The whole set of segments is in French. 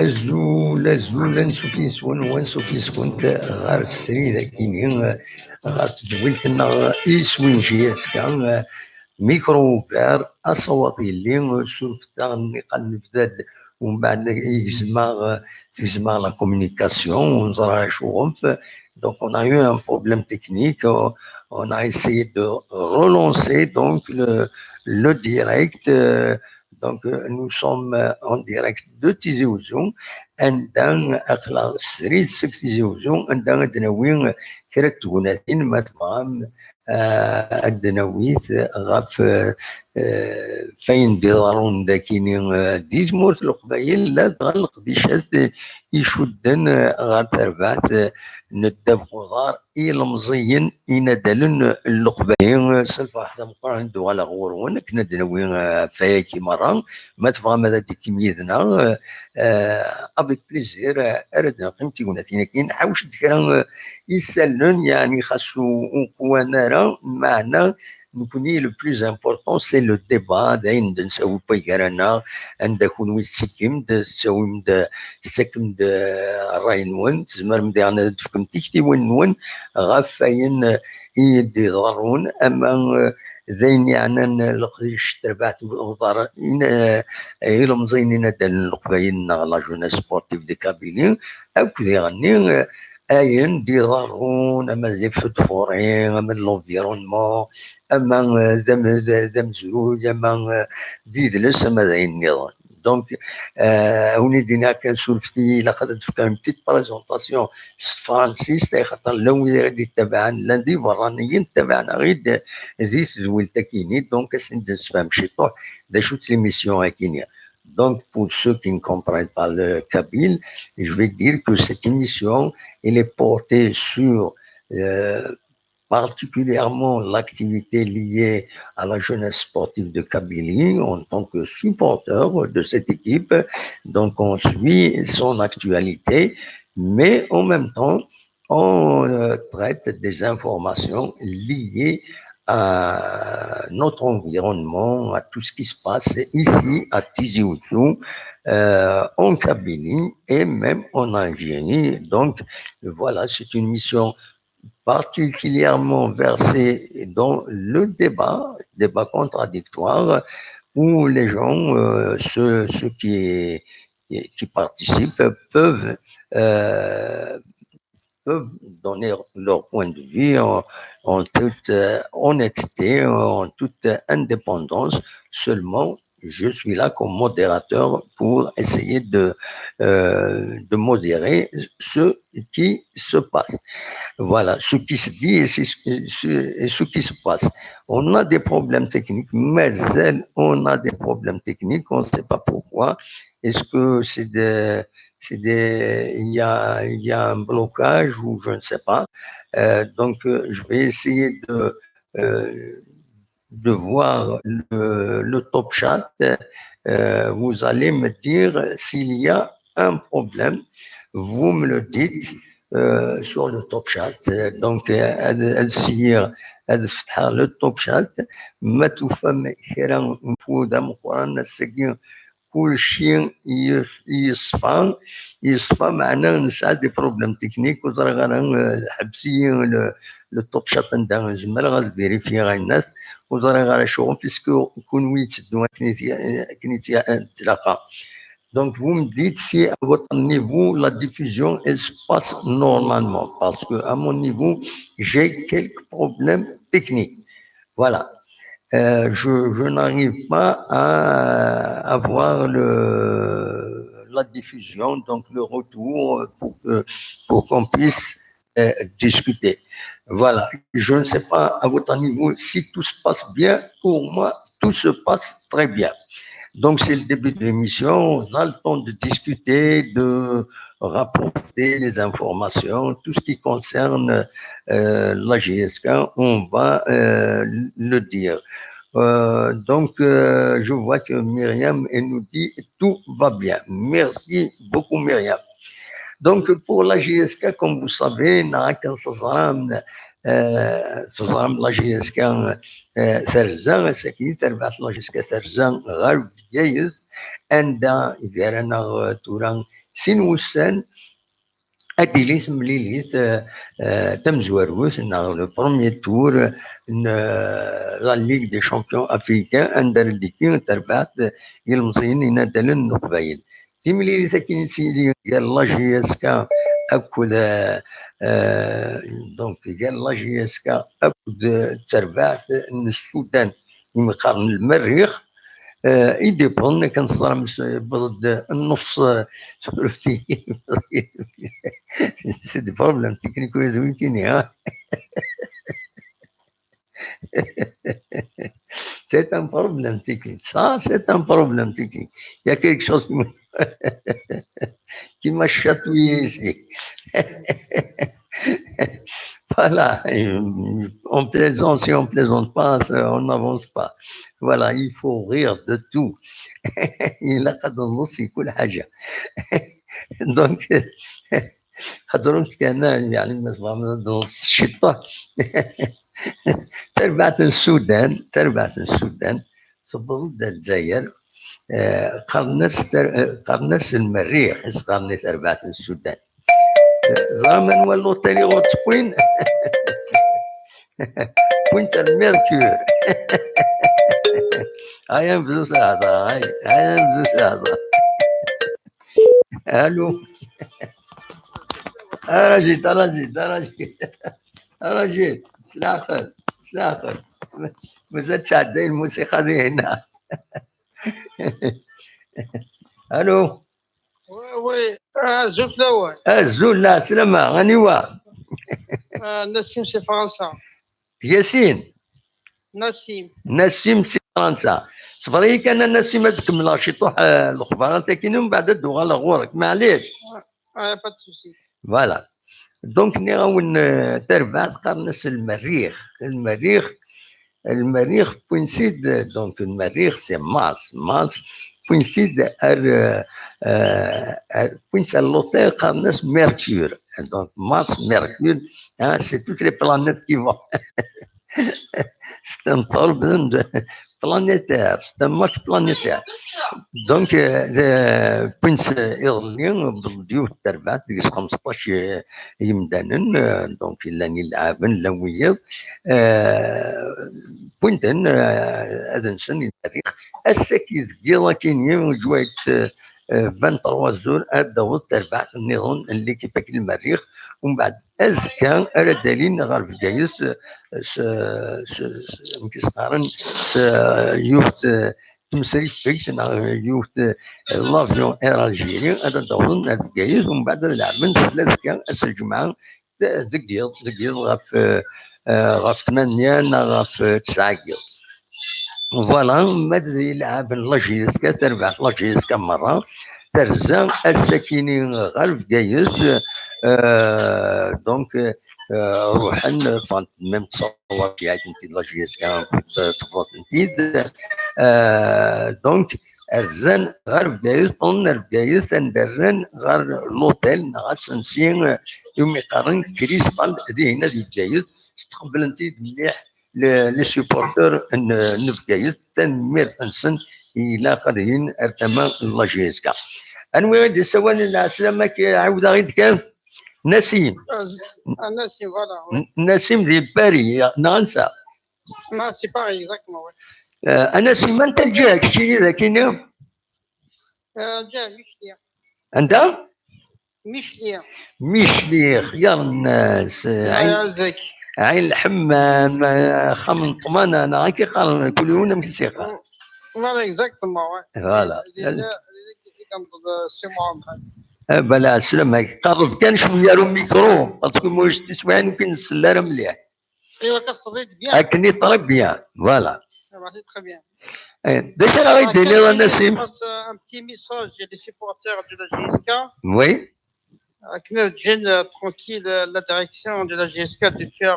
azul ansuki-swen wansuki-swent ɣer srid akini ɣer tedwilt-nneɣ iswinji azekka micro-ouvert aṣawat yelli surfet-aɣ niqal nebda-d ومن بعد تجمع la communication, on a donc on a eu un problème technique, on a essayé de relancer donc le direct, donc nous sommes en direct de Tizi Ouzou, عندنا اخلاق السريد سك Tizi Ouzou, عندنا دناوين كرات توناتين ما تفهم الدناويت غاف فين ديرون داكيني دي جمهور القبايل لا تغلق ديشات يشدن غار تربعت ندب غار إلى مزين إنادلن القبايل سلفا واحدة مقرن ندو على غورون كنا دناوين فياكي مرة ما تبغى ماذا ديك ميدنا افيك بليزير اردنا قيمتي وناتينا كاين حاوش دكرا يسالون يعني خاصو قوانا راه معنا نكوني لو بلوز امبورطون سي لو ديبا داين نساوي بيكارانا عندك كون ويتسكم تساوي تسكم الراي نون تزمر مديرنا تفكم تيكتي ون غافاين يدي ضارون اما ذين يعني لقيش تربعت وضار إلى مزينين دال القبايل لا جوناس سبورتيف دي كابيلين أو كذي غني أين دي ضارون أما دي فوتفورين أما لونفيرونمون أما ذم زروج أما دي دلس أما ذي النظام دونك هوني دينا كان سولفتي لقد تفكر بتيت بريزونطاسيون فرانسيس تاي خاطر لو غادي تبعنا لاندي فرانيين تبعنا غير زيت زويل تاكيني دونك اسندس فهم شي طوح دا شوت ليميسيون هاكينيا. Donc, pour ceux qui ne comprennent pas le kabyle, je vais dire que cette émission, elle est portée sur particulièrement l'activité liée à la jeunesse sportive de Kabylie en tant que supporter de cette équipe. Donc, on suit son actualité, mais en même temps, on traite des informations liées à notre environnement, à tout ce qui se passe ici à Tizi Ouzou, en Kabylie et même en Algérie. Donc, voilà, c'est une mission particulièrement versée dans le débat contradictoire, où les gens, ceux qui participent, euh, peuvent donner leur point de vue en toute honnêteté, en toute indépendance. Seulement, je suis là comme modérateur pour essayer de modérer ce qui se passe. Voilà, ce qui se dit et ce qui se passe. On a des problèmes techniques, mais on a des problèmes techniques, on ne sait pas pourquoi. Est-ce que il y a un blocage ou je ne sais pas. Donc, je vais essayer de voir le top chat. Vous allez me dire s'il y a un problème. Vous me le dites sur le top chat. Donc, السير هذا فتحها لو توب شات ما تفهم كرا مفوده مقرن السكين كل شيء يصفى معنا نسعى دي بروبليم تكنيك وزرا غانا حبسي لو توب شات عندها زمر غاديريفي غا الناس وزرا غانا شغل بيسكو كون ويت دو كنيتي تلاقى. Donc, vous me dites si à votre niveau, la diffusion elle se passe normalement, parce que à mon niveau, j'ai quelques problèmes techniques. Voilà. Je n'arrive pas à avoir la diffusion, donc le retour pour qu'on puisse discuter. Voilà. Je ne sais pas à votre niveau si tout se passe bien. Pour moi, tout se passe très bien. Donc, c'est le début de l'émission. On a le temps de discuter, de rapporter les informations, tout ce qui concerne la GSK, on va le dire. Donc, je vois que Myriam, elle nous dit tout va bien. Merci beaucoup, Myriam. Donc, pour la GSK, comme vous savez, تظلم لاجيسكا ثرزا ساكن تربعت لاجيسكا ثرزا غير جايز عندها دايرنا تورا سين وسان اديليت مليليت تمزوروث لو بروميي تور لا ليغ دي شامبيون افريكان اندر ديكي تربعت المصريين ينادلن القبايل تيمليليت كاين سيدي قال لا جي اس كا اكل دونك قال لا جي اس كا اكل تربعت السودان يمقارن المريخ يديبون كنصرم برد النص عرفتي سي دي بروبليم تكنيكو يدويتيني ها سي ان بروبليم تكنيك سا سي ان بروبليم تكنيك يا كيك شوز كيما الشاتويسي Voilà, on plaisante, si on plaisante pas, on n'avance pas. Voilà, il faut rire de tout. Il a قد النص يكون حاجة. دونك خاطرهم كان يعني مثلا نص الشطة تربعت السودان ضد الجزائر قرنس المريخ قرني تربعت السودان زعما نولو تاني غوت وين وينت الميركور هيا نبدو هضره هيا نبدو هضره الو راجل سلاخر مازال تعدي الموسيقى دي هنا الو وي زول في الاول الزول لا سلامة غنيوة نسيم في فرنسا ياسين نسيم في فرنسا صبري كان نسيم تكمل شي طوح الاخبار انت كاين من بعد الدوغ غورك معليش با سوسي فوالا دونك ني غاون تربع قرنس المريخ كوينسيد دونك المريخ سي مارس كوينسيد كوينسيد لوتيل قرنس ميركور دونك مارس ميركور سي توت لي بلانيت كي فون c'est un problème planétaire, c'est un match planétaire. Donc, بنت إيرلي بالديو تربعت ديك 15 يمدانن دونك لاني لعابن لويض بنت هذا نسن التاريخ السكيز جيلاتيني وجويت 23 زور داوود تربع النظام اللي كيفاك المريخ ومن بعد ازكى على دليل غير في دايس مكيسقارن يوت تمسري فيكس يوت لافيون اير الجيري هذا داوود في دايس ومن بعد لعبن ازكى الجمعه دقيق غاف 8 غاف 9 فوالا مادري يلعب لاجيسكا تربع لاجيسكا مرة ترزا الساكنين غير في دايز دونك روحن فانت ميم تصور في عاد انت لاجيسكا تفوت انت دونك الزن غير في دايز قلنا في دايز تندرن غير لوتيل غاسنسين يوم يقارن كريستال هذه هنا في دايز استقبل انت مليح لي سيبورتور نفكايت تنمير تنسن الى قرين ارتما لاجيسكا انوي غادي سوان العسلامة عاود غيد كان نسيم فوالا نسيم دي باري نانسا سي باغي اكزاكتومون انا سيما انت جاك شتي ذاك اليوم جا ميشليا انت ميشليا خيار الناس يعزك عين الحمام خمن طمانة انا كي قال كل يوم موسيقى فوالا اكزاكتومون فوالا سي محمد بلا سلامك قرب كان شويه رو ميكرو باسكو موش تسمعني يمكن السلاره مليح ايوا كصريت بيان هاكني طرب بيان فوالا ماشي تخي بيان داك راه غيدير لي نسيم ان بتي ميساج ديال لي سيبورتور دو لا جيسكا وي كنا جين ترونكيل لا ديريكسيون دو لا جيسكا دو فير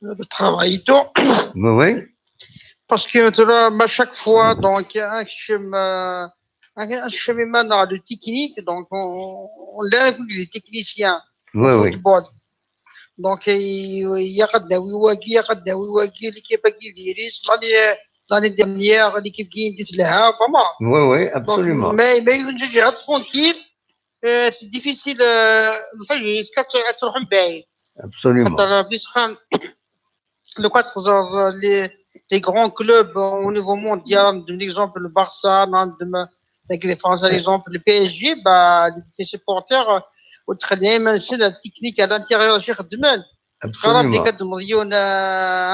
le travail et tout. Oui. Parce que à chaque fois, donc, un cheminement de technique, donc, on lève les techniciens Oui, au football. دونك يقداو يواقي يقداو يواقي ليكيب كي ديريس لاني ديرنيير ليكيب كي نديت لها فما. Oui, oui, دونك absolument. ما ينجح يقعد ترونكيل. سي ديفيسيل الحاج تروح من بعيد. Absolument. خاطر بيسخان لو كتخزر لي غران كلوب او نيفو مونديال ليكزومبل البارسا نعندهم لي فرنسا ليكزومبل البي اس جي لي سيبورتير وتخليهم دائما سنه التكنيك على الانتيريور شي يخدمون تقرا بلي Absolument. كدمريون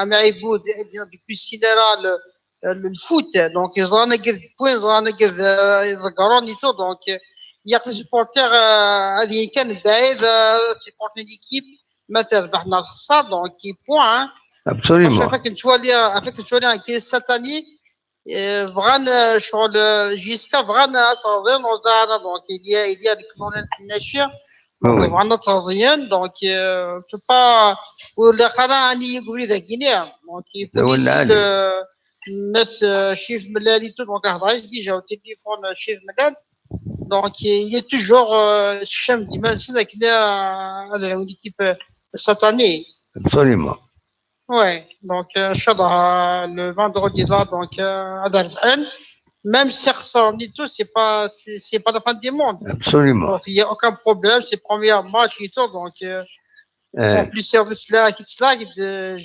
معيبود ديبي سينيرال الفوت دونك يزرانا قرد بوين زرانا قرد الكرونيتو دونك ياك سيبورتير هذه كان بعيد سيبورتي ليكيب ما تربحنا الخسار دونك بوان. Absolument. فاك نتولي كي ساتاني بغان شغل جيسكا بغان صازين وزارة دونك il y a الكلونات الناشئة دونك بغانا صازيين دونك با ولا خلا اني يقولي ذاك دونك بوليسي الناس شيف ملالي تو دونك هضريش ديجا وتليفون شيف ملال دونك il est toujours الشام ديما سينا كدا هذا ليكيب ساتاني. Absolument. Ouais, donc Inch'Allah, le vendredi là, donc à Darfan, même si ça dit tout, c'est pas la fin du monde. Absolument. Donc il n'y a aucun problème, c'est le premier match et tout, donc en plus service là,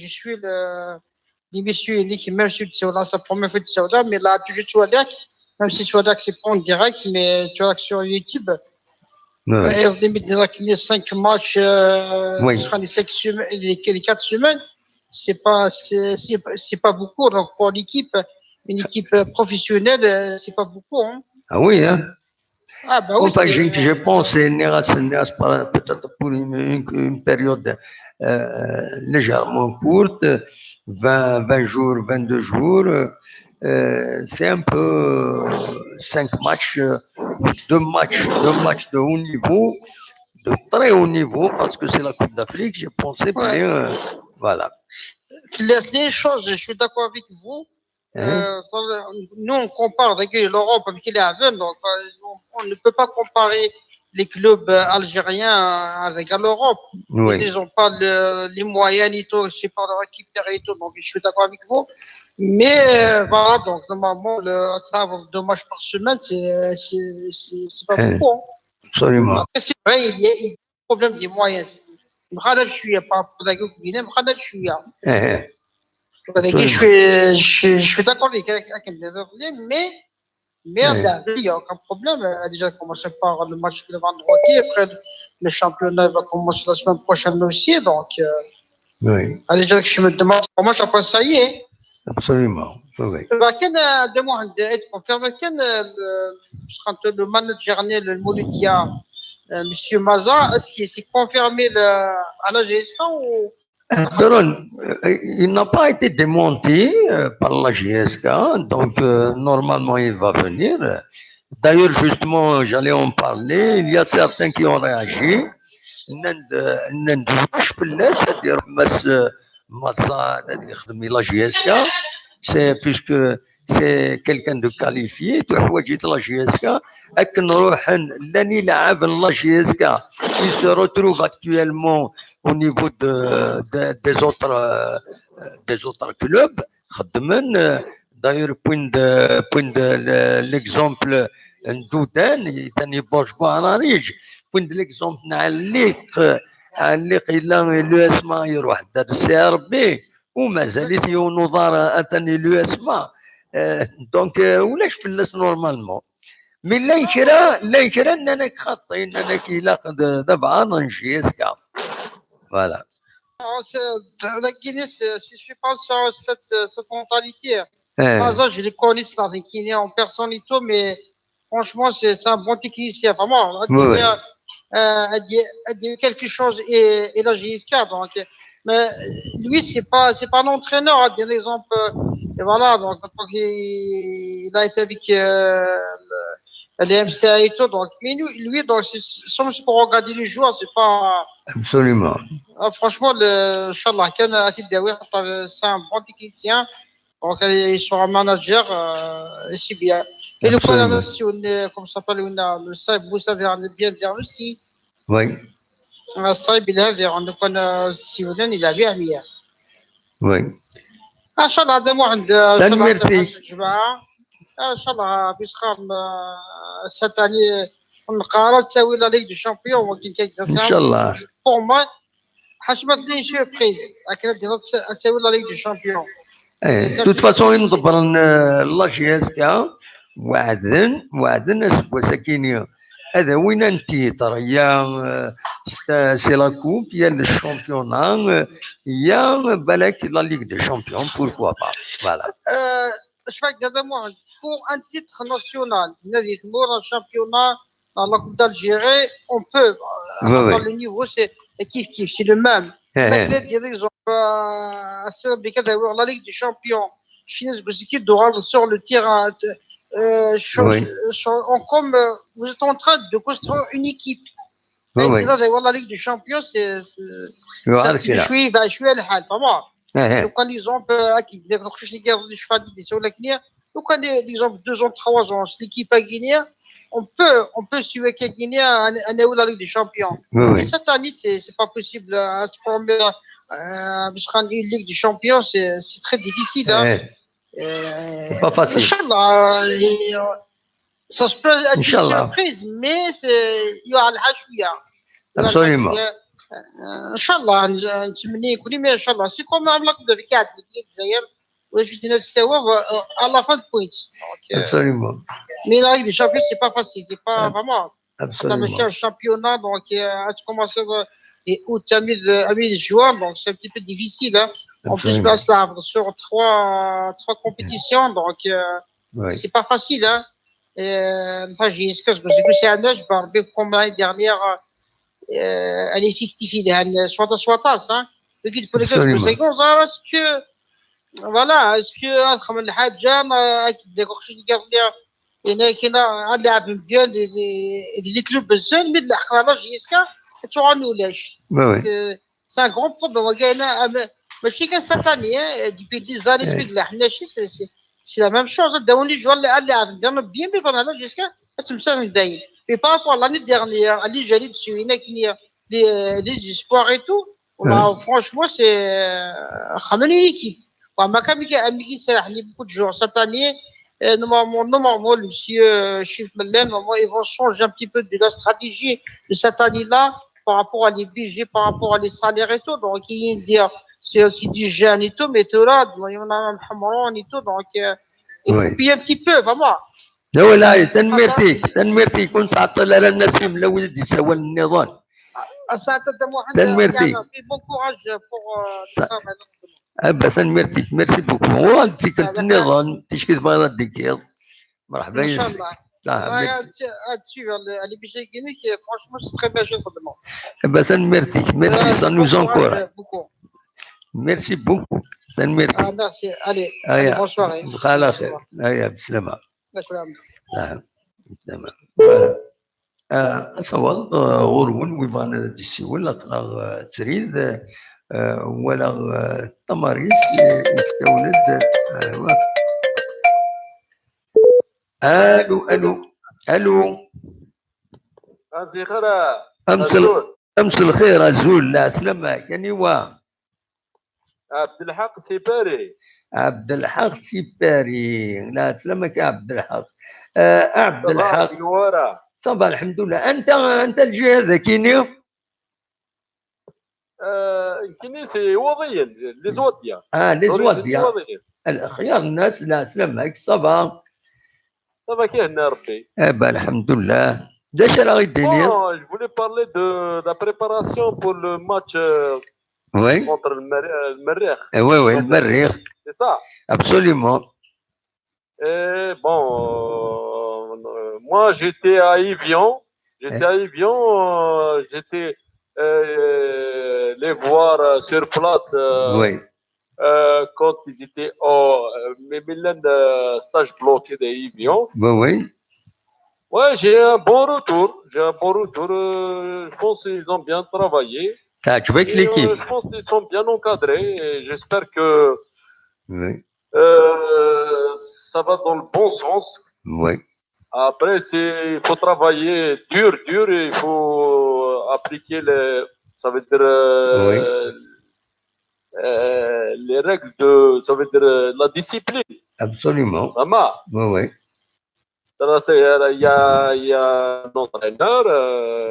je suis l'émission unique, même si c'est la première fois de Saouda, mais là, toujours tu vois là, même si tu vois là que c'est pas en direct, mais tu vois que sur YouTube, il y a 5 matchs, Oui. les 4 semaines. C'est pas beaucoup donc pour l'équipe, une équipe professionnelle, c'est pas beaucoup, hein. Ah oui, hein? Ah bah oui, Enfin, je pense que c'est peut-être pour une période légèrement courte, 20 jours, 22 jours. C'est un peu 5 matchs, 2 matchs de haut niveau, de très haut niveau, parce que c'est la Coupe d'Afrique. Je pensais bien, voilà. Les choses, je suis d'accord avec vous. Nous, on compare avec l'Europe avec les Havens, donc on ne peut pas comparer les clubs algériens avec l'Europe. Oui. Ils n'ont pas les moyens et tout, c'est pas leur récupérer et tout, donc je suis d'accord avec vous. Mais voilà, donc normalement, le travail de 2 matchs par semaine, c'est pas beaucoup, hein. Absolument. Après, c'est vrai, il y a un problème des moyens. مخالف شويه بارابور داك كبينه مخالف شويه je suis d'accord avec mais il y a aucun problème. Elle a déjà commencé par le match le vendredi, après le championnat va commencer la semaine prochaine aussi, donc oui. Elle a déjà que je me demande comment ça passe, ça y est. Absolument. Oui. لكن demande être confirmé كان le manager le Mouloudia Monsieur Maza, est-ce qu'il s'est confirmé à la gestion ou Doron, il n'a pas été démonté par la GSK, donc normalement il va venir. D'ailleurs, justement, j'allais en parler. Il y a certains qui ont réagi. C'est-à-dire la GSK, c'est puisque c'est quelqu'un de qualifié. La GSK, la GSK, il se retrouve actuellement au niveau des autres clubs. D'ailleurs, point de l'exemple Ndoudan, il point de l'exemple علق الى لو اسما يروح دار السي ار بي ومازالت نظاره اتني لو اسما دونك ولاش فلس نورمالمون مي لا يكرا اننا خاطين اننا كي لاقد دابا نجيسكا فوالا. La Guinée, si je pense sur cette mentalité, moi, je les connais dans une Guinée en personne et tout, mais franchement, c'est un bon technicien, vraiment. Elle dit quelque chose et là, j'ai escapé. Donc, mais lui, c'est pas un entraîneur, à dire exemple. Et voilà, donc, il a été avec les MCA et tout. Donc, mais lui donc, c'est pour regarder les joueurs, c'est pas. Absolument. Franchement, Inch'Allah, c'est un bon technicien. Donc, il sera manager, et c'est bien. Et le Canada, comme ça s'appelle, le Saïd Boussa bien dire aussi. Oui. الصعيب هذا عندك انا السيولان الى 100. وي ان شاء الله هذا مو عند ان شاء الله تنمرتي الجماعه ان شاء الله بيسخر الساتاني القاره تساوي لا ليغ دو شامبيون ولكن كاين ان شاء الله بور ما حسبت لي سيربريز اكيد تساوي لا ليغ دو شامبيون. توت فاسون ندبر لا جي اس كا وعدن اسبوع ساكينيا هذا وين انت ترى يا سي لا كوب يا الشامبيونا يا بالك لا ليغ دي شامبيون بوركوا با فوالا اش فاك هذا مو بور ان تيتر ناسيونال نادي مورا الشامبيونا لا كوب d'Algérie on peut dans le niveau c'est kiff c'est le même mais les exemples c'est كذا la ligue des champions chinoise qui doit sur le terrain comme vous êtes en train de construire une équipe. La ligue des champions c'est شويه الحال طبعا لو كان ليزومبل اكيد داك الخشيش اللي كيرضي شفا دي سولا كنيا لو كان ليزومبل 2 ans 3 ans l'équipe a gagné on peut suivre qui a gagné la Ligue des Champions. Et cette année c'est pas possible de prendre une Ligue des Champions c'est très difficile c'est pas facile. Inch'Allah ça se peut être une surprise mais il y a الحشويه absolument. Inch'Allah نتمنى يكون mais Inch'Allah c'est comme la Coupe de Vicat اللي الجزائر واش في نفسها à la fin de points. Absolument. Mais la Ligue des Champions c'est pas facile, c'est pas vraiment. Absolument. Quand tu as un championnat donc tu commences et août à mi-juin donc c'est un petit peu difficile hein. En plus passe là sur trois compétitions donc c'est pas facile hein. Enfin j'ai excuse parce que c'est un âge par comme l'année dernière الافكتيف اللي سواطا صح لقيت كل كاس est-ce que voilà est-ce que نخمم الحاجه اكيد داك الشيء اللي قال لي هنا كاين لاعب مزيان اللي كلوب بزاف مي العقل جيسكا توغانولاش سي ان غران بروبليم كاين ماشي كان ساتاني ديبي دي زاني سبيك لا حنا شي سي لا ميم شوز داوني جو اللاعب ديالنا بيان بي فانا جيسكا تمثل دايم. Et par rapport à l'année dernière, à l'Algérie, il y a des espoirs et tout. Franchement, c'est une équipe. Il y a beaucoup de joueurs cette année. Normalement, le monsieur Chif Mellen, ils vont changer un petit peu de la stratégie de cette année-là par rapport à les budgets, par rapport à les salaires et tout. Donc, il y a c'est aussi du jeune et tout, mais tout là, il y en a un Hamron et tout. Donc, il faut payer un petit peu, vraiment. لا ولا تنمرتي كون تعطل على الناس من ولد يسوى النظام تنمرتي بون كوراج ابا تنمرتي ميرسي بوكو هو انت كنت النظام تشكي تبغى ديك مرحبا ان شاء الله اللي باش يجينيك فرانشمون سي تري بيان خدمه ابا تنمرتي ميرسي سا نوز انكور ميرسي بوكو تنمرتي ميرسي الي بون سواري بخير خير هيا بالسلامه تمام أصور غرون ويفان ديسيول أطلع تريد ولا تماريس يستولد ألو أمس الخير أزول لا سلامك يعني عبد الحق سيباري عبد الحق سيباري لا سلامك يا عبد الحق عبد الحق طبعا الحمد لله انت الجهه ذا كيني كيني سي وضيا لي زواديا لي زواديا الاخيار الناس لا سلامك صبا كي هنا ربي الحمد لله داش راه غيدير جو فولي بارلي دو لا بريباراسيون بور لو ماتش Oui. Contre le Merrick. Oui, le Merrick. C'est ça. Absolument. Et bon, moi j'étais à Evian. J'étais les voir sur place. Oui. Quand ils étaient au stage bloqué de Evian. Oui. Ouais, j'ai un bon retour. Je pense qu'ils ont bien travaillé. Tu veux que l'équipe je pense qu'ils sont bien encadrés et j'espère que ça va dans le bon sens. Oui. Après, il faut travailler dur et il faut appliquer Ça veut dire Oui, les règles de, ça veut dire la discipline. absolument. Vraiment. Oui, oui. Il y a un entraîneur,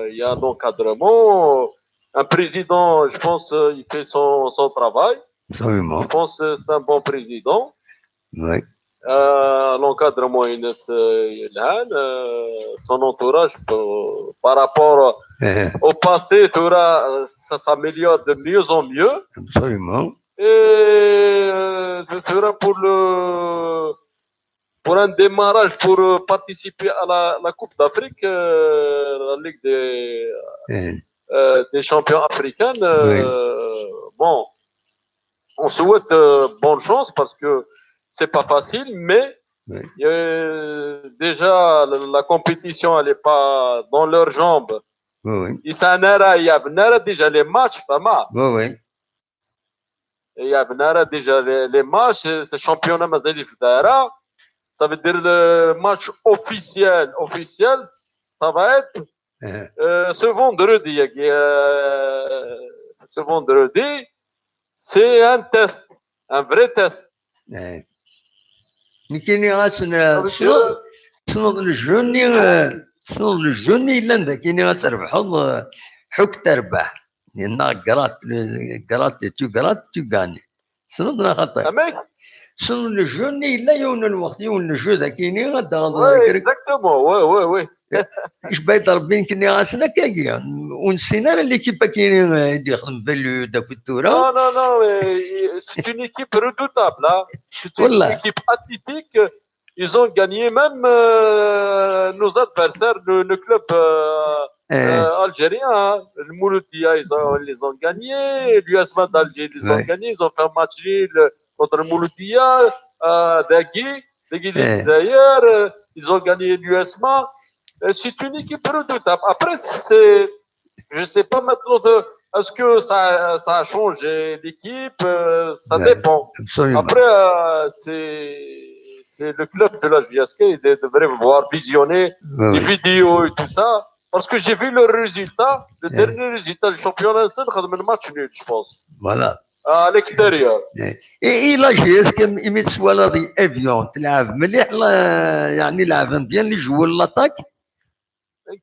il y a un encadrement, un président, je pense, il fait son travail. Absolument. Je pense que c'est un bon président. Oui. L'encadrement, son entourage, par rapport au passé, ça s'améliore de mieux en mieux. Absolument. Et ce sera pour un démarrage, pour participer à la Coupe d'Afrique, la Ligue des champions africains. Bon, on souhaite bonne chance parce que c'est pas facile, mais déjà la compétition elle est pas dans leurs jambes. Il y a déjà les matchs, pas mal. Il y a déjà les matchs, c'est championnat Mazali Fdara. Ça veut dire le match officiel. Ça va être ce vendredi. Ce vendredi, c'est un test, un vrai test. كاينين غاسنا صنوض الجوني صنوض الجوني لان كاينين غتربحوا حك تربح لان قرات تو غاني صنوضنا خطر صنوض الجوني لا يون الوقت يون الجو ذا كاينين غدا اكزاكتومون وي اش بايت ربي كاينين غاسنا كاكيا ونسينا ليكيب كاينين يدخل بالو داك التورا non c'est une équipe redoutable c'est une équipe atypique. Ils ont gagné même nos adversaires, le club algérien. Le Mouloudia, ils les ont gagnés. L'USMA d'Alger, ils les ont gagnés. Ils ont fait un match nul contre le Mouloudia. Dagui Zaïre. Ils ont gagné l'USMA. C'est une équipe redoutable. Après, je ne sais pas maintenant est-ce que ça a changé l'équipe. Ça dépend. Absolument. Après, c'est le club de la GSK, il devrait voir visionner les vidéos et tout ça. Parce que j'ai vu le résultat, le dernier résultat du championnat, c'est le match nul, je pense. Voilà. À l'extérieur. Et la GSK, il met soit là des avions, مليح يعني لعبهم bien les joueurs l'attaque.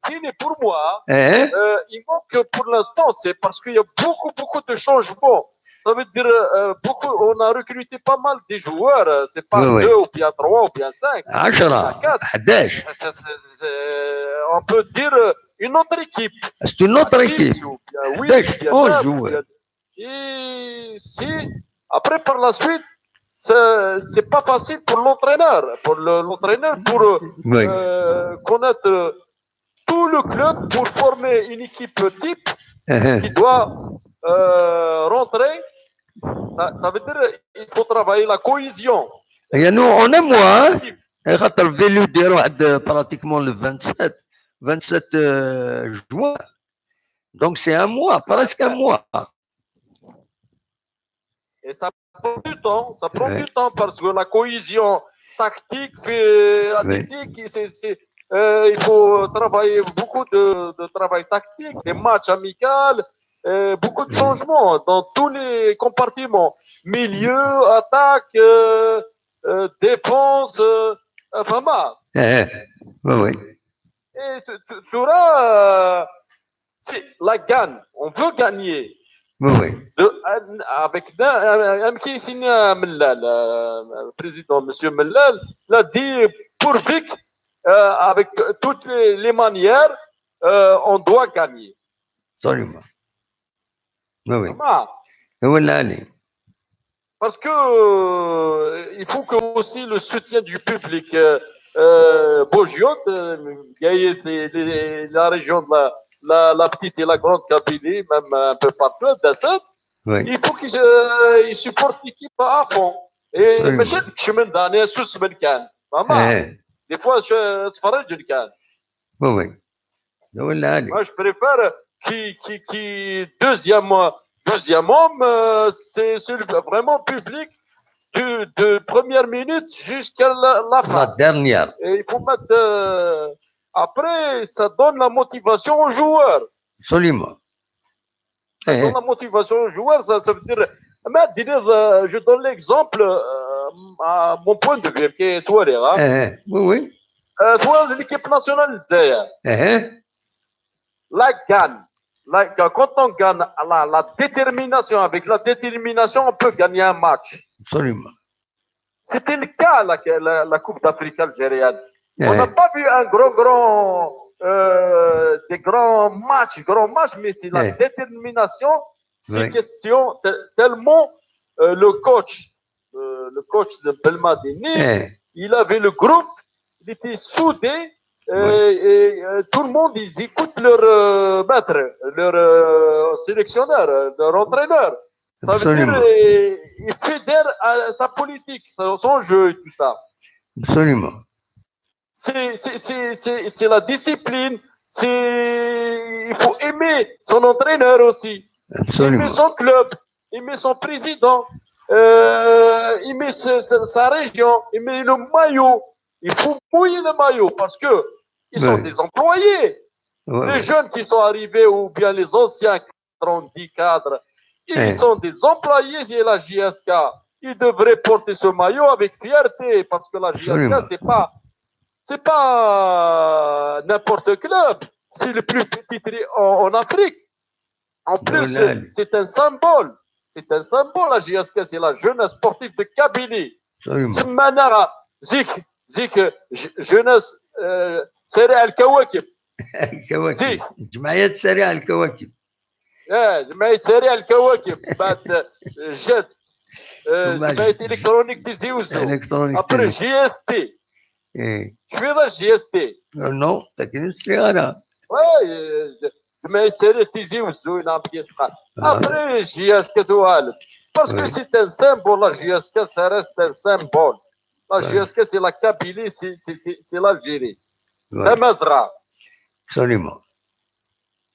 Qui est pour moi, il manque pour l'instant, c'est parce qu'il y a beaucoup de changements. Ça veut dire on a recruté pas mal des joueurs. C'est pas 2 ou bien 3 ou bien 5. 10 11. On peut dire une autre équipe. C'est une autre équipe. 10 11 joueurs. Et après par la suite, c'est pas facile pour l'entraîneur. Pour l'entraîneur pour connaître tout le club pour former une équipe type qui doit rentrer. Ça veut dire il faut travailler la cohésion. Et nous, on est moins. خاطر فيلو ديروا واحد براتيكمون le 27 juin. Donc c'est un mois, presque un mois. Et ça prend du temps parce que la cohésion tactique, athlétique, il faut travailler beaucoup de travail tactique, des matchs amicaux, beaucoup de changements dans tous les compartiments. Milieu, attaque, défense, vraiment. Oui. Et Toura, c'est la gagne. On veut gagner. Oui. Avec le président, M. Mellal, l'a dit pour Vic, avec toutes les manières, on doit gagner. Absolument. Oui. Oui. Parce que il faut que aussi le soutien du public. Bogiot, la région de la petite et la grande Kabylie, même un peu partout, d'Assad, il faut qu'ils supportent l'équipe à fond. Et je me donne sous le can. Des fois, je ferai le can. Oui. Moi, je préfère qui deuxième homme, c'est vraiment public de première minute jusqu'à la fin. La dernière. Et il faut mettre après, ça donne la motivation aux joueurs. Absolument. Dans la motivation aux joueurs, ça veut dire. Mais je donne l'exemple à mon point de vue, qui est toi, oui, oui. Toi, l'équipe nationale, la gagne. Quand on gagne la détermination, avec la détermination, on peut gagner un match. Absolument. C'était le cas, la Coupe d'Afrique algérienne. On n'a pas vu des grands matchs, mais c'est la détermination. C'est question tellement le coach de Belmadini, il avait le groupe, il était soudé. Et tout le monde, ils écoutent leur maître, leur sélectionneur, leur entraîneur. Ça veut dire il fédère à sa politique, son jeu et tout ça. Absolument. C'est la discipline. Il faut aimer son entraîneur aussi. Absolument. Aimer son club, aimer son président, aimer sa région, aimer le maillot. Il faut mouiller le maillot parce que ils sont des employés. Les jeunes qui sont arrivés ou bien les anciens 30 cadres, ils sont des employés chez la JSK. Ils devraient porter ce maillot avec fierté parce que la JSK, c'est pas n'importe club. C'est le plus petit en Afrique. En plus, c'est un symbole. C'est un symbole, la JSK. C'est la jeunesse sportive de Kabylie. Semmanara, Zik, jeunesse, سريع الكواكب. الكواكب. جمعية سريع الكواكب. جمعية سريع الكواكب. بعد جد. جمعية إلكترونيك تيزي وزو. أبري GST. شو هذا GST؟ نو تكنيك صغيرة. جمعية سريع تيزي وزو نعم يسقط. أبري GST دوالد. Parce que c'est un symbole, la JSK, ça reste un symbole. La JSK, c'est la Kabylie, c'est l'Algérie. C'est Mazra. Absolument.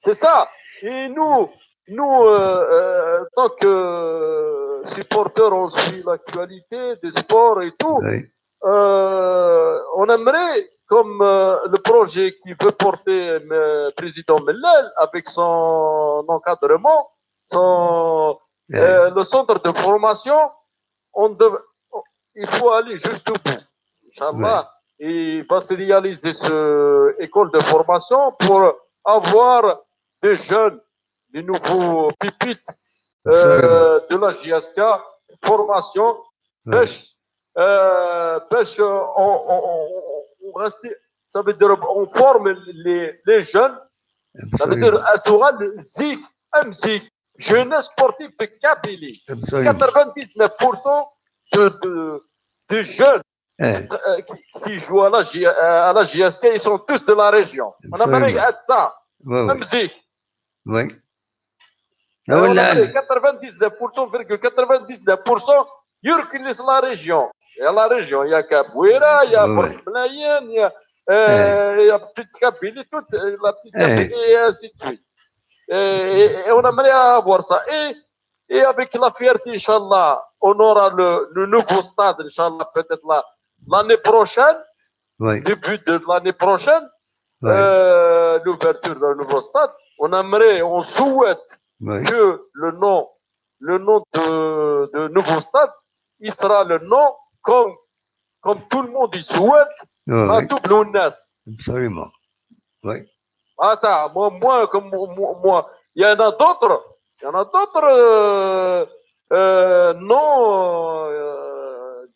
C'est ça. Et nous tant que supporters, on suit l'actualité des sports et tout. On aimerait, comme le projet qui veut porter le président Mellel avec son encadrement, le centre de formation, il faut aller jusqu'au bout. Inch'Allah, il va se réaliser cette école de formation pour avoir des jeunes, des nouveaux pépites de la JSK, formation, pêche, on reste, ça veut dire on forme les jeunes, ça veut dire Zik, Mzik, jeunesse sportive de Kabylie. 99% de jeunes qui jouent à la JSK, ils sont tous de la région. On aimerait être ça. Mzik. Oui. On aimerait 99%, ils reconnaissent la région. Il y a la région, il y a Kabouira, il y a Borj Belayen, il y a Petite Kabylie, toute la Petite Kabylie et ainsi de suite. Et on aimerait avoir ça. Et avec la fierté, Inch'Allah, on aura le nouveau stade, Inch'Allah, peut-être l'année prochaine, début de l'année prochaine, l'ouverture d'un nouveau stade. On souhaite que le nom de nouveau stade, il sera le nom comme tout le monde y souhaite, à double Ounas. Absolument. Oui. Ah ça, moi, il y en a d'autres noms,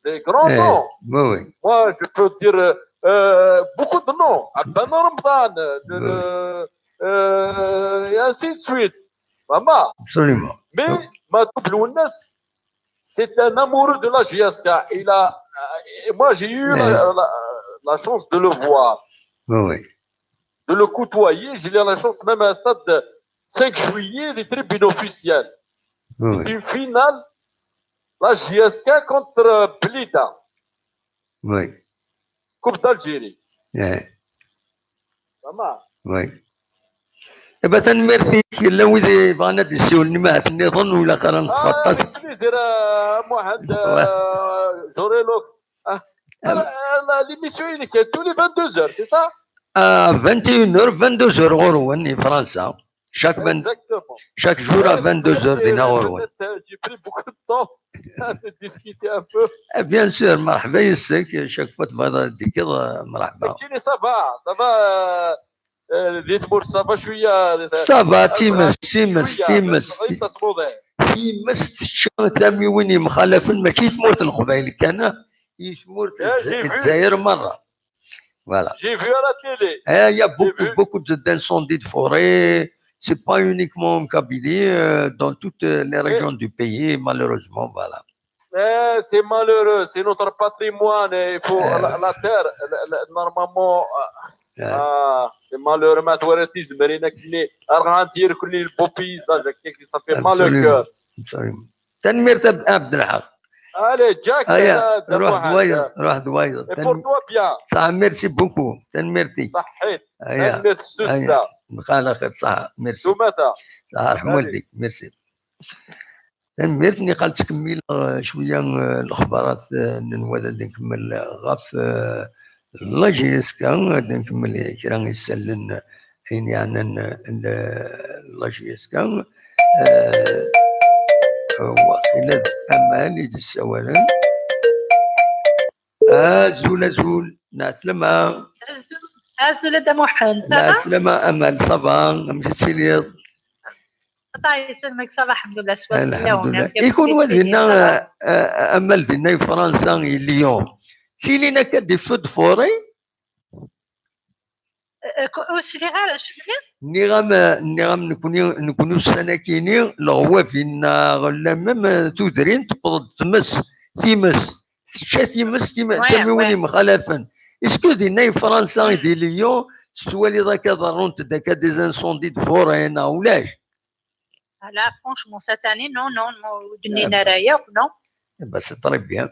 des grands noms. Oui. Moi, je peux dire beaucoup de noms. Abban Ramdan, et ainsi de suite. Maman. Absolument. Mais Matoub Lounas, c'est un amoureux de la JSK. Moi, j'ai eu la chance de le voir. Oui. De le côtoyer. J'ai eu la chance, même à un stade de 5 juillet, les tribunes officielles. C'est une finale, la JSK contre Blida. Oui. Coupe d'Algérie. Maman. Oui. إبا تنمرتي كلا وذي بغانا تسولني ما تنظن ولا قرا نتفطس. بليزير محمد جوريلوك. L'émission il est tous les 22h, c'est ça? 21h 22h غروان فرنسا. chaque jour à 22 heures دينار. J'ai pris beaucoup de temps de discuter un peu. Bien sûr, مرحبا يسك chaque fois تبغى تذكر مرحبا. Ça va. ديتمور ça va شوية. Ça va تيمس ثامي وين مخالفين ماشي تموت القبائل كان يتموت الجزائر مرة. Voilà. J'ai vu à la télé. Il y a beaucoup d'incendies de forêt. C'est pas uniquement en Kabylie, dans toutes les régions du pays, malheureusement, voilà. C'est malheureux, c'est notre patrimoine. Il faut la terre, normalement. C'est malheureux. ما تورثيش مرينا كلي أرغانتير كل البو بيزاج كي ça fait mal au cœur. تنمير عبد الحق. Allez, Jack, روح دويض. Et pour toi, bien. صح ميرسي بوكو تنميرتي. صحيت. تنميرت السوسة. بخير خير صح ميرسي. سمتها. صح رحم والديك ميرسي. تنميرتني قال تكمل شوية الأخبارات نواد نكمل غاف لاجيسكا نكمل كرا يسلن حين يعني لاجيسكا وخلال أمال يد السوالن زول ناسلما زول دموحن ناسلما أمال صبا مشيت سيليض الله يسلمك صباح الحمد لله سواء الحمد لله يكون ودينا أمل دينا فرنسا اليوم سيلينا كدي فود فوري نغام نكونوا السناكيني لغوا فينا غلا مم تودرين تقدر تيمس تمويني مخالفا اسكو دينا فرنسا دي ليون سوالي ذاك ضرونت داك دي زانسوندي د فورين ولاش لا فرانشمون سيت اني نو دنينا رايا نو بس طري بيان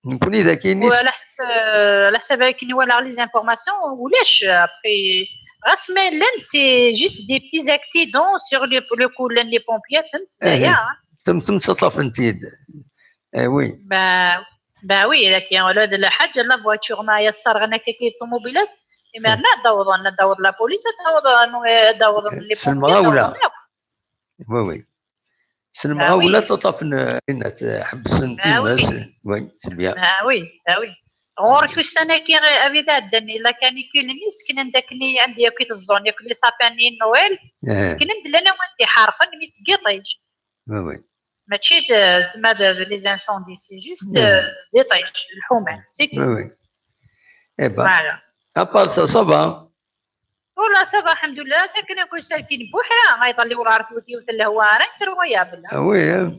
نكون اذا كاين على حسب كي نولع لي زانفورماسيون ولاش ابري رسمي لن سي جوست دي بيز اكسيدون سور لو كو لن لي بومبيات تنسايا تم تصطف انتيد وي با وي لكن ولاد الحاج لا فواتور ما يسر غنا كي طوموبيلات اما ندور لا بوليس دور لي بومبيات وي سلمى ولا تطفن ان حبسن تيماس وي سلبيا وي غورك السنه كي ابيداد الا كان يكون مسكين داكني عندي كي الزون ياكل لي صاباني نويل مسكين ندير انا وانت حارقا مسكيطيج وي ماشي زعما لي زانسوندي سي جوست ديطيج الحومه سيكي وي فوالا ابار صافا والله صافا الحمد لله ساكنه كل ساكن بوحه غيطلعوا العرفوتي وتلهوارا ترويا بالله وي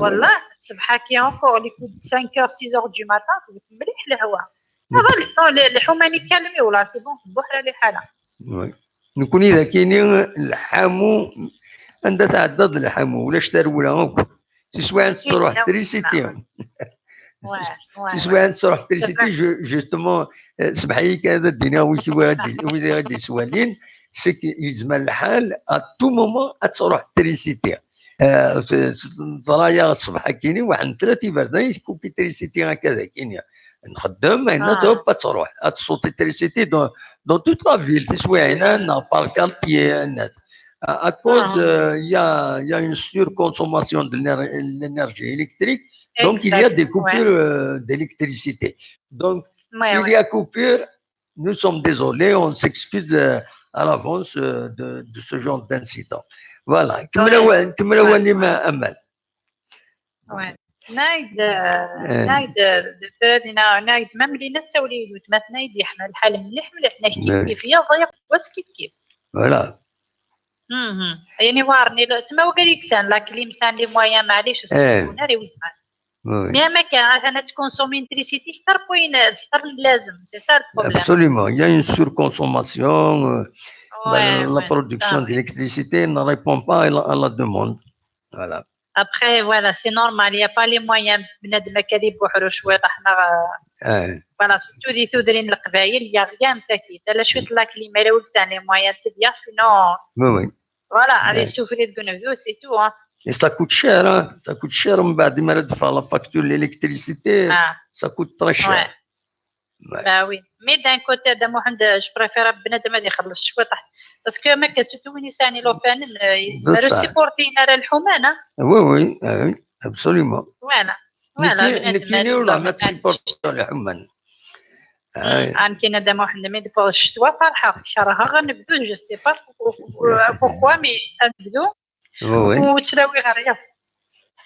والله الصباح كي اونكور لي كود 5 h 6 h du matin مليح الهواء صافا الحوماني كالمي ولا سي بون بوحه لحالها وي نكون اذا كاينين الحامو عندها تعدد الحامو ولا شتا الاولى سي سوا تروح تريسيتي سي سوا تروح تريسيتي جوستومون سمحي كذا الدنيا وي غادي سوالين سي يزمن الحال ا تو مومون تروح تريسيتي ضرايا الصباح كاينين واحد 3 بردان كوبي تريسيتي هكذا كاين نخدم هنا توب تروح تصوتي تريسيتي دون توت لا فيل تسوى هنا باركالتي à cause il y a une surconsommation de l'énergie électrique donc il y a des coupures d'électricité donc s'il y a coupure nous sommes désolés on s'excuse à l'avance de ce genre d'incident voilà كمل ولي ما امل نايد نايد مملينا التوليد وتمثنا يدي احنا الحال مليح ناش كيف فيا ضيق واش كيف فوالا يعني وارني تما وقالك كان لا كليمسان لي مويان معليش السكونه راه وزمان مي ما كان انا تكونسومي الكتريسيتي اكثر بوين اكثر من اللازم سي سا البروبليم absolument il y a une surconsommation la production d'électricité ne répond pas à la demande voilà après voilà c'est normal il y a pas les moyens بنادم كلي بوحرو شويه حنا فوالا تودي تودرين القبايل يا غيا مساكين لا شويه لا كليما لا وقت لي مويان تديا سينو وي فوالا علي سوفري دو نوفو سي تو Et ça coûte cher, hein. Ça coûte cher, on va démarrer de faire la facture de l'électricité, ça coûte très cher. Bah oui, mais d'un côté, je préfère بنادم هذا يخلص شويه باسكو ما كسوتو وين يساني لو فان يسمرو سيبورتينا على الحمانه. وي ابسوليومون. فوالا نكيني ولا ما تسيبورتو الحمان. كاين هذا واحد مي دابا الشتوى فرحه راها غنبدو جو سي با بوكوا مي نبدو وتلاوي غير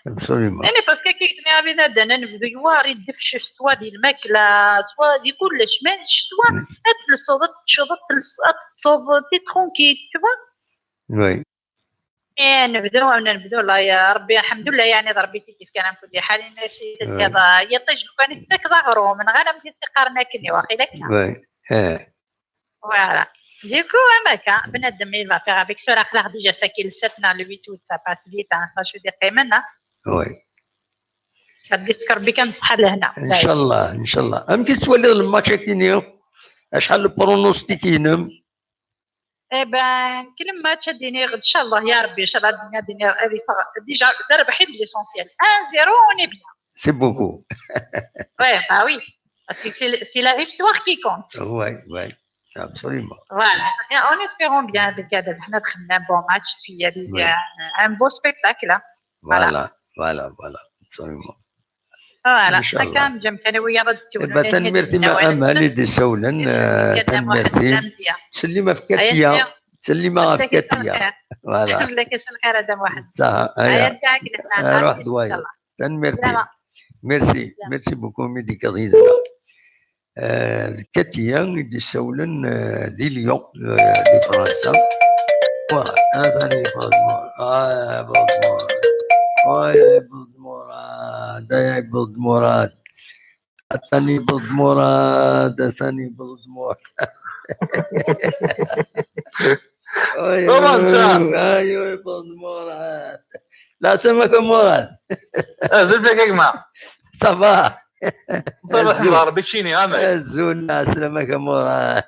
ابسوليومون. يعني باسكو كيدني بنادم نبدو يواري الدفش سوا ديال الماكله سوا ديال كلش ما الشتوى تلصق تشوط تصوب تي ترونكيل تو وي نبدو الله يا ربي الحمد لله يعني ضربيتي كيف كان كل حال ماشي كذا يطيج كان تك ظهرو من غير ما تقارنا كني واخيلا وي فوالا ديكو اماكا بنادم يبغى فيها افيك سور اخلاق ديجا ساكي لساتنا لو 8 اوت سا باس فيت سا شو دي قيمنا وي غادي تفكر بك نصح لهنا ان شاء الله ان شاء الله. امتى تولي الماتش كينيو اشحال البرونوستيكينم؟ كل ماتش ديني ان شاء الله يا ربي ان شاء الله الدنيا ديجا ربحي ليسونسيال 1-0 اون بيان سي بوكو. وي وي باسكو سي لا فيكتوار كي كونت. وي ابسوليومون. فوالا اون اسبيرون بيان بالكاد حنا دخلنا بون ماتش في ان بو سبيكتاكل. فوالا ابسوليومون. فوالا كان جنب كان ويا ردتونا تنمرتي مع اماني دي سولا تنمرتي تسلمها في كاتيا تسلمها في كاتيا. فوالا لك الخير هذا واحد صح. روح دوايا تنمرتي. ميرسي بوكو ميدي كاديدا. كاتيا دي سولا دي ليون دي فرنسا. فوالا هذا اللي بلدموراد ثاني بلدموراد ايوه بلدموراد. لا سمك مراد زلفك يا جماعه صباح صباح بكشيني عامل الزول. لا سلامك مراد.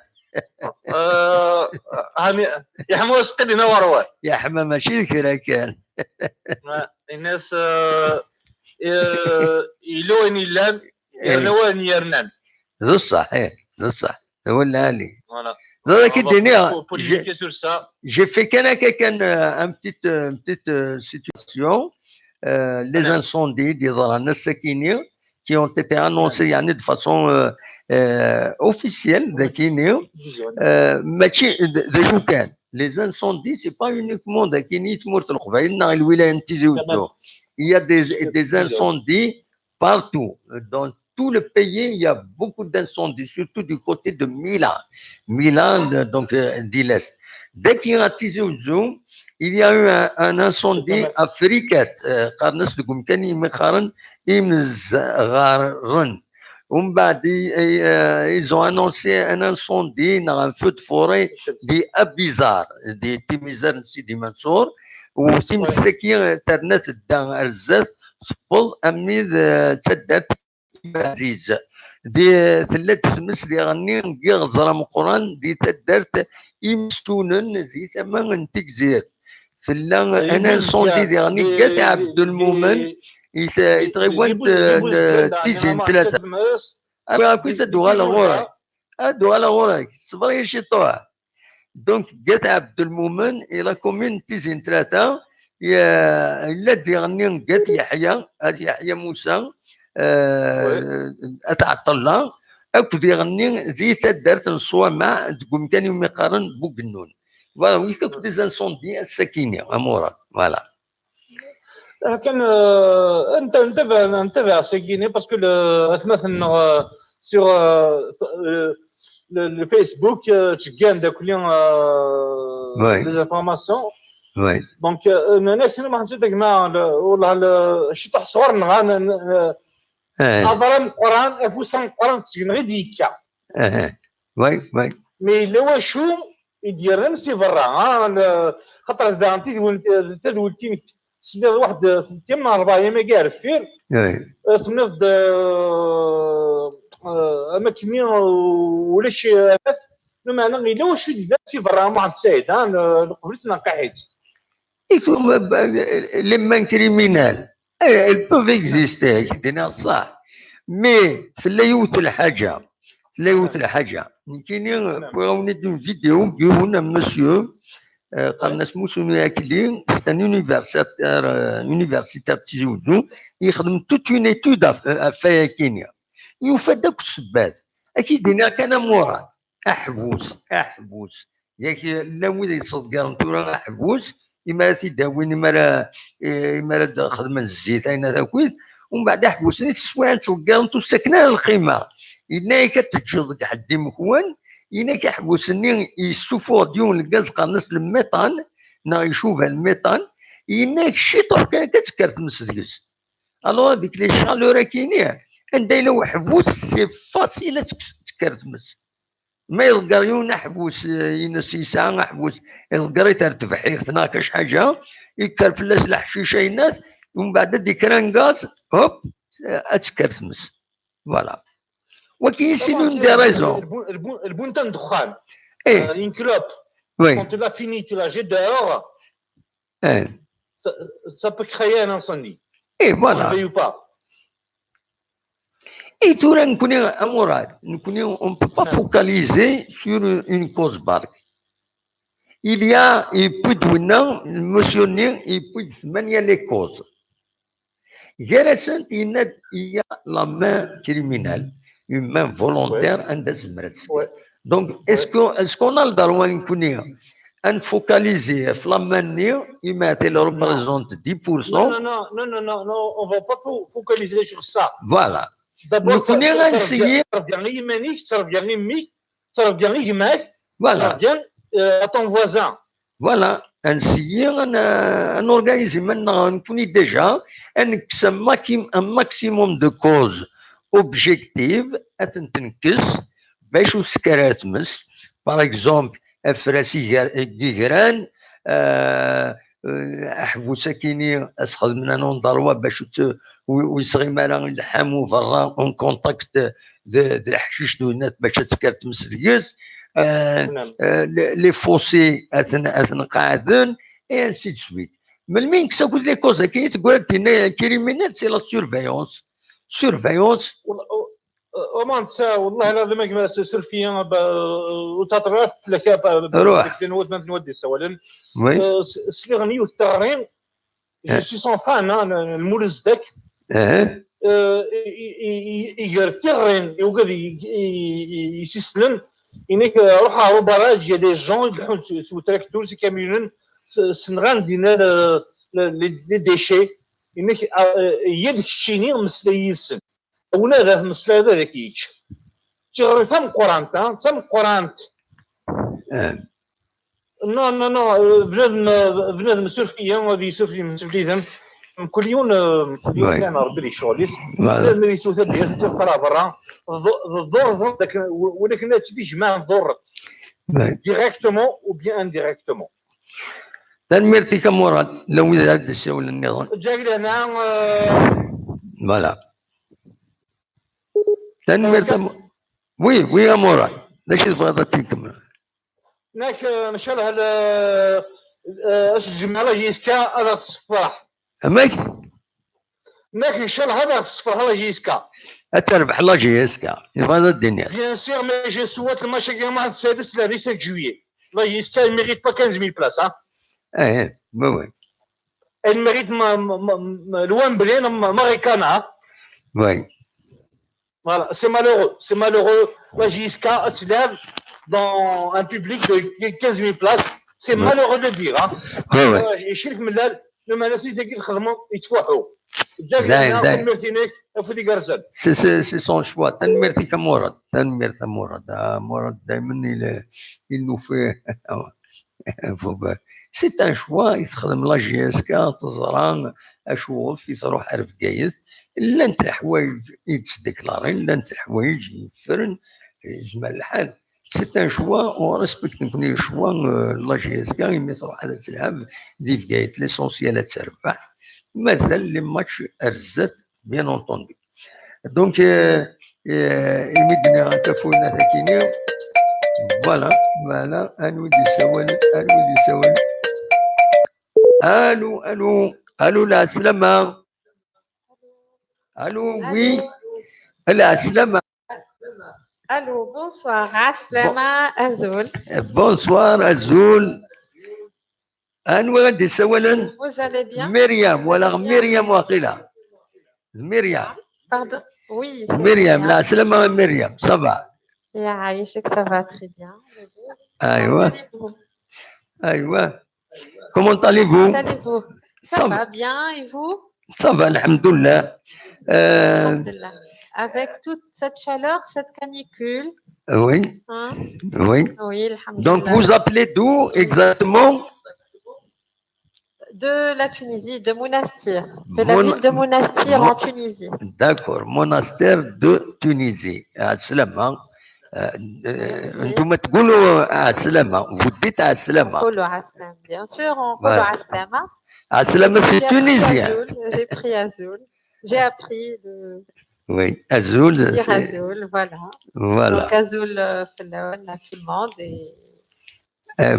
هاني يا حموس قدي نور يا حما ماشي كرا كان الناس يلوني اللام يرنواني يرنان. ذو صحيح هو اللي لي ذاك الدنيا. J'ai fait une petite situation, les incendies des Sakiniens qui ont été annoncés de façon officielle de Kenya. Les incendies, c'est pas uniquement de Kenya, il y a des incendies partout. Dans tout le pays, il y a beaucoup d'incendies, surtout du côté de Milan, donc d'Île-Est. Dès qu'il y a il y a eu un incendie à Friket. Ils ont annoncé un incendie dans un feu de forêt d'Abizar, de Timizar Sidi Mansour, où Timsekin Internet dans Arzat, pour Amid Tsadat Aziz. دي ثلاث تمس دي غني نقيغ زرام القران دي تدرت يمستونن دي ثمان تكزير ثلا انا صوندي دي غني قات عبد المؤمن يتغيوان تيزين ثلاثه كنت دوغالا غورك صبر يا شيطوع دونك قات عبد المؤمن الى كومين تيزين ثلاثه يا الا دي غني قات يحيى موسى اتعطل اكو يغني ذي تدرت نصوى مع تقوم كان يوم يقارن بوكنون فوالا ويك كنت دي زانسوندي السكينه امورا فوالا كان انتبه سكينه باسكو مثلا سيغ الفيسبوك تشكان داك اليوم لي زانفورماسيون وي دونك انا ما حسيت مع والله الشطح صغرنا نظرا القران افوسا القران سجن غير ديكا وي مي لو شو يدير نسي برا خاطر اذا انت تدولتي سيدي واحد تما 4 ايام كاع فين تنفذ اماكن ولا شي بمعنى غير لو شو دير نسي برا ما تساعد قبلت نقحيت les mains criminelles elles peuvent exister كدنا صح مي في اللي يوت الحاجه تلاوت الحاجه كاينين بغاو نديرو فيديو ديرونا مسيو قالنا اسمو سونو ياكلي سي ان يونيفرسيتير تيجي ودو يخدم توت اون ايتود فيا كينيا يوفى داك السبات اكيد هنا كان مراد احبوس ياك لا وين يصدق نتورا احبوس إما تيداوين إما خدمة الزيت أين تاكل ومن بعد حبوسني تسوى تصدق نتو ساكنة القيمة إنا كتجد حدي مكوان إنا كحبوسني يسوفو ديون الغاز قانص الميطان نا يشوفها الميطان إنا شي طوح كتكرت مسدس ألو هذيك لي شالورا كاينين عندها إلا حبوس سي فاسيل تكرت مس ما يلقى حبوس ينسي ساعة حبوس يلقى ترتفع حير تناقش حاجة يكر فلاس الحشيشة الناس ومن بعد ديكران غاز هوب اتكر تمس فوالا وكاين سينون دي ريزون البونتان دخان ايه une clope quand tu l'as fini tu la jettes dehors ça peut créer un incendie ايه فوالا ou pas. Et tout le monde connaît Amorad. On ne peut pas focaliser sur une cause barque. Il y a, il peut donner, mentionner, il peut manier les causes. Il y a la main criminelle, une main volontaire, un désmérite. Donc, est-ce qu'on a le droit de connaître en focaliser sur la manière, il représente 10%. Non, on ne va pas focaliser sur ça. Voilà. D'abord, ça revient à ton voisin. Voilà, un organisme maintenant, on connaît déjà un maximum de causes objectives, par exemple, Frassi Gigran, احبوسه كاينين اسخذ من انا نضروا باش ويصغي مالا الحامو فرا اون كونتاكت د الحشيش دونات باش تسكرت مسريس لي فوسي اثن قاعدين اي انسي دو سويت من مين كساكل لي كوزا كاين تقول لك كريمينال سي لا سيرفايونس وما نسى والله العظيم ما سيرفيا وتطرات لك روح نودي سوالا سليغني والتغرين جو سي سون فان المولز داك يغرتغرين يوقف يسلم انك روح روبراج يا دي جون يلحون سو تراكتور سي كاميون سنغان دينا لي ديشي انك يد الشيني مسليسن ولا ذا مسلا ذاك يجي تغري ثم قرانت ثم قرانت نو بنادم مسؤول فيا وهذه مسؤول فيهم كل يوم كان ربي لي شغل لازم يسوي تدير تقرا برا الضر ذاك ولكن تجي جماعه الضر ديريكتومون او بيان انديريكتومون تنمرتي كمراد لو اذا هذا الشيء ولا النظام جاي هنا فوالا تنمرت وي يا مراد ليش تبغى تكمل هناك ان شاء الله اش الجماله جيسكا هذا الصفراح اماك هناك ان شاء الله هذا الصفراح الله جيسكا تربح لا جيسكا هذا الدنيا بيان سور مي جي سوات المشاكل مع السادس لا 5 جويي لا جيسكا ميريت با 15000 بلاص ها وي الميريت لوان بلين ماريكانا وي Voilà, c'est malheureux. La JSK se lève dans un public de 15 000 places. C'est malheureux de le dire. Et chez le manassi de Gil Khadman, il te voit haut. C'est son choix. Tanmirti Kamorad. Tanmirti Morad. Il nous fait. C'est un choix. Il خدم لا جي اس كا تزران اشوف يروح عرف جايز لا انت الحوايج يتديكلارين لا انت الحوايج يفرن يجمع الحال سي ان شوا اون ريسبكت نكون شوا لا جي اس كا يمي تروح على تلعب دي في جايت ليسونسيال تربح مازال لي ماتش ارزات بيان اونطوندي دونك يمدنا كفونا ثاكيني فوالا انودي سوالي الو لا سلامة الو وي لا سلامة Allô, bonsoir. Aslama Azoul. Bonsoir Azoul. Vous allez bien? Myriam, voilà Myriam Wakila. Myriam. Pardon? Oui, c'est Myriam, la salama Myriam, ça va? Je sais que ça va très bien. Aïwa. Aïwa. Comment Comment allez-vous? allez-vous? Ça va bien, et vous? Ça va, alhamdoulilah. Alhamdulillah. Avec toute cette chaleur, cette canicule. Oui, Hein? oui. Oui, Donc, alhamdulillah. vous appelez d'où exactement? De la Tunisie, de Monastir, de la ville de Monastir en Tunisie. D'accord, monastère de Tunisie. Asselama. انتم تقولوا عسلامة وديت عسلامة. نقولوا عسلامة, bien sûr, on نقولوا عسلامة. عسلامة c'est tunisien. J'ai pris Azoul. J'ai appris le. Oui, Azoul. Dire Azoul, voilà. Voilà. Donc Azoul, là, tout le monde et.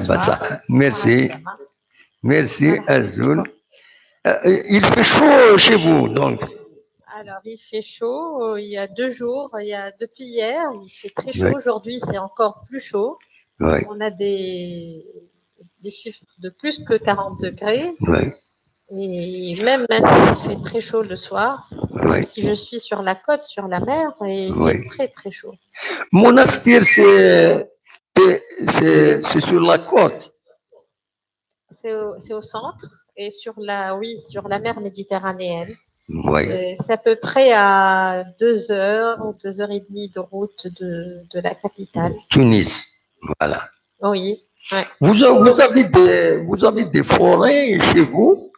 Bah ça. Merci. Merci Azoul. Il fait chaud chez vous, donc. Alors, il fait chaud. Il y a 2 jours, depuis hier, il fait très chaud. Oui. Aujourd'hui, c'est encore plus chaud. Oui. On a des chiffres de plus que 40 degrés. Oui. Et même maintenant, il fait très chaud le soir. Oui. Si je suis sur la côte, sur la mer, il fait très, très chaud. Monastir, c'est sur la côte. C'est au centre et sur la mer Méditerranéenne. Oui. C'est à peu près à 2 heures ou 2 heures et demie de route de la capitale. Tunis, voilà. Oui. Ouais. Vous avez des forêts chez vous,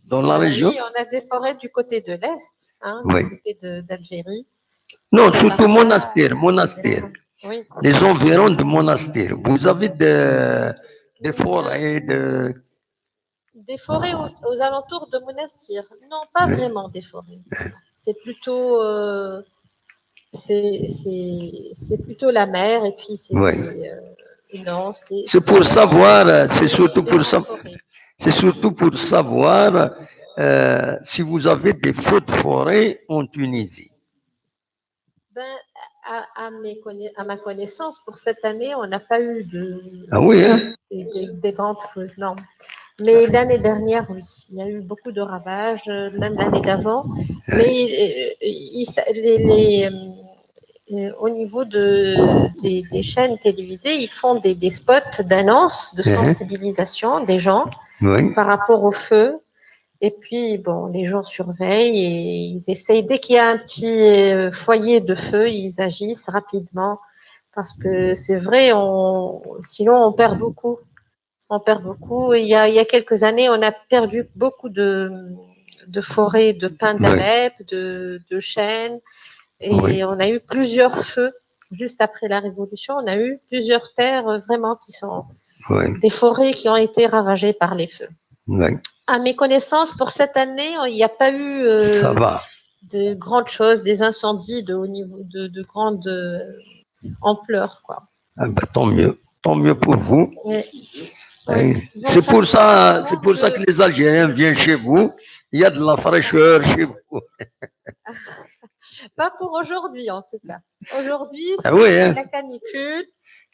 dans la région? Oui, on a des forêts du côté de l'Est, du côté d'Algérie. Non, surtout Monastir. Oui. Les environs de Monastir. Vous avez des forêts, Des forêts aux alentours de Monastir. Non, pas vraiment des forêts. C'est plutôt, c'est plutôt la mer et puis c'est. Non, c'est pour savoir, c'est surtout pour savoir si vous avez des feux de forêt en Tunisie. Ben, à ma connaissance, pour cette année, on n'a pas eu des grandes feux, non. Mais l'année dernière, oui, il y a eu beaucoup de ravages, même l'année d'avant. Mais au niveau des chaînes télévisées, ils font des spots d'annonce, de sensibilisation des gens par rapport au feu. Et puis, bon, les gens surveillent et ils essayent, dès qu'il y a un petit foyer de feu, ils agissent rapidement. Parce que c'est vrai, sinon on perd beaucoup. On perd beaucoup. Il y a quelques années, on a perdu beaucoup de forêts de pins d'Alep, de chênes. Et on a eu plusieurs feux. Juste après la Révolution, on a eu plusieurs terres vraiment qui sont des forêts qui ont été ravagées par les feux. À mes connaissances, pour cette année, il n'y a pas eu de grandes choses, des incendies de haut niveau, de grande ampleur, quoi. Ah bah, tant mieux pour vous. Oui. C'est pour ça que les Algériens viennent chez vous. Il y a de la fraîcheur chez vous. Pas pour aujourd'hui, en tout cas. Aujourd'hui, c'est la canicule.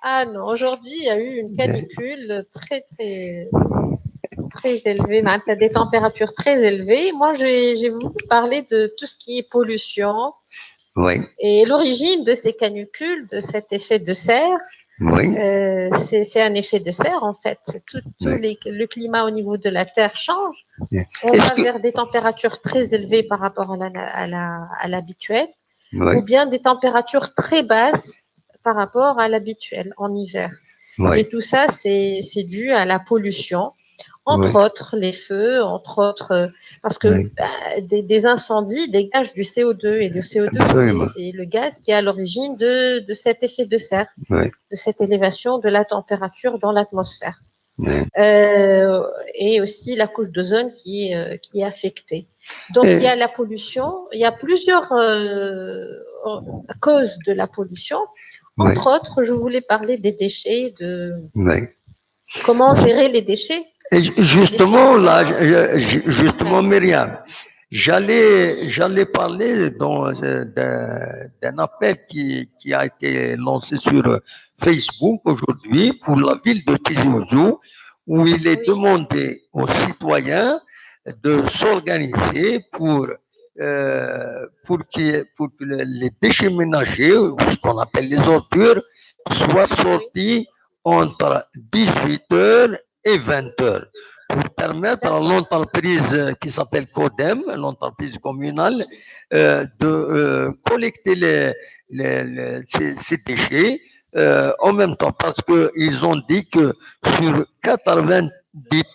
Ah non, aujourd'hui, il y a eu une canicule très, très, très élevée. Tu as des températures très élevées. Moi, j'ai voulu parler de tout ce qui est pollution. Oui. Et l'origine de ces canicules, de cet effet de serre, c'est un effet de serre, en fait. Le climat au niveau de la Terre change. On va vers des températures très élevées par rapport à l'habituel, ou bien des températures très basses par rapport à l'habituel en hiver. Et tout ça, c'est dû à la pollution, entre autres les feux, entre autres, parce que des incendies dégagent du CO2, et le CO2, c'est le gaz qui est à l'origine de cet effet de serre, de cette élévation de la température dans l'atmosphère. Et aussi la couche d'ozone qui est affectée. Donc il y a la pollution, il y a plusieurs causes de la pollution. Entre autres, je voulais parler des déchets, comment gérer les déchets. Et justement, Myriam, J'allais parler d'un appel qui a été lancé sur Facebook aujourd'hui pour la ville de Tizi Ouzou, où il est demandé aux citoyens de s'organiser pour que les déchets ménagers, ou ce qu'on appelle les ordures, soient sortis entre 18h et 20h pour permettre à l'entreprise qui s'appelle CODEM, l'entreprise communale, de collecter ces déchets en même temps, parce qu'ils ont dit que sur 90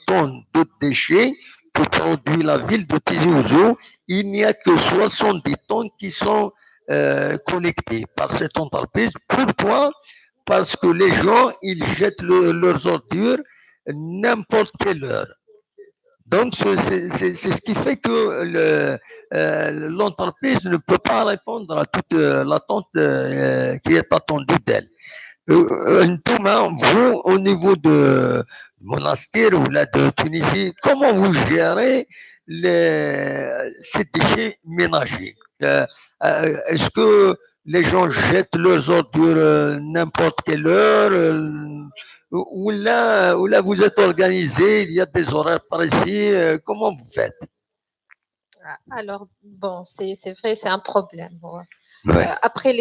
tonnes de déchets que produit la ville de Tizi Ouzou, il n'y a que 70 tonnes qui sont collectées par cette entreprise. Pourquoi? Parce que les gens, ils jettent leurs ordures n'importe quelle heure. Donc, c'est ce qui fait que l'entreprise ne peut pas répondre à toute l'attente qui est attendue d'elle. Thomas, vous, au niveau de Monastir ou là de Tunisie, comment vous gérez ces déchets ménagers? Est-ce que les gens jettent leurs ordures n'importe quelle heure? Ou là, vous êtes organisé, il y a des horaires précis, comment vous faites? Alors, bon, c'est vrai, c'est un problème. Bon. Ouais. Après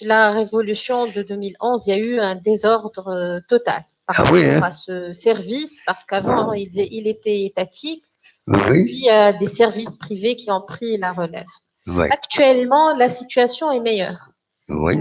la révolution de 2011, il y a eu un désordre total par rapport à ce service, parce qu'avant, il était étatique, et puis il y a des services privés qui ont pris la relève. Actuellement, la situation est meilleure.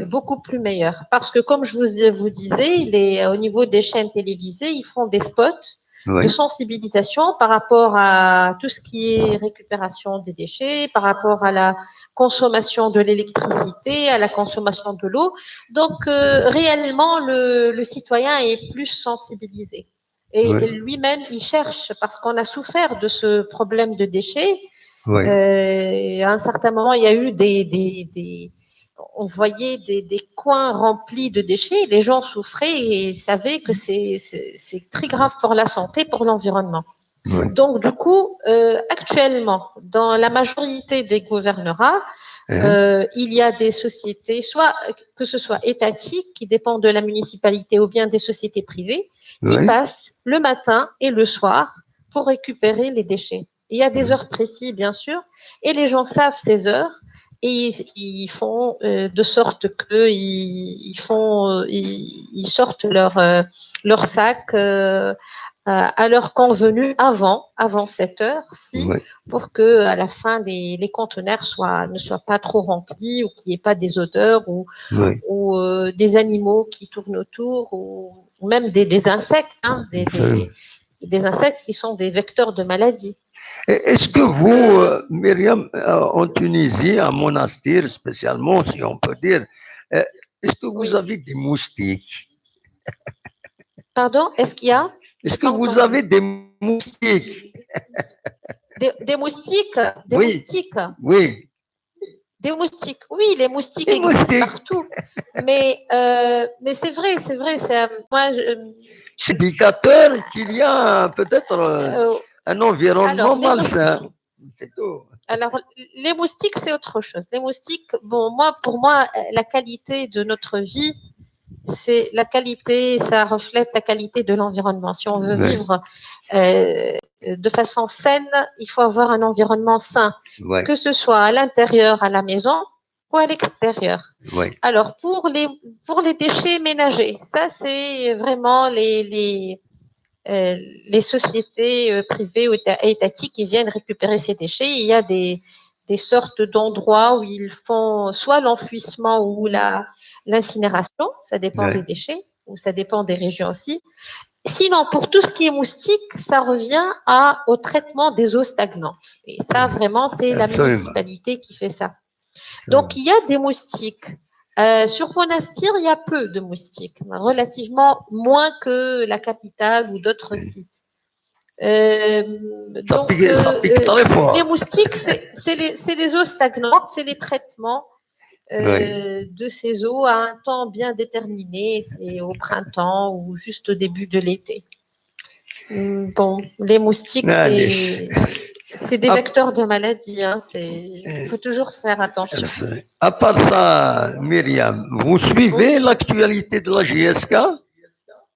Beaucoup plus meilleure. Parce que, comme je vous disais, au niveau des chaînes télévisées, ils font des spots de sensibilisation par rapport à tout ce qui est récupération des déchets, par rapport à la consommation de l'électricité, à la consommation de l'eau. Donc, réellement, le citoyen est plus sensibilisé. Et lui-même, il cherche, parce qu'on a souffert de ce problème de déchets. À un certain moment, il y a eu on voyait des coins remplis de déchets, les gens souffraient et savaient que c'est très grave pour la santé, pour l'environnement. Donc, du coup, actuellement, dans la majorité des gouvernorats, il y a des sociétés, soit que ce soit étatiques, qui dépendent de la municipalité, ou bien des sociétés privées, qui passent le matin et le soir pour récupérer les déchets. Il y a des heures précises, bien sûr, et les gens savent ces heures. Et ils font de sorte qu'ils sortent leur sac à l'heure convenue avant 7 heures, pour que à la fin les conteneurs ne soient pas trop remplis, ou qu'il n'y ait pas des odeurs ou des animaux qui tournent autour, ou même des insectes, des insectes qui sont des vecteurs de maladies. Est-ce que vous, Myriam, en Tunisie, à Monastir spécialement, si on peut dire, est-ce que vous avez des moustiques? Pardon, est-ce qu'il y a? Est-ce que vous avez des moustiques? Des moustiques? Des moustiques? Oui. Des moustiques, oui, les moustiques existent partout. Mais c'est vrai. C'est indicateur qu'il y a peut-être un environnement malsain. C'est tout. Alors, les moustiques, c'est autre chose. Les moustiques, pour moi, la qualité de notre vie, ça reflète la qualité de l'environnement. Si on veut vivre de façon saine, il faut avoir un environnement sain, que ce soit à l'intérieur, à la maison, ou à l'extérieur. Alors, pour les déchets ménagers, ça, c'est vraiment les sociétés privées ou étatiques qui viennent récupérer ces déchets. Il y a des sortes d'endroits où ils font soit l'enfouissement ou l'incinération, ça dépend des déchets, ou ça dépend des régions aussi. Sinon, pour tout ce qui est moustique, ça revient au traitement des eaux stagnantes. Et ça, vraiment, c'est la municipalité qui fait ça. Donc, il y a des moustiques. Sur Monastir, il y a peu de moustiques, relativement moins que la capitale ou d'autres sites. Ça pique très fort. Les moustiques, c'est les eaux stagnantes, c'est les traitements de ces eaux à un temps bien déterminé, c'est au printemps ou juste au début de l'été. Bon, les moustiques, C'est des vecteurs de maladie. Hein, il faut toujours faire attention. À part ça, Myriam, vous suivez l'actualité de la JSK?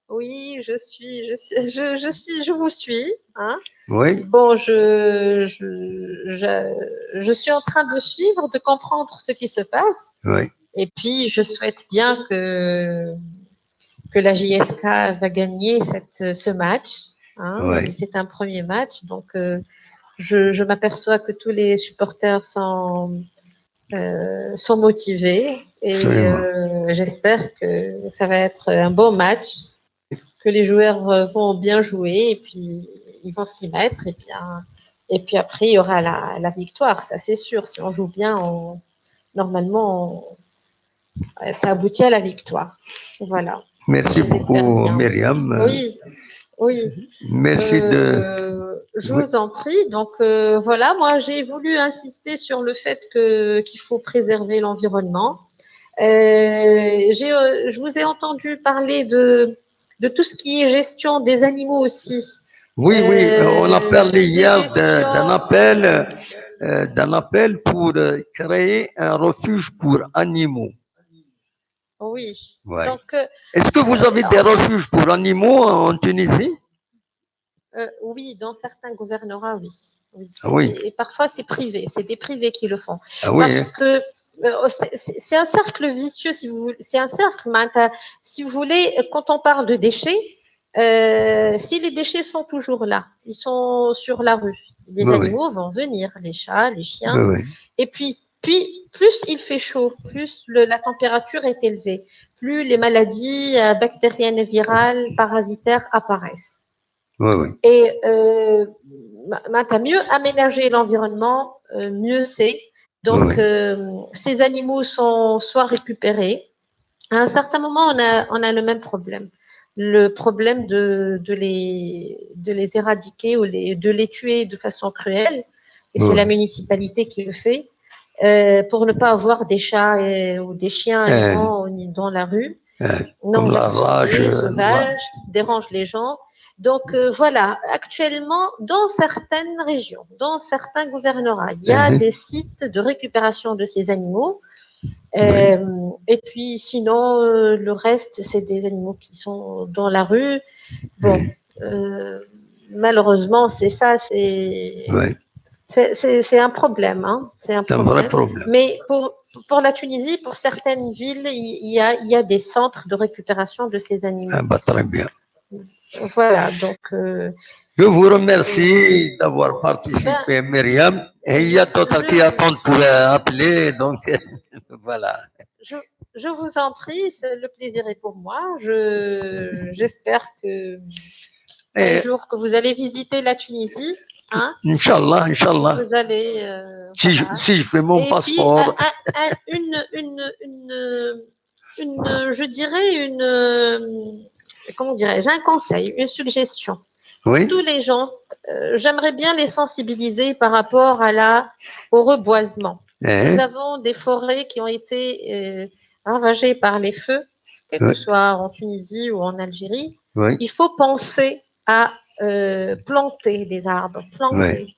Oui, je vous suis. Hein. Oui. Bon, je suis en train de suivre, de comprendre ce qui se passe. Oui. Et puis, je souhaite bien que la JSK va gagner ce match. Hein. Oui. C'est un premier match, donc je m'aperçois que tous les supporters sont motivés et j'espère que ça va être un bon match, que les joueurs vont bien jouer et puis ils vont s'y mettre et puis après il y aura la victoire, ça c'est sûr. Si on joue bien, normalement ça aboutit à la victoire. Voilà. Merci beaucoup, Myriam. Oui, oui. Merci je vous en prie. Donc voilà, moi j'ai voulu insister sur le fait qu'il faut préserver l'environnement. Je vous ai entendu parler de tout ce qui est gestion des animaux aussi. Oui, on a parlé hier d'un appel pour créer un refuge pour animaux. Oui. Ouais. Donc, est-ce que vous avez des refuges pour animaux en Tunisie? Oui, dans certains gouvernorats, oui. Oui. Et parfois, c'est privé. C'est des privés qui le font. Oui. Parce que c'est un cercle vicieux, si vous voulez. C'est un cercle, si vous voulez, quand on parle de déchets, si les déchets sont toujours là, ils sont sur la rue, les animaux vont venir, les chats, les chiens. Et puis, plus il fait chaud, plus la température est élevée, plus les maladies bactériennes, virales, parasitaires apparaissent. Et mieux aménager l'environnement, mieux c'est. Donc, ces animaux sont soit récupérés. À un certain moment, on a le même problème. Le problème de les éradiquer ou de les tuer de façon cruelle. Et c'est la municipalité qui le fait. Pour ne pas avoir des chats ou des chiens errants dans la rue, non vaccinés, sauvages, qui dérangent les gens. Donc voilà, actuellement, dans certaines régions, dans certains gouvernorats, il y a des sites de récupération de ces animaux. Et puis sinon, le reste, c'est des animaux qui sont dans la rue. Bon, malheureusement, c'est ça, c'est un problème. Hein, c'est un vrai problème. Mais pour la Tunisie, pour certaines villes, il y a des centres de récupération de ces animaux. Ah bah, très bien. Voilà, donc. Je vous remercie d'avoir participé, Myriam. Et il y a d'autres qui attendent pour appeler, donc voilà. Je vous en prie, le plaisir est pour moi. J'espère que un jour que vous allez visiter la Tunisie. Hein, Inch'Allah, Inch'Allah. Vous allez. Si je fais mon passeport. Je dirais comment dirais-je, un conseil, une suggestion. Oui. Tous les gens, j'aimerais bien les sensibiliser par rapport au reboisement. Nous avons des forêts qui ont été ravagées par les feux, quel que soit en Tunisie ou en Algérie. Il faut penser à planter des arbres,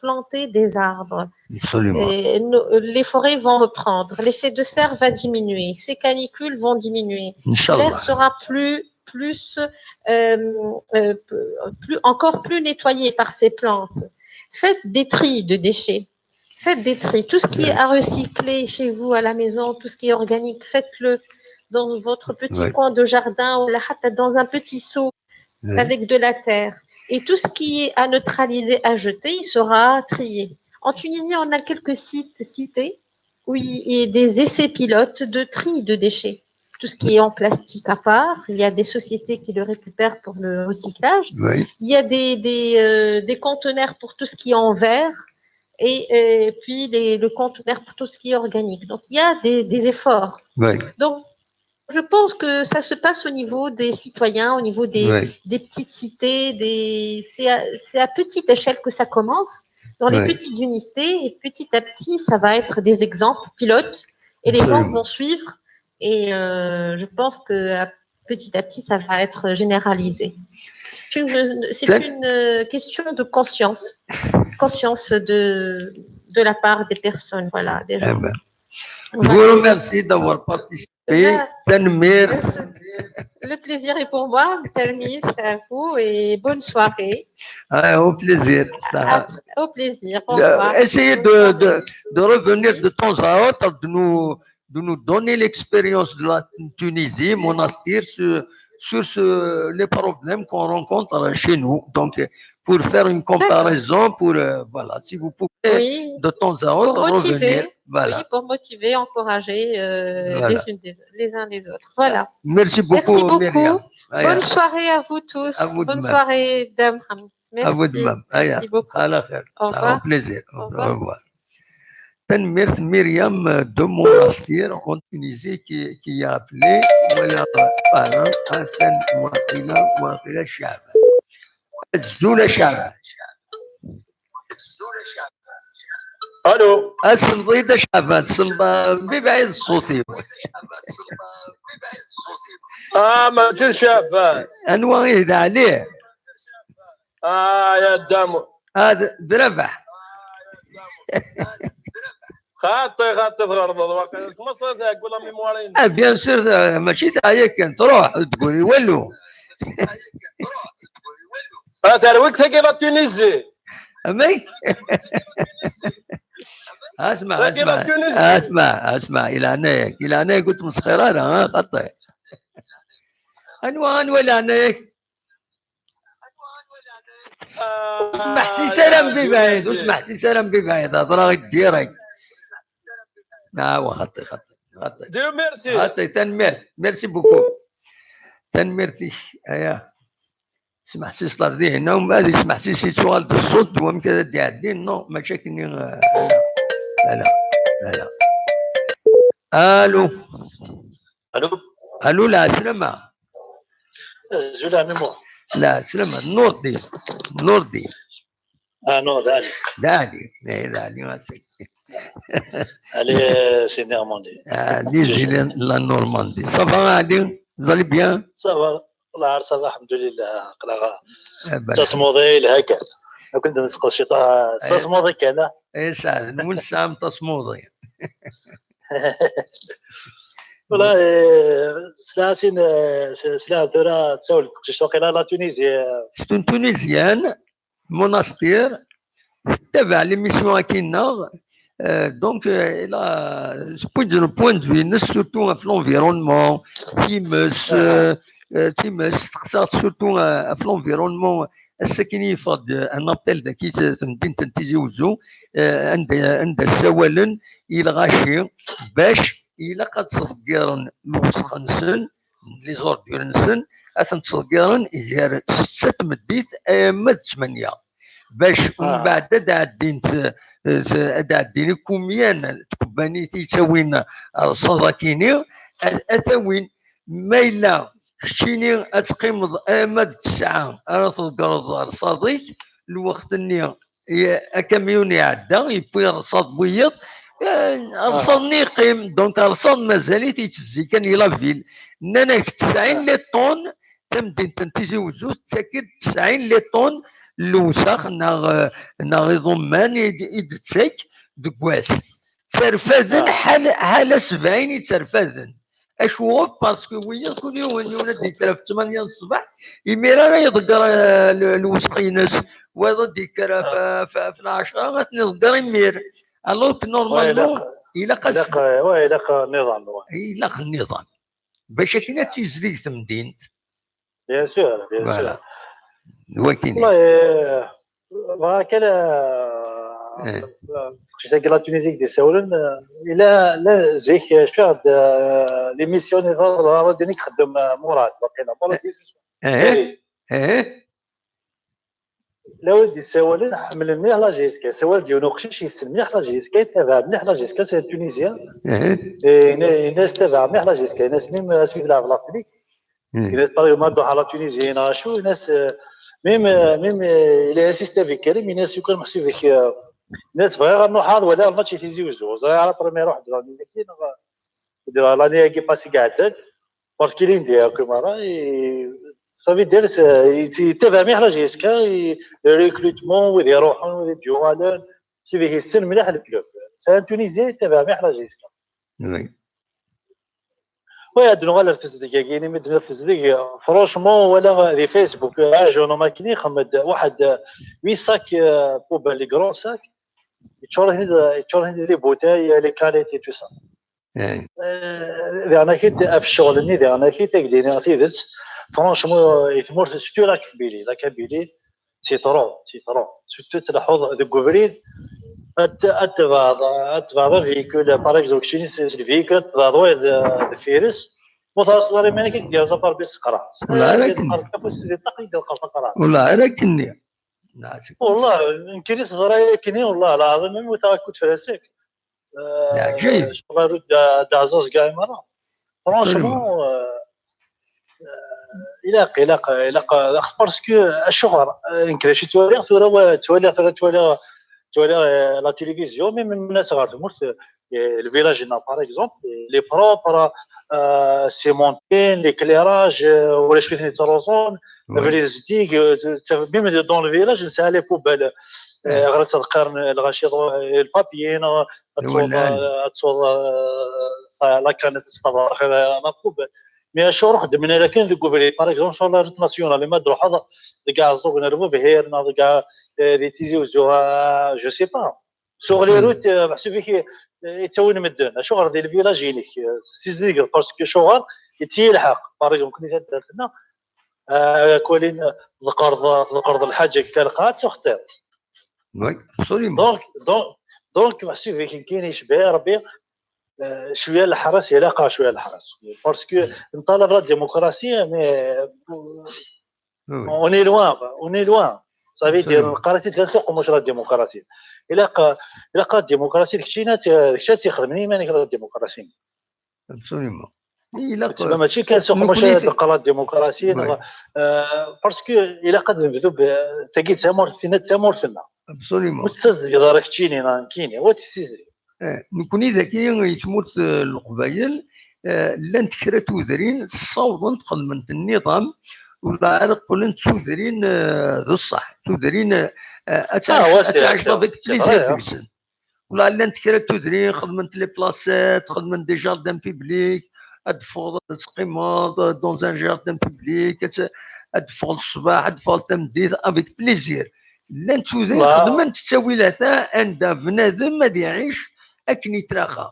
planter des arbres. Absolument. Et les forêts vont reprendre, l'effet de serre va diminuer, ces canicules vont diminuer, l'air sera encore plus nettoyé par ces plantes. Faites des tris de déchets. Faites des tris. Tout ce qui est à recycler chez vous, à la maison, tout ce qui est organique, faites-le dans votre petit coin de jardin ou dans un petit seau avec de la terre. Et tout ce qui est à neutraliser, à jeter, il sera trié. En Tunisie, on a quelques cités où il y a des essais pilotes de tri de déchets. Tout ce qui est en plastique à part, il y a des sociétés qui le récupèrent pour le recyclage. Il y a des conteneurs pour tout ce qui est en verre et puis le conteneur pour tout ce qui est organique. Donc, il y a des efforts. Donc, je pense que ça se passe au niveau des citoyens, au niveau des petites cités. C'est à petite échelle que ça commence, dans les petites unités, et petit à petit, ça va être des exemples pilotes, et les gens vont suivre. Et je pense que petit à petit, ça va être généralisé. C'est une question de conscience de la part des personnes, voilà, des gens. Je vous remercie d'avoir participé. Tanmir. Le plaisir est pour moi, Tanmir, à vous, et bonne soirée. Au plaisir. Au plaisir. Bonsoir. Essayez de revenir de temps à autre, de nous donner l'expérience de la Tunisie, Monastir, sur les problèmes qu'on rencontre chez nous. Donc, pour faire une comparaison, voilà, si vous pouvez de temps à autre revenir. Voilà. Oui, pour motiver, encourager voilà. les uns les autres. Voilà. Merci beaucoup, Myriam. Bonne soirée à vous tous. Bonne soirée, Dame Hamd. Merci. À vous de même. Merci beaucoup. Au revoir. Un plaisir. Au revoir. Tanmir Myriam de Monastir en Tunisie qui a appelé voilà parent Hassan Ouakila Chaban. Zoula Chaban. الو الصنبيطة شعبان صنبا ببعيد صوتي ما تجي شعبان انواع يهدى عليه يا دامو هذا درفح خاطي تغرض كما صرت اقول لهم ميموارين بيان سور ماشي تاعك تروح تقولي ولو هذا الوقت كيف تونيزي امي اسمع الى هنا قلت مسخره ها خطي انوان ولا هناك اسمح سي سلام ببعيد هضره ديريكت خطي ديو ميرسي خطي تنمير ميرسي بوكو تنميرتي ايا اسمح سي صلاردي هنا ومن بعد اسمح سي سؤال بالصوت ومن كذا دي عدين نو مشاكل لا الو لا سلامة زولا ميمو لا سلامة نوردي نور دالي allez c'est Normandie la Normandie ça va Ali vous allez bien ça va الله عارف صافا الحمد لله قراغا تصمودي لهكا كنت نسقط شي تصمودي كذا اي سعد نقول سام تصمودي والله سلا دورا تسول كنت واقيلا لا تونيزي سي تونيزيان monastir تبع ليميسيون كينا دونك الى بوين دو في سورتو في لونفيرونمون تيمس تقصات سورتو في لونفيرونمون الساكنين فاد ان ابيل داكي تمدين تنتيزي وزو عند السوالن الى غاشي باش الى قد تصدقرن الوسخ نسن لي زوردور نسن اثن تصدقرن غير 6 مديت مد 8 باش ومن بعد دين كوميان تكبانيتي تاوين الصداكيني اتاوين ما الا شتيني اتقيمض امد 9 راه تلقى الصديق الوقت اني كاميون يعدى يبوي رصاد بيض رصاد يقيم دونك رصاد مازال تيتزي كان يلا فيل نانا 90 لي طون تمدين تنتيزي وزوز تاكد 90 لي طون الوسخ ناغ ضمان يدتسك دكواس ترفذن حال 70 يترفذن اشوف باسكو ويا كل يوم ولد يترف 8 الصباح يمير راه يضقر الوسخ ينس وهذا ديكرا في 10 غتنضقر يمير الوغ نورمالمون يلقى النظام باش كاينه تيزديك تمدينت بيان سور والله كان شي لا تونيزي دي سولن لا زيك شاد ليميسيون غادي نخدم مراد باقينا لا ولدي سولن حمل مليح لا جيسكا سوال ديالو نقشي يسمى مليح لا جيسكا تابع مليح لا جيسكا سي تونيزيان الناس تابع مليح لا جيسكا ناس ميم سميت لها في لافريك كاين طريق ما دوح على تونيزيين شو ناس ميم الى اسيست افيك كريم الناس يكون محسوب فيك الناس فغير نوحاض ولا الماتش يتيزي وزو زي على بريمير واحد لاني كاين دير لاني كي باسي قاعد parce qu'il est un camarade et ça veut dire يتابع مليح لا جيسكا الريكروتمون ويدي يروحون ويدي يجوا سي فيه السن مليح الكلوب سان تونيزيان يتابع مليح لا جيسكا وهاد نغال الفزدق كاينين مدن الفزدق فرونشمون ولا دي فيسبوك اجونا ماكيني خمد واحد 8 ساك بوب لي كرون ساك يتشور لي بوتاي لي كاليتي تو سا انا كنت في الشغل اللي انا كنت كدينا سيدت فرونشمون يتمر سيتو لا كابيلي سي طرو سيتو تلاحظ دو كوفريد اتبع فيكول باغ اكزومبل شي فيكول تبعضوا الفيروس متواصل ماني كدير زبر بالسقرات ولا راكني والله يمكن صغيره كني والله العظيم ما متاكد فراسك عجيب شغل دازوس كاع مره فرونشمون الى باسكو الشهر يمكن شي تولي لا تيليفزيون مي من الناس غاتموت الفيلاج هنا باغ اكزومبل لي بروبر سيمونتين ليكليراج ولا شويه نيتروزون فليزتيك ميم دون الفيلاج نسالي بوبال غرس القرن الغاشي البابيين تصور لا كانت تستضاف لا بوبال مي شهور خدمنا لكن ديكوفري باغ اكزومبل شغل روت ناسيونال اللي ما درو حظ كاع الزوق نرفو بهير كاع دي تيزي وزوها جو سي با شغل روت بحسب فيك يتسوين مدن شغل ديال الفيلاج يليك سيزيك باسكو شغل يتيلحق باغ اكزومبل كنت درت لنا كولين القرض الحاجه كالقات تختار وي ابسوليمون دونك بحسب فيك كاين يشبه ربي شويه الحرس يلاقى شويه الحرس باسكو نطالب لا ديمقراطيه مي اوني لوان صافي دير القراسي كنسوق مش لا ديمقراطيه الا الديمقراطيه داكشي تيخدمني ماني لا الديمقراطيه ابسوليمون الا ماشي كنسوق مش لا الديمقراطيه باسكو الا قد نبدو تاكي تامور فينا ابسوليمون مستز دارك تشيني كيني هو تسيزري نكوني ذكي يتموت القبائل لان تكرا تودرين الصوت تخدم النظام ولا عارف قولن تودرين ذو الصح تودرين اتعاش افيك بليزير ديكسن ولا لان تكرا تودرين خدمت لي بلاصات خدمت دي جاردان بيبليك ادفور تقيمات دون ان جاردان بيبليك ادفور الصباح ادفور تمديد افيك بليزير لان تودرين خدمت تساويلاتا عند بنادم ما يعيش اكن يتراخى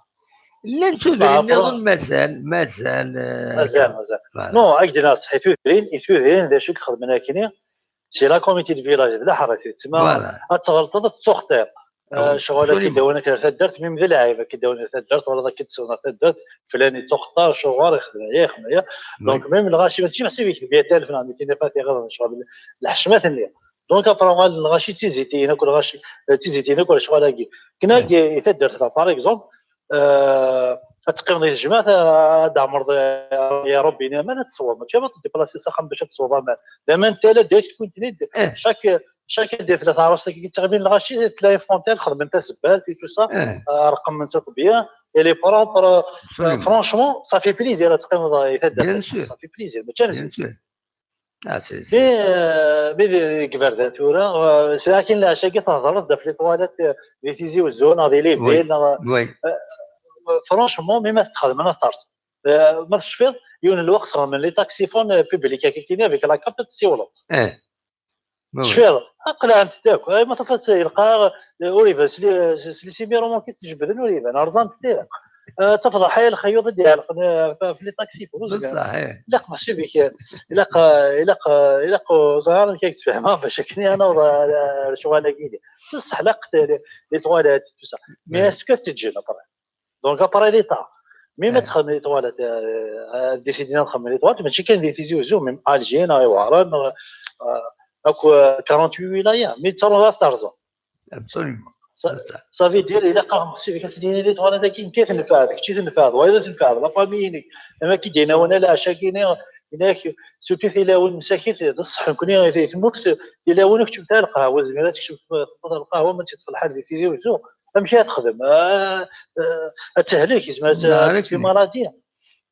لان تدري النظام مازال نو عندنا صحيح تدرين ذا شو خدمنا كينيا سي لا كوميتي دو فيلاج لا حراسي تما تغلطات تسوختير شغل كيداونا درت ميم ذا لعيبه كيداونا درت ولا ذاك تسونا درت فلاني تختار شغل يخدم دونك ميم الغاشي ماشي محسوب فيك 100000 فرانك مي فاتي غير شغل الحشمات اللي دونك ابرا الغاشي تيزيتينا كل غاشي تيزيتينا كل شغل هاكي كنا يتدرت باغ اكزومبل تقيم ديال الجماعه دعمر يا ربي ما تصور ماشي ما تديبلاسي ساخن باش تصور دائما انت لا ديك تكون تريد شاك دير 3 عرس كيتغبين الغاشي تلاقي فونتيل خدم انت سبال في تو سا رقم انت طبيعي لي بروبر فرانشمون صافي بليزير تقيم يتدرت صافي بليزير ماشي بي كبردات ورا ساكن لا شاكي تهضر في لي طواليت لي تيزي والزون هذه لي فيل فرانشمون مي ما تخدم انا طارت ما تشفيض يون الوقت من لي تاكسيفون بوبليك كيكيني افيك لا كارت تسيولو تشفيض اقلع انت داك ما تفات يلقى اوريفاس لي سيميرو كي تجبد اوريفا ارزان تدير تفضل حي الخيوط ديالك في لي تاكسي صحيح لا ماشي بك لا زهر كيك تفهمها باش كني انا شغل كيدي بصح لقت لي طواليت بصح مي اسكو تجي ابري دونك ابري ليطا مي ما تخدم لي طواليت ديسيدينا نخدم لي طواليت ماشي كان دي فيزيو زو ميم الجين ايوارن اكو 48 ولايه مي ترى في طرزه ابسوليومون صافي دير الى قام خصك كتدير لي طواليت كيف نفعل كي تنفعل واذا تنفعل لا فاميني اما كي دينا وانا لا شاكيني هناك سوكي في لاول مساكين الصح كوني تموت يلاونك تشوف تاع القهوه زميلاتك تشوف القهوه ما تدخل حال في فيزيو وزو تمشي تخدم تسهلك زعما في مرضيه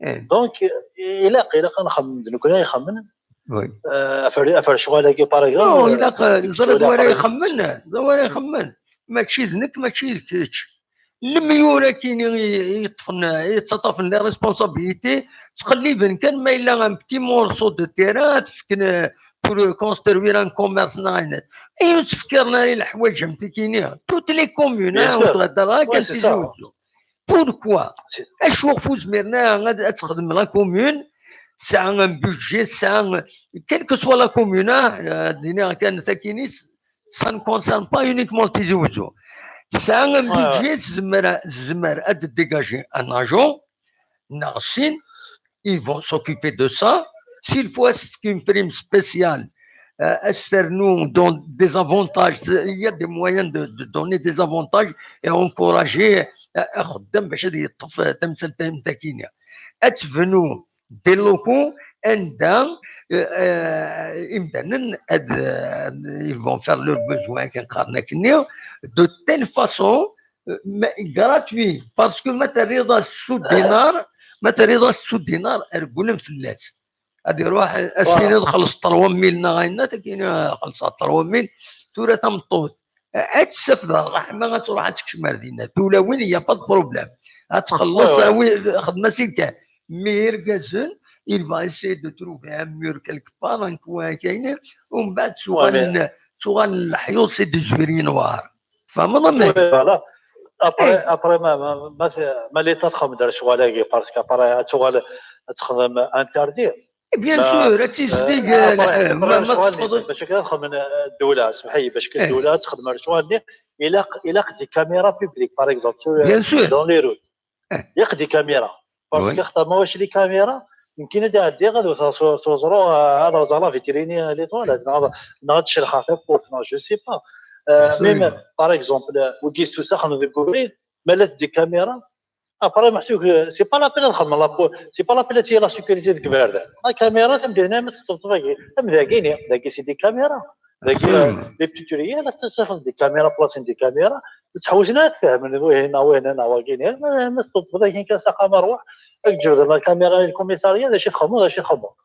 دونك الا نخمم نكون يخمم وي افر شغل كي باراغرام الا زرد ورا يخمن ماشي ذنك ماشي كيتش الميورا كاين يتطفن لي ريسبونسابيلتي تخلي بن كان ما الا ان بتي مورسو دو تيران تفكن بور كونستروير ان كوميرس ناينت اي تفكرنا لي الحوايج فهمتي كاينين توت لي كومون وتغدر كان تيزوجو بوركوا اش وقفوا زمرنا غادي تخدم لا كومون ساعه ان بودجي ساعه كيل كو سوا لا كومون الدنيا كانت كاينيس سان كونسيرن با يونيكمون تيزوجو ساعه ان بودجي زمر اد ديجاجي ان اجون ناقصين ils vont s'occuper de ça s'il faut une prime spéciale nous donne des avantages, il y a des moyens de donner des avantages et encourager خدام باش يطف تمثل تاكينيا اتفنوا des locaux عندهم يمكن ils vont faire leurs besoins كنقارنا كنيا de telle façon gratuit parce que ما تريض السو دينار ارقلم فلاس غادي يروح اسيني خلص 3 ميل غاينا كاين خلص 3 ميل تورا تمطوط اتسف الرحمه غتروح تكشمر دينا تولا وين هي با بروبليم غتخلص خدمه سيكا مير كازون il va essayer de trouver un mur quelque part un coin كاين ومن بعد سوغان الحيوط سي دي زويرينوار فهمنا فوالا ابري ما لي تخدم دار شغل باسكو ابري شغل تخدم انتردير بيان سور تيزديك باش كنخدم الدوله سمحي باش الدوله تخدم الشغل الا دي كاميرا بوبليك باغ اكزومبل بيان سور دون لي روت يقدي كاميرا باسكو خطا ماواش لي كاميرا يمكن دي غادي توزرو هذا زعما فيتريني لي طواليت ناض شي خفيف بوفنا جو سي با ميم باغ اكزومبل وكيس تو ساخن ديكوفري مالات دي كاميرا ابري محسوك سي با لابيل نخدم لابو سي با لابيل تي لا سيكوريتي ديك بارده لا كاميرا تبدا هنا ما تطفي تبدا كاين داكي سي دي كاميرا داكي لي بيتوريا لا تستخدم دي كاميرا بلاصين دي كاميرا تحوجنا تفهم هنا وهنا وكاين ما تطفي كاين كنساق مروح تجبد الكاميرا الكوميساريه شي خمو شي خمو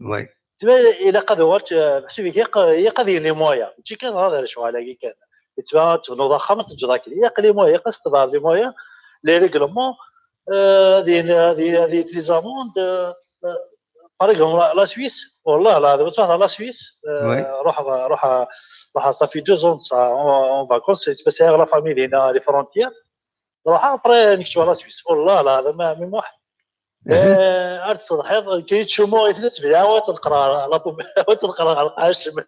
وي تبا الا قدوات محسوبك هي قضيه لي مويا تجي كان هذا شغل هكا كان تبا تبنو ضخمه تجراك هي لي مويا قصد لي مويا لي ريغلومون دي لي زاموند باغ اكزومبل لا سويس والله العظيم تروح لا سويس روح صافي 2 زون اون فاكونس سبيسيال لا فاميلي هنا لي فرونتيير روح ابري نكتب على سويس والله العظيم ما واحد عرفت صدحيط كيتشومو ثلاث بيعاوات تقرا تقرا على القاع الشمال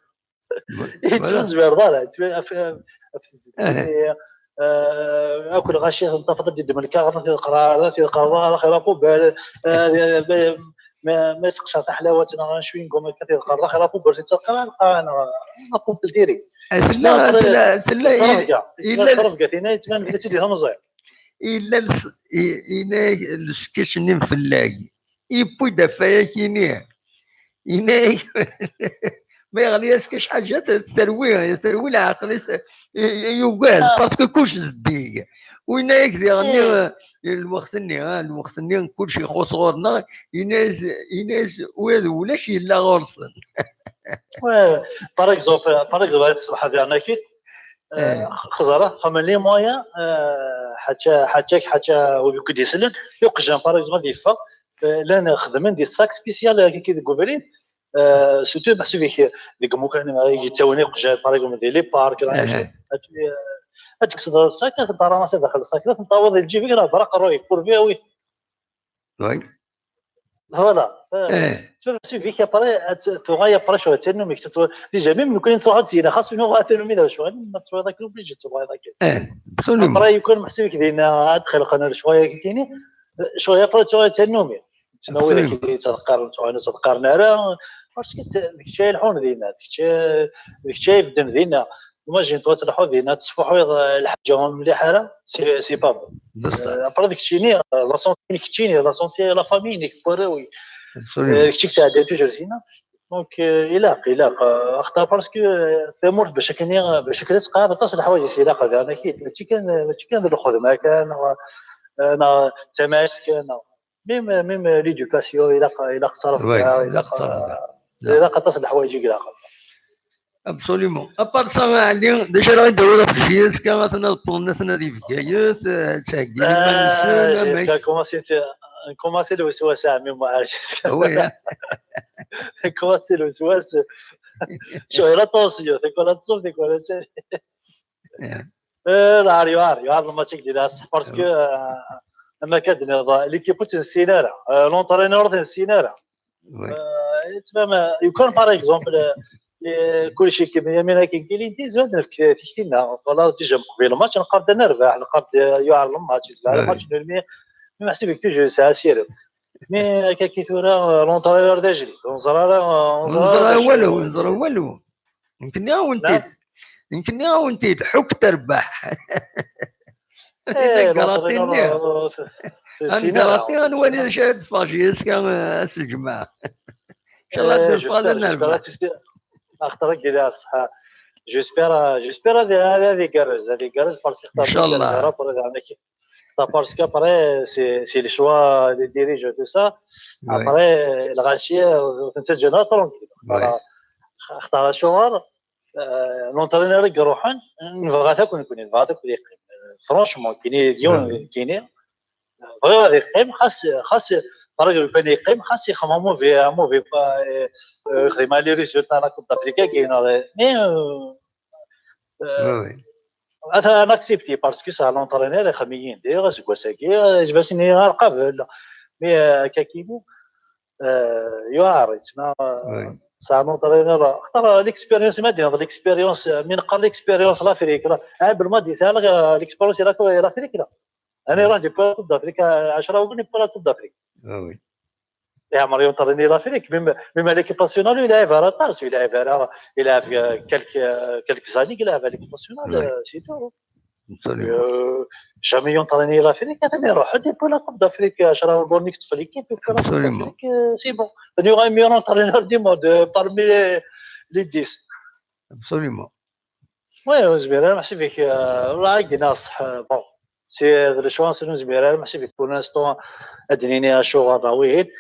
يتفزبر ضال اكل غاشي تنتفض دي الملكه غادي تقرا خيرابو ما يسقش تاع حلاوتنا غنشوي نقوم كتقرا خيرابو باش تلقى انا نقوم بالديري لا الا هنا يتبان بلاتي ديالها مزيان إلا السكشن فلاقي يبوي دفايا كينيه إناي ما يغليش كاش حاجات الثروي العقل يوقال باسكو كلشي زديق وين يكذي غني الوقتني كلشي خصورنا يناز ولا شي لا غرسن باغ اكزومبل الصباح ديالنا كي خزاره خمن لي مويا حتى وبيكون يسلن يوقجان باغ اكزومبل ديفا لان خدمن دي ساك سبيسيال كي ديكوفرين سورتو محسوب فيك ديك ممكن يتاوني يوقجان باغ اكزومبل دي لي بارك هذيك صدر ساك تدار راسي داخل الساك تنطوض الجيب راه برق روي بور فيها وي فوالا محسوب فيك ابري تغايا برا شو تنو ميك تطو ديجا ميم ممكن نصوحو تسينا خاصو نو غاتنو ميدا شويه ما تسوى داك لوبليجي تسوى داك ابسولومون ابري يكون محسوب فيك دينا ادخل قناه شويه كاينين شويه برا تسوى تنومي تناوي كي تتقارن راه باسكو داكشي الحون دينا داكشي بدن دينا imagine toi تروحوا دينا تصفحوا الحاجه مليحه راه سي با ابري داكشي ني لا سونتي كتيني لا سونتي لا فامي نيك بوراوي داكشي تاع توجور زينه دونك الا اختار باسكو ثمور باش تقاد تصل الحوايج في علاقه انا كي ماشي كان الخدمه كان انا تماس كان ميم ليدوكاسيون الى خسر فيها الى قتص الحوايج كاع ابسوليومون ابار سا علي ديجا راه نديرو في الجياس كاع مثلا دي فكايات تاكي لي ما نسول ما كوماسي الوسواس عمي ما عرفتش وي كوماسي الوسواس شو لا طوسيو تكون تصوف تكون لا ريو ما تيك ديال باسكو ما كدنا ليكيب تنسينا لونطرينور تنسينا تمام يكون باغ اكزومبل كلشي كيما يمين كاين دي زاد كينا فوالا ديجا قبيل الماتش نقدر نربح نقدر يعلم الماتش الماتش نرمي ما حسيت بك توجو ساعه سير مي كي تورا لونطرينور داجري نزرع والو يمكن وانت تحك تربح هذيك قراطيني انا قراطي انا واني شاهد فاجيس كان الجماعه ان شاء الله ندير فاضل نربح اختارك ديال الصحه جيسبر هذه كارز باسكو ان شاء الله باسكو ابري سي لي شوا دي ديريجو تو سا ابري الغاشيه تنسجلها ترونكيل اختار شوار لونترينور يروحون نبغى تكون فرونشمون كاينين ديون كاينين بغا يقيم خاص الراجل يكون يقيم خاص يخمم موفي يخدم على لي ريزولتا لا كوب دافريكا كاينه مي انا ناكسبتي باسكو سا لونترينور يخميين دير سكواساكي جبسني قبل مي كاكيمو يوار تما سا لونترينور اختار ليكسبيريونس ما دير ليكسبيريونس من قال ليكسبيريونس لافريك بالماضي سال ليكسبيريونس لافريك انا راه ديبا كوب دافريكا 10 وني بلا كوب دافريكا وي يا مريم طرني لافريك ميم ليكيب ناسيونال يلعب على طارس يلعب كالك زاني يلعب على ليكيب ناسيونال سي تو جامي يونطريني لافريك انا يروح ديبا لا كوب دافريكا 10 وني في ليكيب سي بون ني غا مي يونطرينور دي مود بارمي لي 10 ابسوليومون وي زبير نحسب فيك والله عندنا الصح بون سي لي شوانس نزبير نحسب فيك بور انستون ادنيني شغل راويين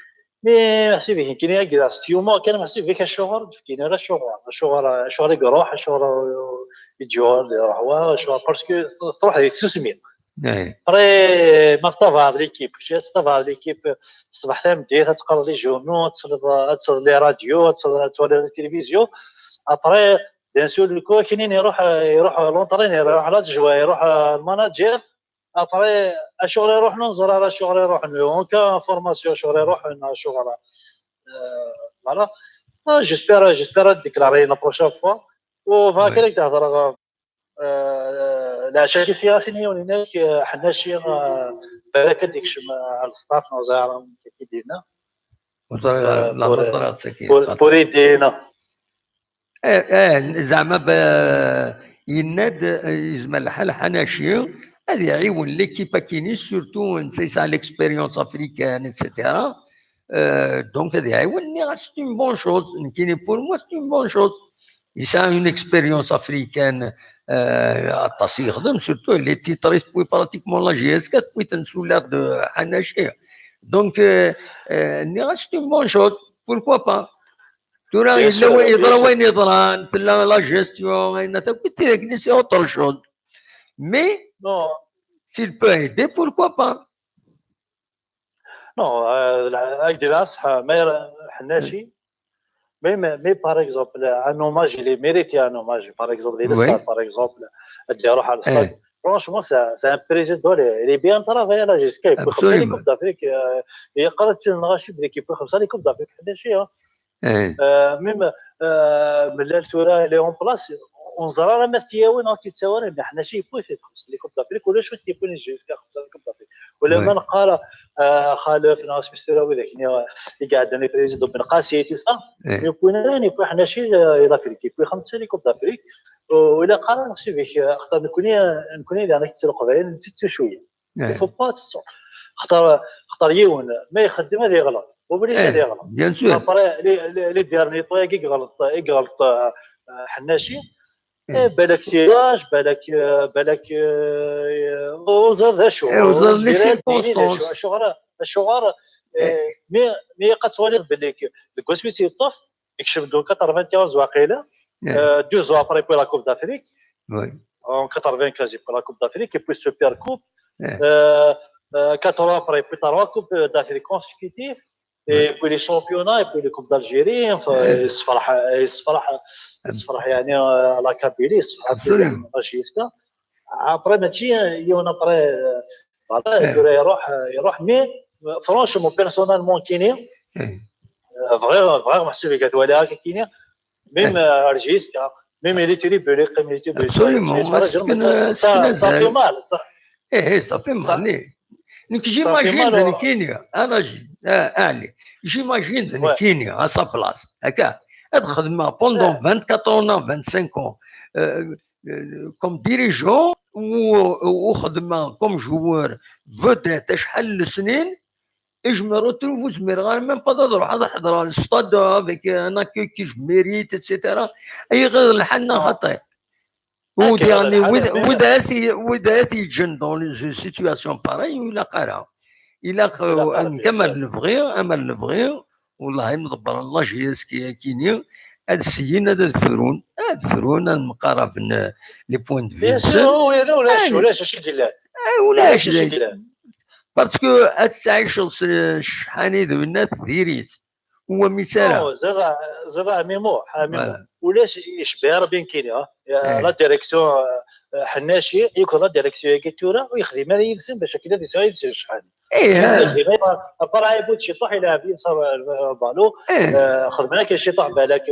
مي نحسب فيك كاين كراس يوما كان نحسب فيك الشغل كاين راه الشغل يروح الشغل يجول يروح الشغل باسكو تروح هذيك تسمي فري ما تطفى ليكيب تطفى ليكيب الصباح تمدي تقرا لي جورنو تصل لي راديو تصل لي تلفزيون ابري بيان سور كاينين يروح لونطرين يروح على الجوا يروح الماناجير ابري الشغل يروح ننظر على الشغل يروح كا فورماسيون شغل يروح شغل فوالا جيسبر ديكلاري لا بروشين فوا وفاكرك تهضر العشاء السياسي وليناك حنا شي بالك ديك على السطاف نوزع كي ديرنا لا بور يدينا زعما يناد يزمل الحال حناشيه هذه يعاون ليكيبا كاينين سورتو نسيسا ليكسبيريونس افريكان اكسيتيرا دونك هذه يعاونني سي اون بون شوز كاينين بور موا سي اون بون شوز يسا اون اكسبيريونس افريكان الطاسي يخدم سورتو لي تيتريس بوي براتيكمون لا جي اس 4 بوي تنسولار دو حناشيه دونك ني سي اون بون شوز بوركوا با تورا الا يضرا وين يضران في لا جيستيون اين تاكل سي اوتر شوز مي s'il peut aider pourquoi pas نو اجلاس ما حناشي مي باغ اكزومبل ان اوماج لي ميريتي ان اوماج باغ اكزومبل لي ستار باغ اكزومبل اللي يروح على الستاد فرونشمون سي ان بريزيدون اللي بيان ترافاي على جيسكا يكون خمسه لي كوب دافريك هي قررت نغاشي بلي كيكون خمسه لي كوب دافريك حناشي ميم ملال تورا لي اون بلاس ونزرا راه ما تياون راكي تساوي بنا حنا شي يبغي في خمس لي كوب دافريك ولا شو تيبون جيسكا خمسه لي كوب دافريك ولا ما نقال خالف ناس مستراوي ذاك اللي قاعد لي بريزيدون بن قاسي تي صح يكون راني حنا شي لافريك يبغي خمسه لي كوب دافريك ولا قال نفسي فيك اختار نكون اذا انا كنت قبيل نزيد شويه فو با اختار يون ما يخدم هذا غلط وبلي هذا غلط بيان سور لي ديرني طويق غلط حناشي بالك سيراج بالك وزر ذا شو وزر لي سيركونستونس الشغار مي قتولي باللي الكوسبيس يطف يكشف دو 94 واقيلا 2 ans après pour la Coupe d'Afrique. Oui. En 95 pour la Coupe d'Afrique et puis Super Coupe. 4 ans après pour 3 Coupes d'Afrique consécutives. Et puis les championnats et puis les Coupes d'Algérie. Enfin, يصفرح يعني la Kabylie يصفرح جيسكا. Après ماشي يوم après بعدا يروح مي فرانشمون بيرسونالمون كيني فغير محسوب كتولي كيني ميم رجيسكا ميم اللي بلي قيمتي absolument ça fait mal ça fait mal j'imagine كينيا انا allez j'imagine كينيا à sa place هكا خدمه pendant 24 ans 25 ans comme dirigeant وخدمه comme joueur vedette شحال السنين et je me retrouve زمير même pas نروح نحضر على الستاد avec un accueil que je mérite etc. اي غير الحنا خطير يعني وإذا يتجن dans une situation pareille ولا قارها إلا كمل نبغي والله مدبر الله جيسكي كيني هاد السيين هذا الفرون المقارب لي بوين دو في ولاش اش يدير ولاش باسكو تعيش شحال ذو ديريت هو مثال زرع ميمو ولاش يشبه بين كينيا لا ديريكسيون حناشي يكون لا ديريكسيون كيتورا ويخدم ما يلزم باش كذا يلزم شحال طلع يبوت شي طاح يلعب يصاب بالو خدمنا كاين شي طاح بالك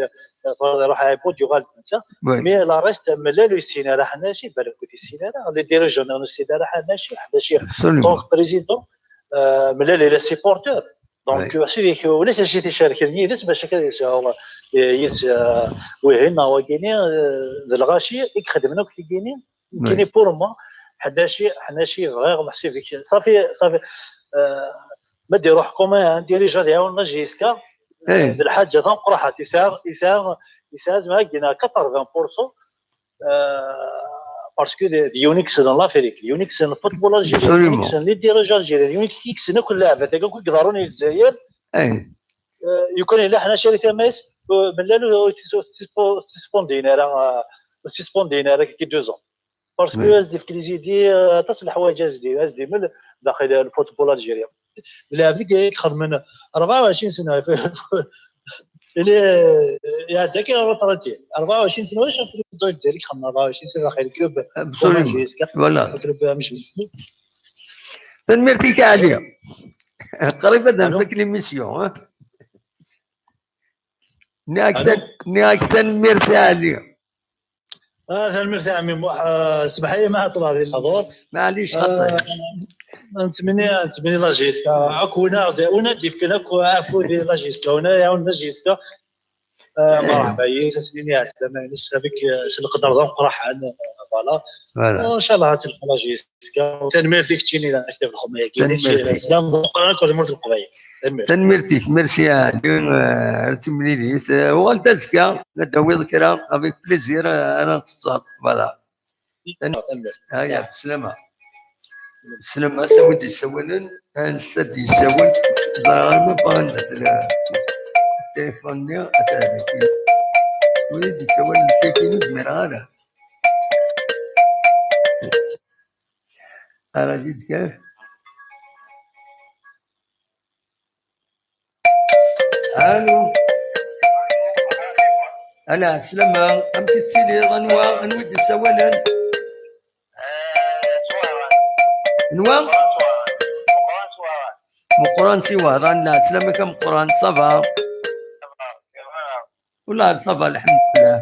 يروح يبوت يغال انت مي لا ريست ملالو السيناره حناشي بالك كنت السيناره اللي ديريجون السيناره حناشي حناشي دونك بريزيدون ملالي لي سيبورتور دونك سيدي وليس شي تشارك نيدس باش كذا يس وهنا وكيني الغاشي يخدمنا كيني كيني بور مو حناشي غير محسوب صافي ما دير روحكم ديريجا ديالنا جيسكا بالحاجه نقرا يساعد ما كاين 80% باسكو دي يونيكس دون لافريك يونيكس الفوتبول الجيري يونيكس اللي ديريجا الجيري يونيكس كل لاعب هذاك كل قدروني الجزائر يكون الا حنا شريت ماس ملالو سيسبوندينا كي 2 ans باسكو ازدي في كريزيدي تصلح حوايج ازدي من داخل الفوتبول الجيري اللاعب ذيك يخدم من 24 سنه اللي يا ذاك 24 سنه واش في الدوري الجزائري خدم 24 سنه داخل الكلوب ولا كلوب مش مسكين تنمرتيك عاليه قريبا فيك ليميسيون نياك تنمرتي عاليه تنمرتي عمي سمح لي ما عطل هذه الحضور معليش خطير نتمنى لا جيسكا اكونا ديف كنا عفوا ديال لا جيسكا هنا يا جيسكا مرحبا يا سيدي يا سلام نسبك شنو نقدر نقرح عن فوالا وان شاء الله تلقى لا جيسكا تنمرتيك تشيني انا كتب الخميه كاين سلام نقرا لك مرت القبايل تنمرتيك ميرسي تمني لي وانت زكا ندوي ذكرى افيك بليزير انا نتصل فوالا هيا بالسلامه السلام سويت السوالن نسد السوال زرا ما بان التليفون ديال وليد السوال نسيتيني بمراره انا جيت كيف الو انا السلامه امشي تسيلي غنوا نود السوالن نوا مقران سواران لا سلامك مقران صبا والله صبا الحمد لله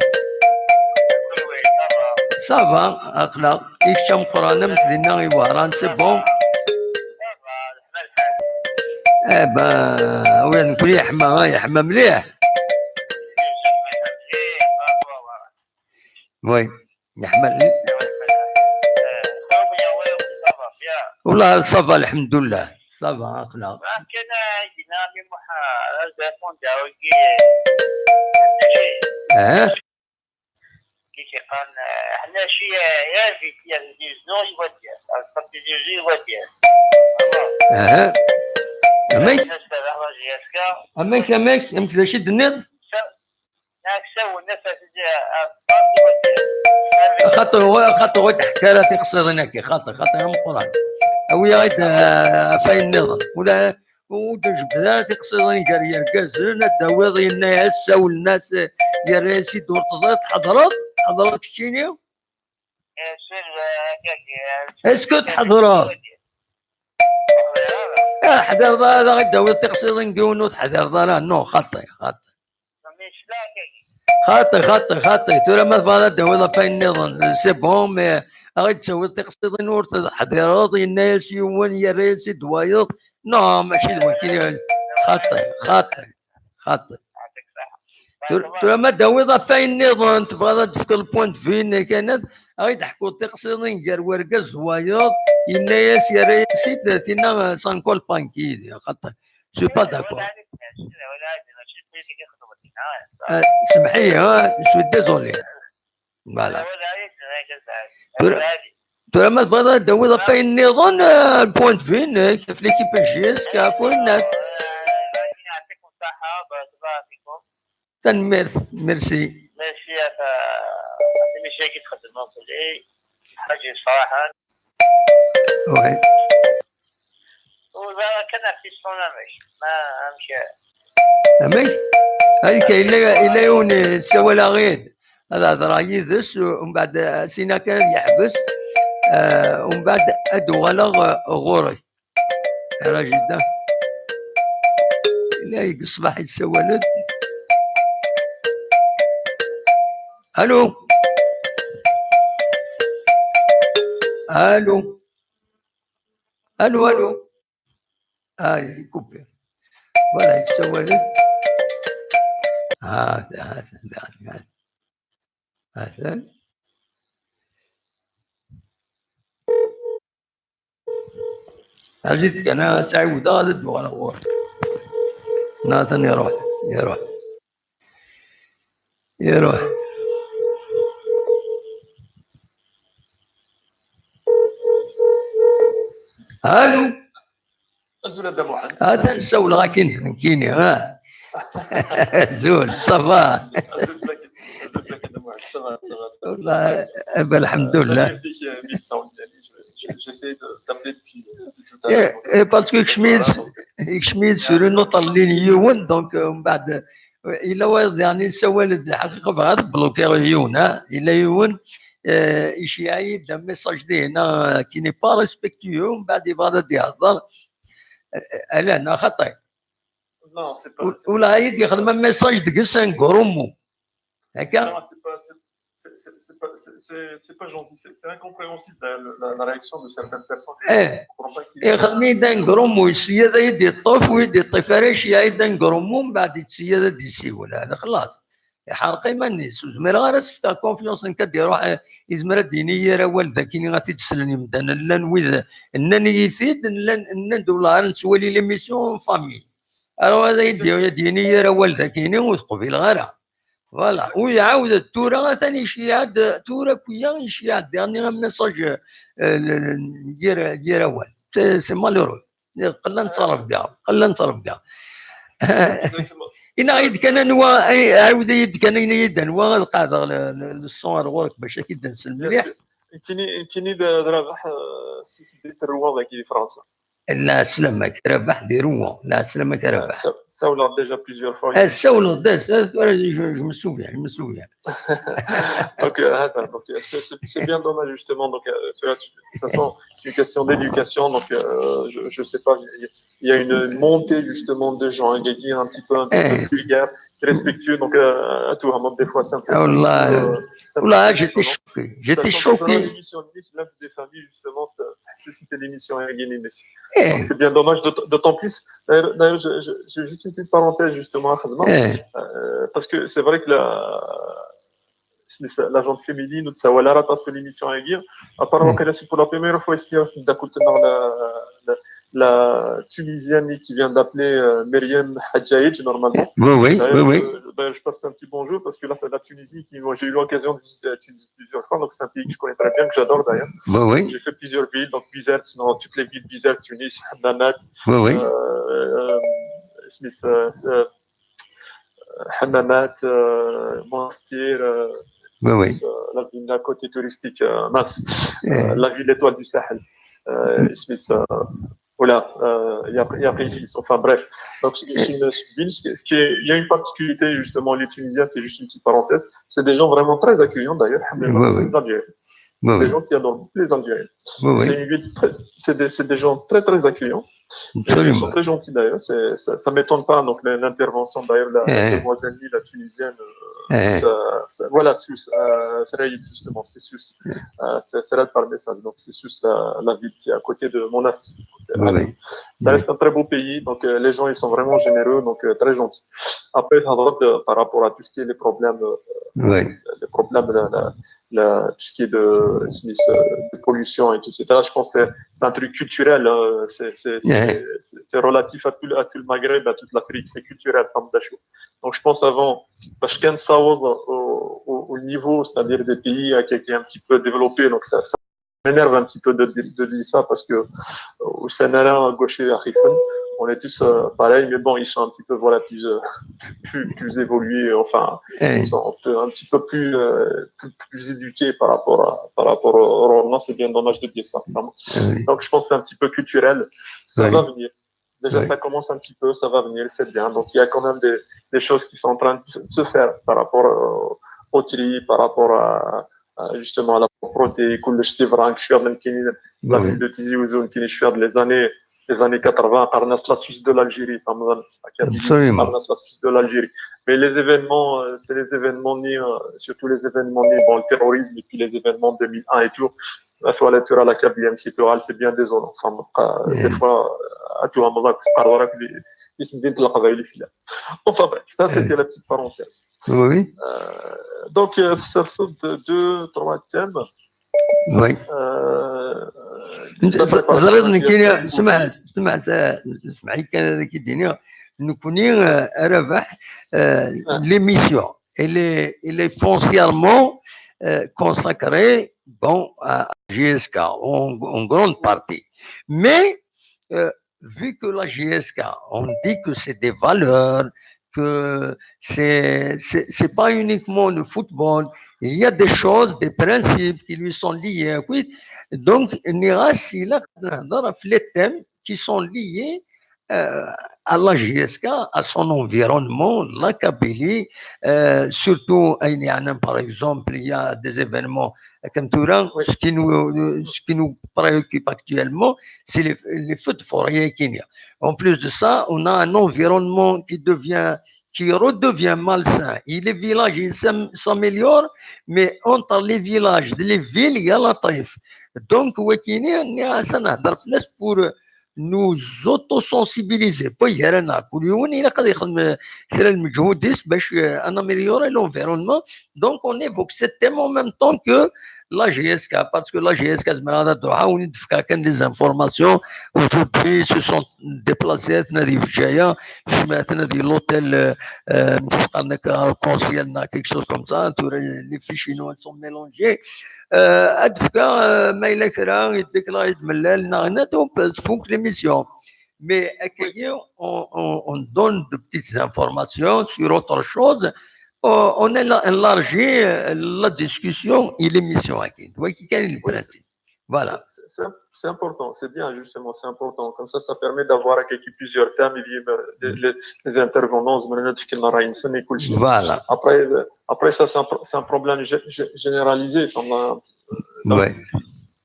صبا اخلاق يكشم قران مثلنا يواران سي بون وين نقول يحمى مليح وي يحمى والله صفا الحمد لله صفا اخلاق كان جنابي محا كي قال حنا شي يا في ديزنو يودي الصبي ديجي يودي أمك ذا شد النض خاطر تحكي لا تقصر هناك خاطر يوم القرآن أو يا غيد فاين النظر ولا وتجبدها تقصرني قال يركز الدواضي الناس أو الناس يا راسي دور تزرط حضرت الشينيو اسكت حضرت حضر هذا غدا وتقصرن قونو تحضر ضرا نو خطي ترى ما تبغى تدور فاين النظر سي بون مي غير تسوي تقصدين ورد حضيراضي الناس يوان يا راسي دوايض نو ماشي دوكي خاطئ ترى ما داويض فاين النظام تبغى تفك البوينت فين كانت غير تحكوا تقصدين غير ورقز دوايض الناس يا راسي تينا سانكول بانكي خاطئ سي با داكور سمحي سوي ديزولي فوالا ترى ما تبغى تدوي فاين النظام البوينت فين كيف ليكيب جيس كافو الناس يعطيكم الصحة بارك فيكم ميرسي في مشاكل تخدموا كل حاجة صراحة وي وكان في الصونة ما ماشي هذيك إلا يون سوى لا غير هذا درا يدس ومن بعد سينا كان يحبس ومن بعد أدوغلا غوري على جدا لا يصبح يتسولد الو يكوبي ولا يتسولد هذا أزيد أنا تعود هذا ولا غور ناثن يروح الو هذا نسول غاكين كيني زول صفا والله الحمد لله باسكو كشميد سور النقطة اللي يون دونك من بعد إلا واحد يعني سوى الحقيقة بغات بلوكي يون إلا يون يشيعي دا ميساج دينا كي ني با ريسبكتيو من بعد يبغى يهضر انا خطي ولا هيك يخدم ميساج دقس نقرومو هكا c'est pas gentil, c'est incompréhensible la réaction de certaines personnes. يخدمي دان قرومو السيادة يدي الطوف ويدي الطفاريش يدان قرومو من بعد السيادة دي سيول هذا خلاص حرقي ماني زمر غير ستا كونفيونس نكدي روح يزمر الدينيه راه والده كي غادي تسلني مدان لا نويد انني يفيد ان دولار نسولي لي ميسيون فامي راه هذا يدي دينيه راه والده كاينين وتقبل غير فوالا ويعاود التورا ثاني شيعاد تورا كويا شيعاد ديرني ميساج دير اول سي مالورو قلنا نتصرف بها إن عيد كان نوا عاود يد كان يد نوا القاعدة للصور غورك باش أكيد نسلم مليح. كيني رابح سيتي الروان ذاك في فرنسا. لا سلامك رابح دي روان لا سلامك رابح. ساولا ديجا بليزيور فوا. ساولا جو me souviens. Donc c'est bien dommage justement donc de toute façon c'est une question d'éducation donc je sais pas il y a une montée justement de gens un petit peu vulgaires respectueux donc à tout moment des fois c'est un peu والله j'étais choqué l'émission des familles justement c'était l'émission c'est bien dommage d'autant plus d'ailleurs j'ai juste une petite parenthèse justement à faire parce que c'est vrai que l'agente féminine, ça va la rater l'émission à dire. Apparemment, c'est pour la première fois ici, la Tunisienne qui vient d'appeler Myriam Hadjaïdj, normalement. Oui. Je passe un petit bonjour parce que la Tunisie, j'ai eu l'occasion de visiter la Tunisie plusieurs fois, donc c'est un pays que je connais très bien, que j'adore d'ailleurs. Oui. J'ai fait plusieurs villes, donc Bizerte, dans toutes les villes Bizerte, Tunis, Hammamet, Hammamet, Monastir, la ville à côté touristique, la ville étoile du Sahel, voilà, il y a enfin bref. Donc, c'est une ville, il y a une particularité, justement, les Tunisiens, c'est juste une petite parenthèse, c'est des gens vraiment très accueillants, d'ailleurs, c'est des Algériens. C'est des gens qui adorent beaucoup les Algériens. C'est une ville c'est des gens très, très accueillants. Ils sont très gentils, d'ailleurs. Ça ne m'étonne pas, donc, l'intervention, d'ailleurs, de la demoiselle, la Tunisienne, voilà, justement, c'est Sus. C'est là par message. Donc, c'est Sus, la ville qui est à côté de Monastir. Ça reste un très beau pays. Donc, les gens, ils sont vraiment généreux, donc très gentils. Après, par rapport à tout ce qui est les problèmes, tout ce qui est de pollution et tout, etc. Je pense que c'est un truc culturel. C'est relatif à tout le Maghreb, à toute l'Afrique. C'est culturel, donc, je pense avant, parce qu'il y a au niveau, c'est-à-dire des pays qui est un petit peu développé, donc ça m'énerve un petit peu de dire ça parce que au Sénégal, gaucher à Rifen, on est tous pareils, mais bon, ils sont un petit peu voilà, plus évolués, enfin, ils sont un petit peu plus éduqués par rapport au rendement. C'est bien dommage de dire ça. Donc, je pense que c'est un petit peu culturel. Ça va venir. Déjà, ça commence un petit peu, ça va venir, c'est bien. Donc, il y a quand même des choses qui sont en train de se faire par rapport au tri, par rapport à justement à la propreté. Je suis la ville de Tizi Ouzou, qui est les années 80, Arnas, la Suisse de l'Algérie, Absolument. Arnas, la Suisse de l'Algérie. Mais les événements, c'est les événements nés, surtout les événements nés, le terrorisme et puis les événements de 2001 et tout. La toilette à la KBM, c'est bien désolant. Enfin, des fois, à tout moment, enfin bref, ça c'était la petite parenthèse. Oui. Donc, ça fait 2-3 thèmes. Oui. زريضني كاين سمعي كان هذاك الدنيا نكوني ربح l'émission elle est foncièrement consacrée à GSK en grande partie, mais vu que la GSK on dit que c'est des valeurs, que c'est pas uniquement le football, il y a des choses, des principes qui lui sont liés. Donc, il y a les thèmes qui sont liés à la GSK, à son environnement, la Kabylie, surtout, par exemple, il y a des événements comme Touran, ce qui nous préoccupe actuellement, c'est les feux de forêt qu'il y a. En plus de ça, on a un environnement qui redevient malsain. Et les villages, ils s'améliorent, mais entre les villages et les villes, il y a la taïf. Donc, pour nous autosensibiliser. Améliorer l'environnement. Donc, on évoque ce thème en même temps que la GSK, parce que la GSK, on des informations. Aujourd'hui, ils se sont déplacés à l'hôtel arc-en-ciel, quelque chose comme ça. Les filles chinoises sont mélangées. L'émission. Mais on donne de petites informations sur autre chose. On a élargi la discussion et l'émission. Voilà. C'est important, c'est bien justement, c'est important. Comme ça permet d'avoir plusieurs thèmes et les intervenants. Voilà. Après ça, c'est un problème généralisé.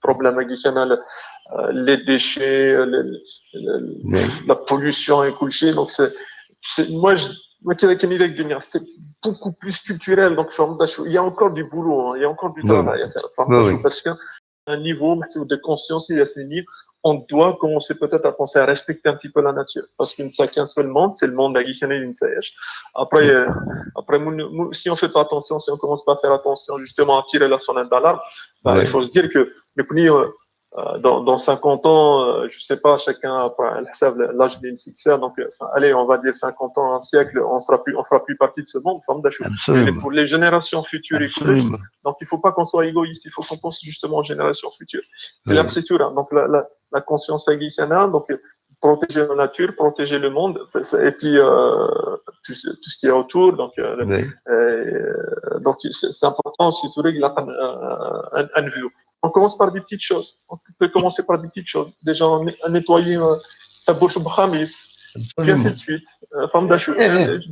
Problème les déchets, la pollution et couché. Donc, moi, c'est beaucoup plus culturel. Donc, il y a encore du boulot, il y a encore du travail à faire. Parce qu'un niveau de conscience, il y a ce niveau, on doit commencer peut-être à penser à respecter un petit peu la nature. Parce qu'il n'y a qu'un seul monde, c'est le monde d'Aguichane. Après, si on ne fait pas attention, si on ne commence pas à faire attention justement à tirer la sonnette d'alarme, il faut se dire que dans 50 ans, je ne sais pas, chacun l'âge d'une succès, donc allez, on va dire 50 ans, un siècle, on fera plus partie de ce monde. Pour les générations futures, donc il ne faut pas qu'on soit égoïste, il faut qu'on pense justement aux générations futures. C'est l'absolution, donc la conscience aguichana, donc protéger la nature, protéger le monde, et puis tout ce qui est autour. Donc c'est important aussi un vue. On commence par des petites choses. On peut commencer par des petites choses. Déjà, nettoyer sa bouche bhamis, puis ainsi de suite.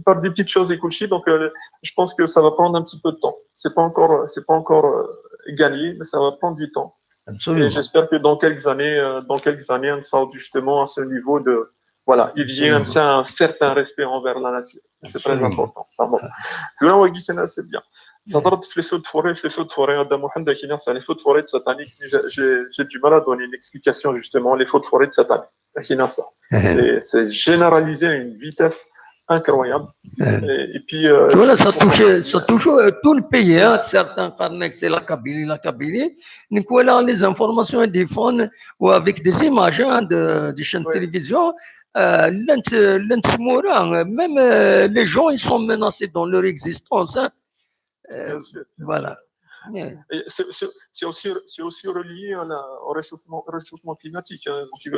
Par des petites choses écouchées. Donc, je pense que ça va prendre un petit peu de temps. C'est pas encore gagné, mais ça va prendre du temps. Absolument. Et j'espère que dans quelques années, on sera justement à ce niveau de, voilà, il y a un certain respect envers la nature. C'est très important. C'est bien. Les feux de forêt, les feux de forêt de satanique. J'ai du mal à donner une explication justement, les feux de forêt de satanique. C'est généralisé à une vitesse incroyable. Et puis, voilà, ça touche tout le pays. Hein. Certains carnets, c'est la Kabylie. Donc voilà, les informations diffusent ou avec des images des chaînes de télévision. Même les gens, ils sont menacés dans leur existence. Hein. Voilà. C'est aussi relié au réchauffement climatique. Hein. Il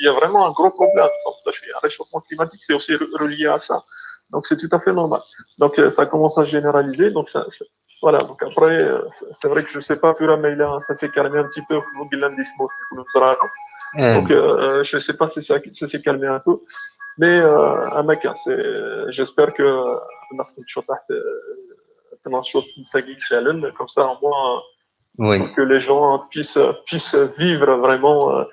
y a vraiment un gros problème. Un réchauffement climatique, c'est aussi relié à ça. Donc, c'est tout à fait normal. Donc, ça commence à généraliser. Donc, voilà. Donc, après, c'est vrai que je ne sais pas, ça s'est calmé un petit peu. Donc, je ne sais pas si ça s'est calmé un peu. Mais, j'espère que comme ça, au moins, pour que les gens puissent vivre vraiment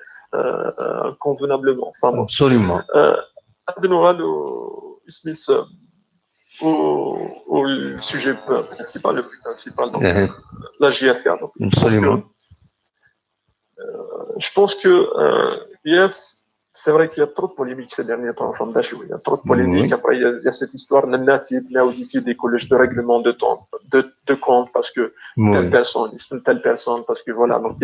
convenablement. Enfin, bon. Absolument. Au sujet principal, le plus principal, donc, la JSK. Donc, absolument. Je pense que, yes, c'est vrai qu'il y a trop de polémiques ces derniers temps. Il y a trop de polémiques. Après, il y a cette histoire de natif, là aussi des collèges de règlement de compte parce que telle personne, parce que voilà. Donc,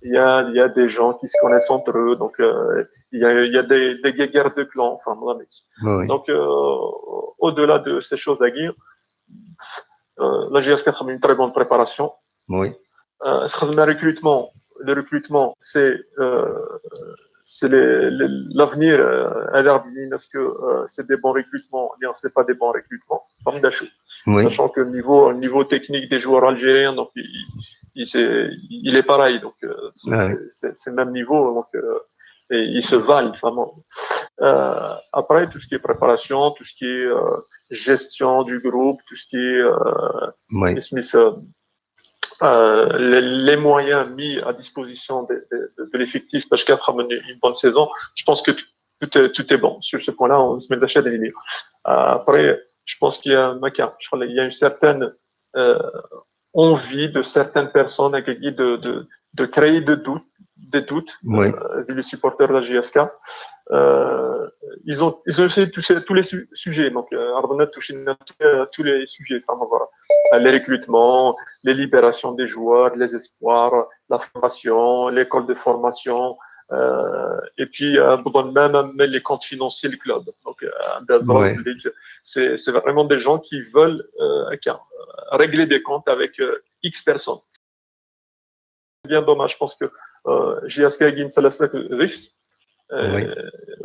il y a des gens qui se connaissent entre eux. Donc, il y a des guerres de clans. Enfin, voilà. Donc, au-delà de ces choses à dire, la GSK a une très bonne préparation. Oui. Le recrutement, c'est l'avenir à l'air divine. Est-ce que c'est des bons recrutements? Bien, c'est pas des bons recrutements. Sachant que le niveau technique des joueurs algériens, donc il est pareil. Donc c'est le même niveau. Donc et ils se valent vraiment. Après, tout ce qui est préparation, tout ce qui est gestion du groupe, tout ce qui est les moyens mis à disposition de l'effectif parce qu'après une bonne saison, je pense que tout est bon. Sur ce point-là, on se met d'achat des lignes. Après, je pense qu'il y a une certaine envie de certaines personnes de créer des doutes les supporters de la JSK. Ils ont essayé de toucher tous les sujets. Donc, Ardonet touche tous les sujets. Enfin, voilà. Les recrutements, les libérations des joueurs, les espoirs, la formation, l'école de formation, et puis même les comptes financiers du club. Donc, c'est vraiment des gens qui veulent régler des comptes avec X personnes. C'est bien dommage. Je pense que JSK a gagné Rix.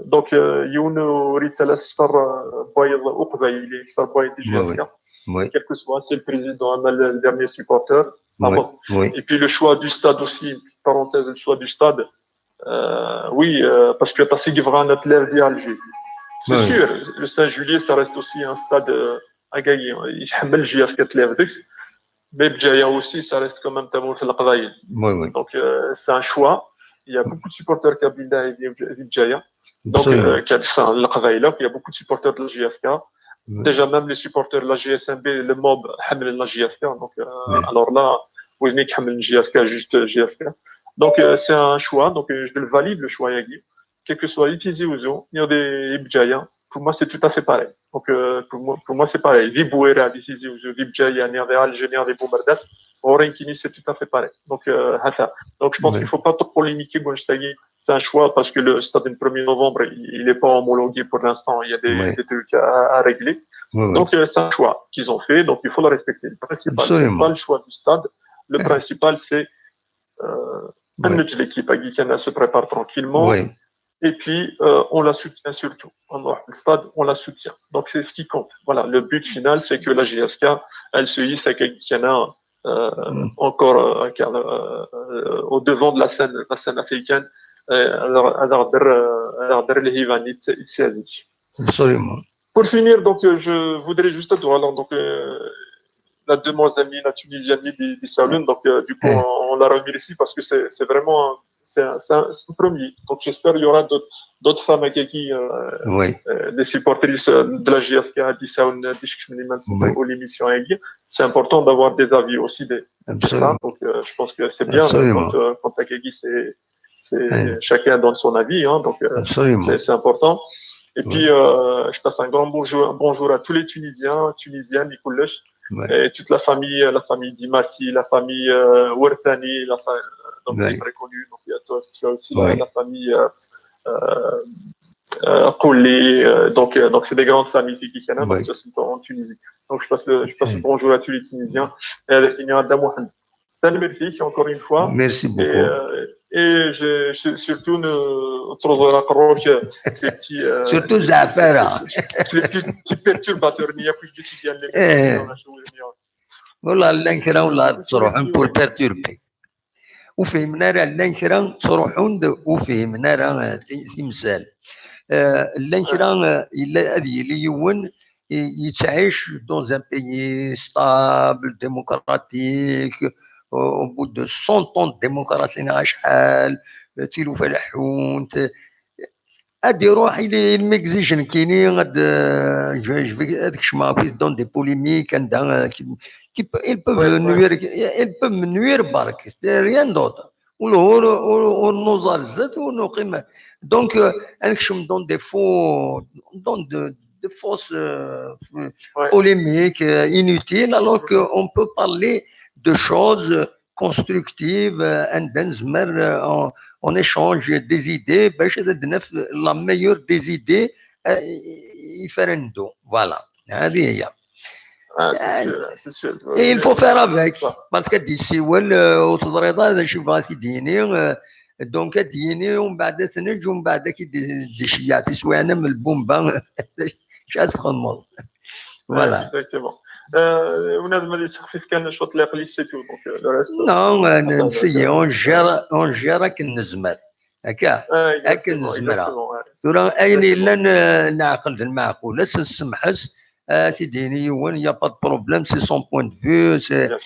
Donc, Younou Ritsalas sar Boyel Oukbaïli, sar Boyel JSK. Quel que soit, c'est le président, le dernier supporter. Et puis le choix du stade aussi, petite parenthèse, le choix du stade. Parce que tu as Sigivran Atler d'Alger. C'est sûr, le 5 juillet, ça reste aussi un stade à gagner. Il y a le JSK Atler. Mais Bjaya aussi, ça reste quand même Tamour Al-Qadaïl. Donc, c'est un choix. Il y a beaucoup de supporters Kabila et Bjaya. Donc, il y a beaucoup de supporters de la JSK. Déjà, même les supporters de la GSMB, le mob, Hamel la JSK. Donc, alors là, oui, mais Hamel JSK, juste JSK. Donc, c'est un choix. Donc, je le valide, le choix Yagi. Quel que soit utilisé ou non, il y a des Ibjaya. Pour moi, c'est tout à fait pareil. Donc, pour moi c'est pareil. Vibouera, utilisé ou non, Ibjaya, Nerdeal, Général des Bombardas. Orenkini, c'est tout à fait pareil. Donc, je pense qu'il ne faut pas trop polémiquer Gonstagui. C'est un choix parce que le stade du 1er novembre, il n'est pas homologué pour l'instant. Il y a des trucs à régler. Donc, c'est un choix qu'ils ont fait. Donc, il faut le respecter. Le principal, ce n'est pas le choix du stade. Le principal, c'est l'équipe Aguikana se prépare tranquillement. Et puis, on la soutient surtout. Le stade, on la soutient. Donc, c'est ce qui compte. Voilà, le but final, c'est que la GSK, elle se hisse avec Aguikana encore au devant de la scène africaine. Absolument. Pour finir, donc, je voudrais juste donc, la demoiselle, la Tunisienne des Saloum, donc, du coup, on la remercie parce que c'est vraiment c'est un premier. Donc, j'espère qu'il y aura d'autres femmes qui, des supportrices de la GSK, ou l'émission. C'est important d'avoir des avis aussi des femmes. Donc, je pense que c'est bien quand Akegi, chacun donne son avis. Hein, donc, c'est important. Et puis, je passe un grand bonjour à tous les Tunisiens, Tunisiennes, Nikoulesh, et toute la famille Dimassi, la famille Ouertani, donc qui est très connue. Donc, il y a aussi la famille Kouli. Donc, c'est des grandes familles qui sont en Tunisie. Donc, je passe le bonjour à tous les Tunisiens. Et avec Salut, merci encore une fois. Merci beaucoup. Et surtout, nous trouvons les petits. Surtout Zafara. Les petits perturbateurs. Il y a plus de Tunisiens. والله اللانكرا ولا تصروحون بور بيرتوربي وفهمنا راه اللانكرا تصروحون وفهمنا راه تمثال اللانكرا الا هذه اللي يون يتعيش دون ان بيي ستابل ديموكراتيك au bout de 100 ans de démocratie شحال تيلو فلاحون هادي روح الميكزيشن كاينين هذاك الشما دون دي بوليميك عندها ils peuvent nuire برك rien d'autre ونوزار الزاد ونقيم donc انكشم دون دي فو دون de fausses polémiques inutiles alors qu'on peut parler de choses constructives on échange des idées باش la meilleure des idées يفرندوا voilà هذه هي c'est sûr. Et il faut faire avec parce que d'ici وتضريض هذا شي بغاتي ديني دونك ديني ومن بعد تنج ومن بعد كي دي شيعتي سوانا من البومبا شاس خمر voilà exactement ونادم اللي خفيف كان الشوط اللي قليل سي تو دونك لو ريست نو نسيي اون جيرا كنزمر هكا نزمرها ترى اين الا نعقل المعقول نسمحس تيديني يوان يا با بروبليم سي سون بوين دو فيو سي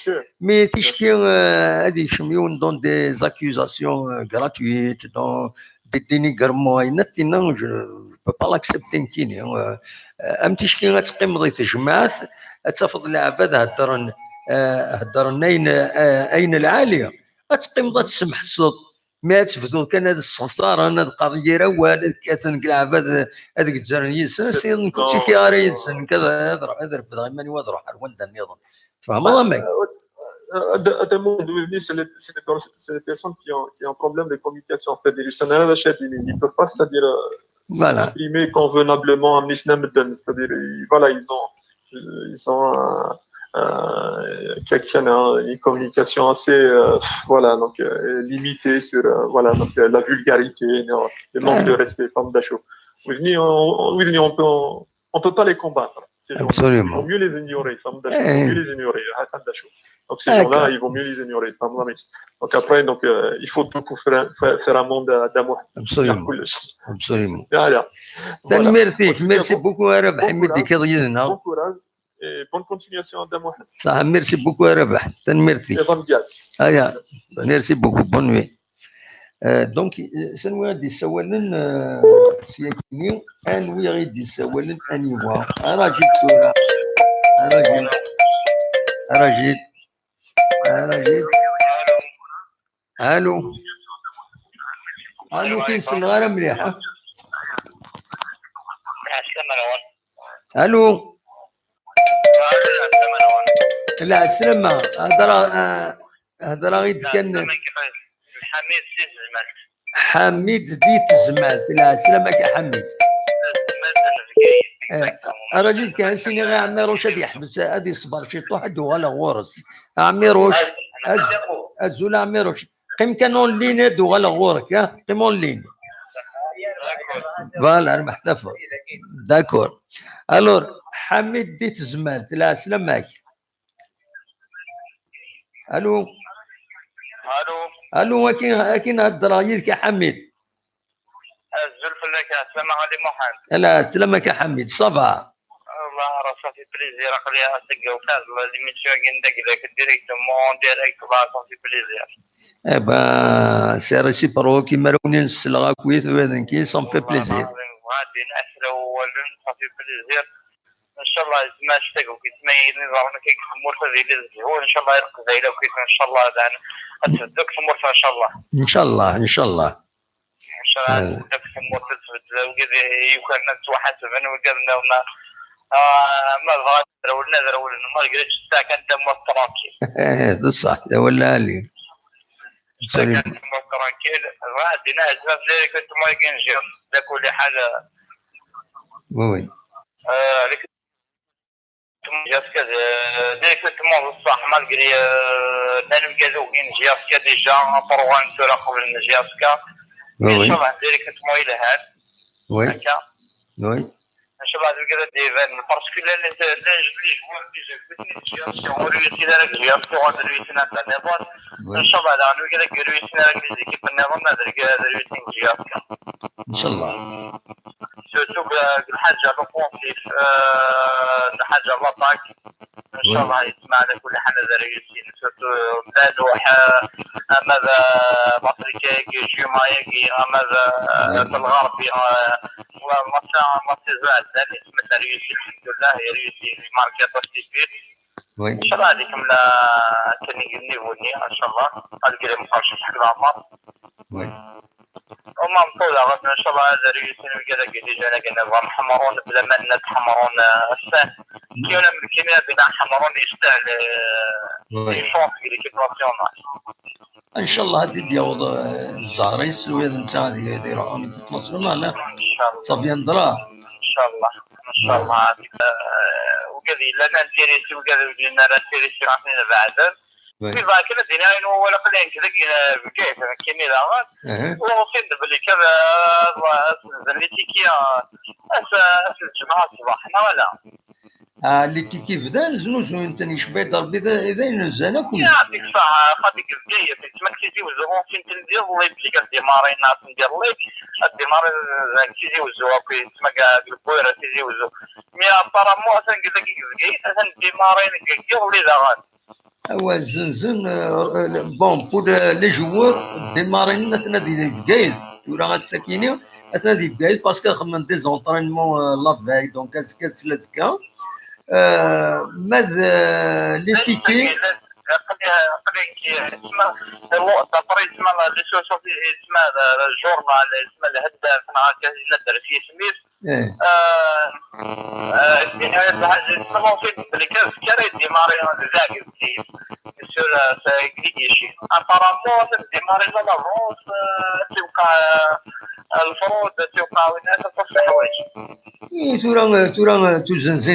مي تيشكي هذيك شميون دون دي زاكوزاسيون غراتويت دون دي دينيغرمون نتينا جو با با لاكسبتين كيني ام تيشكي غتقيم ضي تجمعات تفضل العباد هضرن اين العاليه غتقيم ضا تسمح الصوت ما تفدو كان هذا الصغار انا القريه والد كاتن العباد هذيك الجزائريين سنين كلشي كياري يسن كذا هذا في غيماني وضروح وندا نظام تفهم الله ماك À un moment donné, c'est les personnes qui ont un problème de communication. C'est-à-dire, ils ne peuvent pas, c'est-à-dire, s'exprimer convenablement. C'est-à-dire, voilà, ils ont une communication assez, voilà, donc limitée sur, voilà, donc la vulgarité, le manque de respect, femme d'achou. On peut pas les combattre. Absolument. Il vaut mieux les ignorer, femme d'achou. Il vaut mieux les ignorer, donc ces gens-là, il vaut mieux les ignorer. Donc après, donc il faut beaucoup faire un monde d'amour. Absolument. Absolument. Merci beaucoup, Arab Hamid Kadrina. Bon courage et bonne continuation d'amour. Ça, merci beaucoup, Arab. Merci. Et bonne gaz. Merci beaucoup. Bonne nuit. Donc, ça nous a dit ça, سيكني أن ويغيد يسولن أن يوا أراجل كورة أراجل ألو الو كاين صغاره مليحه. الو لا السلامة. هضره غير كان حميد ديت الزمالت. لا سلامك يا حميد. الراجل كان سيني غير عميروش هادي يحبس هادي يصبر شي طوحد ولا غورس عميروش الزول عميروش قيم كان اون لين هادو ولا غورك قيم اون لين فوالا محتفل داكور. الور حميد ديت الزمالت. لا سلامك. الو الو كاين هاد يا حميد. الزلف لك السلام عليكم محمد. لا سلامك يا حميد صباح. الله راه صافي بليزير خليها تلقى وفاز ليميسيون عندك لك ديريكتومون ديريكت الله صافي بليزير. سي ريسيبروك كيما روني نسلغا كويس وهذا كي صون في بليزير. غادي نحلو ولن صافي بليزير ان شاء الله. ما اشتاقوا كيما نظامنا كيف مرتضى ديال الزهور ان شاء الله يرقد زايده وكيف ان شاء الله تفدك في مرتضى ان شاء الله. ان شاء الله ان شاء الله ان شاء الله تفدك في مرتضى تفد وكذا يكون نتوحد من وقالنا ما بغات درولنا ما لقيتش الساكن دم ترانكيل. هذا صح ولا لي الساكن دم ترانكيل غادي نعزف ذلك كنت ما ينجي لا كل حاجه. وي جاسكا ديريكتومون بصح مالغري نانو كازوكين جاسكا ديجا بروغرام تورا قبل جاسكا ان شاء الله ديريكتومون الى هاد وي هكا وي ان شاء الله كذا ديفان باسكو لا لي جوار ديجا كنت جاسكا وريتي داك جاسكا ودريتنا تاع نيفون ان شاء الله نانو كذا كرويتنا لي زيكيب النظام دريتين جاسكا ان شاء الله. سورتو الحاجه لوفونسيف الحاجه لاطاك ان شاء الله يسمع على كل حاجه دريسين سورتو بلادوح ماذا مصري جيمايكي ماذا بالغربي ومصر زاد ثاني اسمها ريوسي الحمد لله ريوسي ماركات وستيفيت ان شاء الله هذيك من كان ينيفوني ان شاء الله القري مقاش حق العمر وما مطولة غصنا ان شاء الله هذا ريوسين وكذا كي جانا كنا نظام حمرون بلا ما نتحمرون السان كيونا من كيمياء بلا حمرون يستاهل يشونس في ليكيب ناسيونال ان شاء الله هادي ديال الزهريس وهذا نتا هادي يروحون يتواصلوا معنا صافي نضرا ان شاء الله ان شاء الله وكذا لا نانتيريسي وكذا ولينا نانتيريسي عطينا بعدا في ذاك الدنيا ولا قليل كذا كيف كيمي داغ وصيد بلي كذا زليتيكيا الجماعه صباحنا ولا اللي تيكي فدا نزنوزو انت نشبه ضربي اذا نزانا كل يعطيك الصحه خاطيك الجايه في تمك تيجي وزو فين تندير الله يبليك الديماري ناس ندير لك الديماري تيجي وزو في تمك البويره تيجي وزو مي ابارامون اصلا كذا كي اصلا الديماري كي ولي داغ هو الزنزن بون بور لي جوور ديمارين نتنادي بكايل ولا الساكينه نتنادي بكايل باسكو خمم دي زونطرينمون لا فاي دونك كاس لازكا ماذا لي تيكي اسمها الطريق اسمها لي سوسيتي اسمها الجورنال اسمها الهداف هكا ندير فيه سميت اسمها اللي كان سكري ديماري زاكي سور سايكليشي ابارامون ديماري لا لافونس تبقى الفروض تبقى والناس تصلح حوايج تورا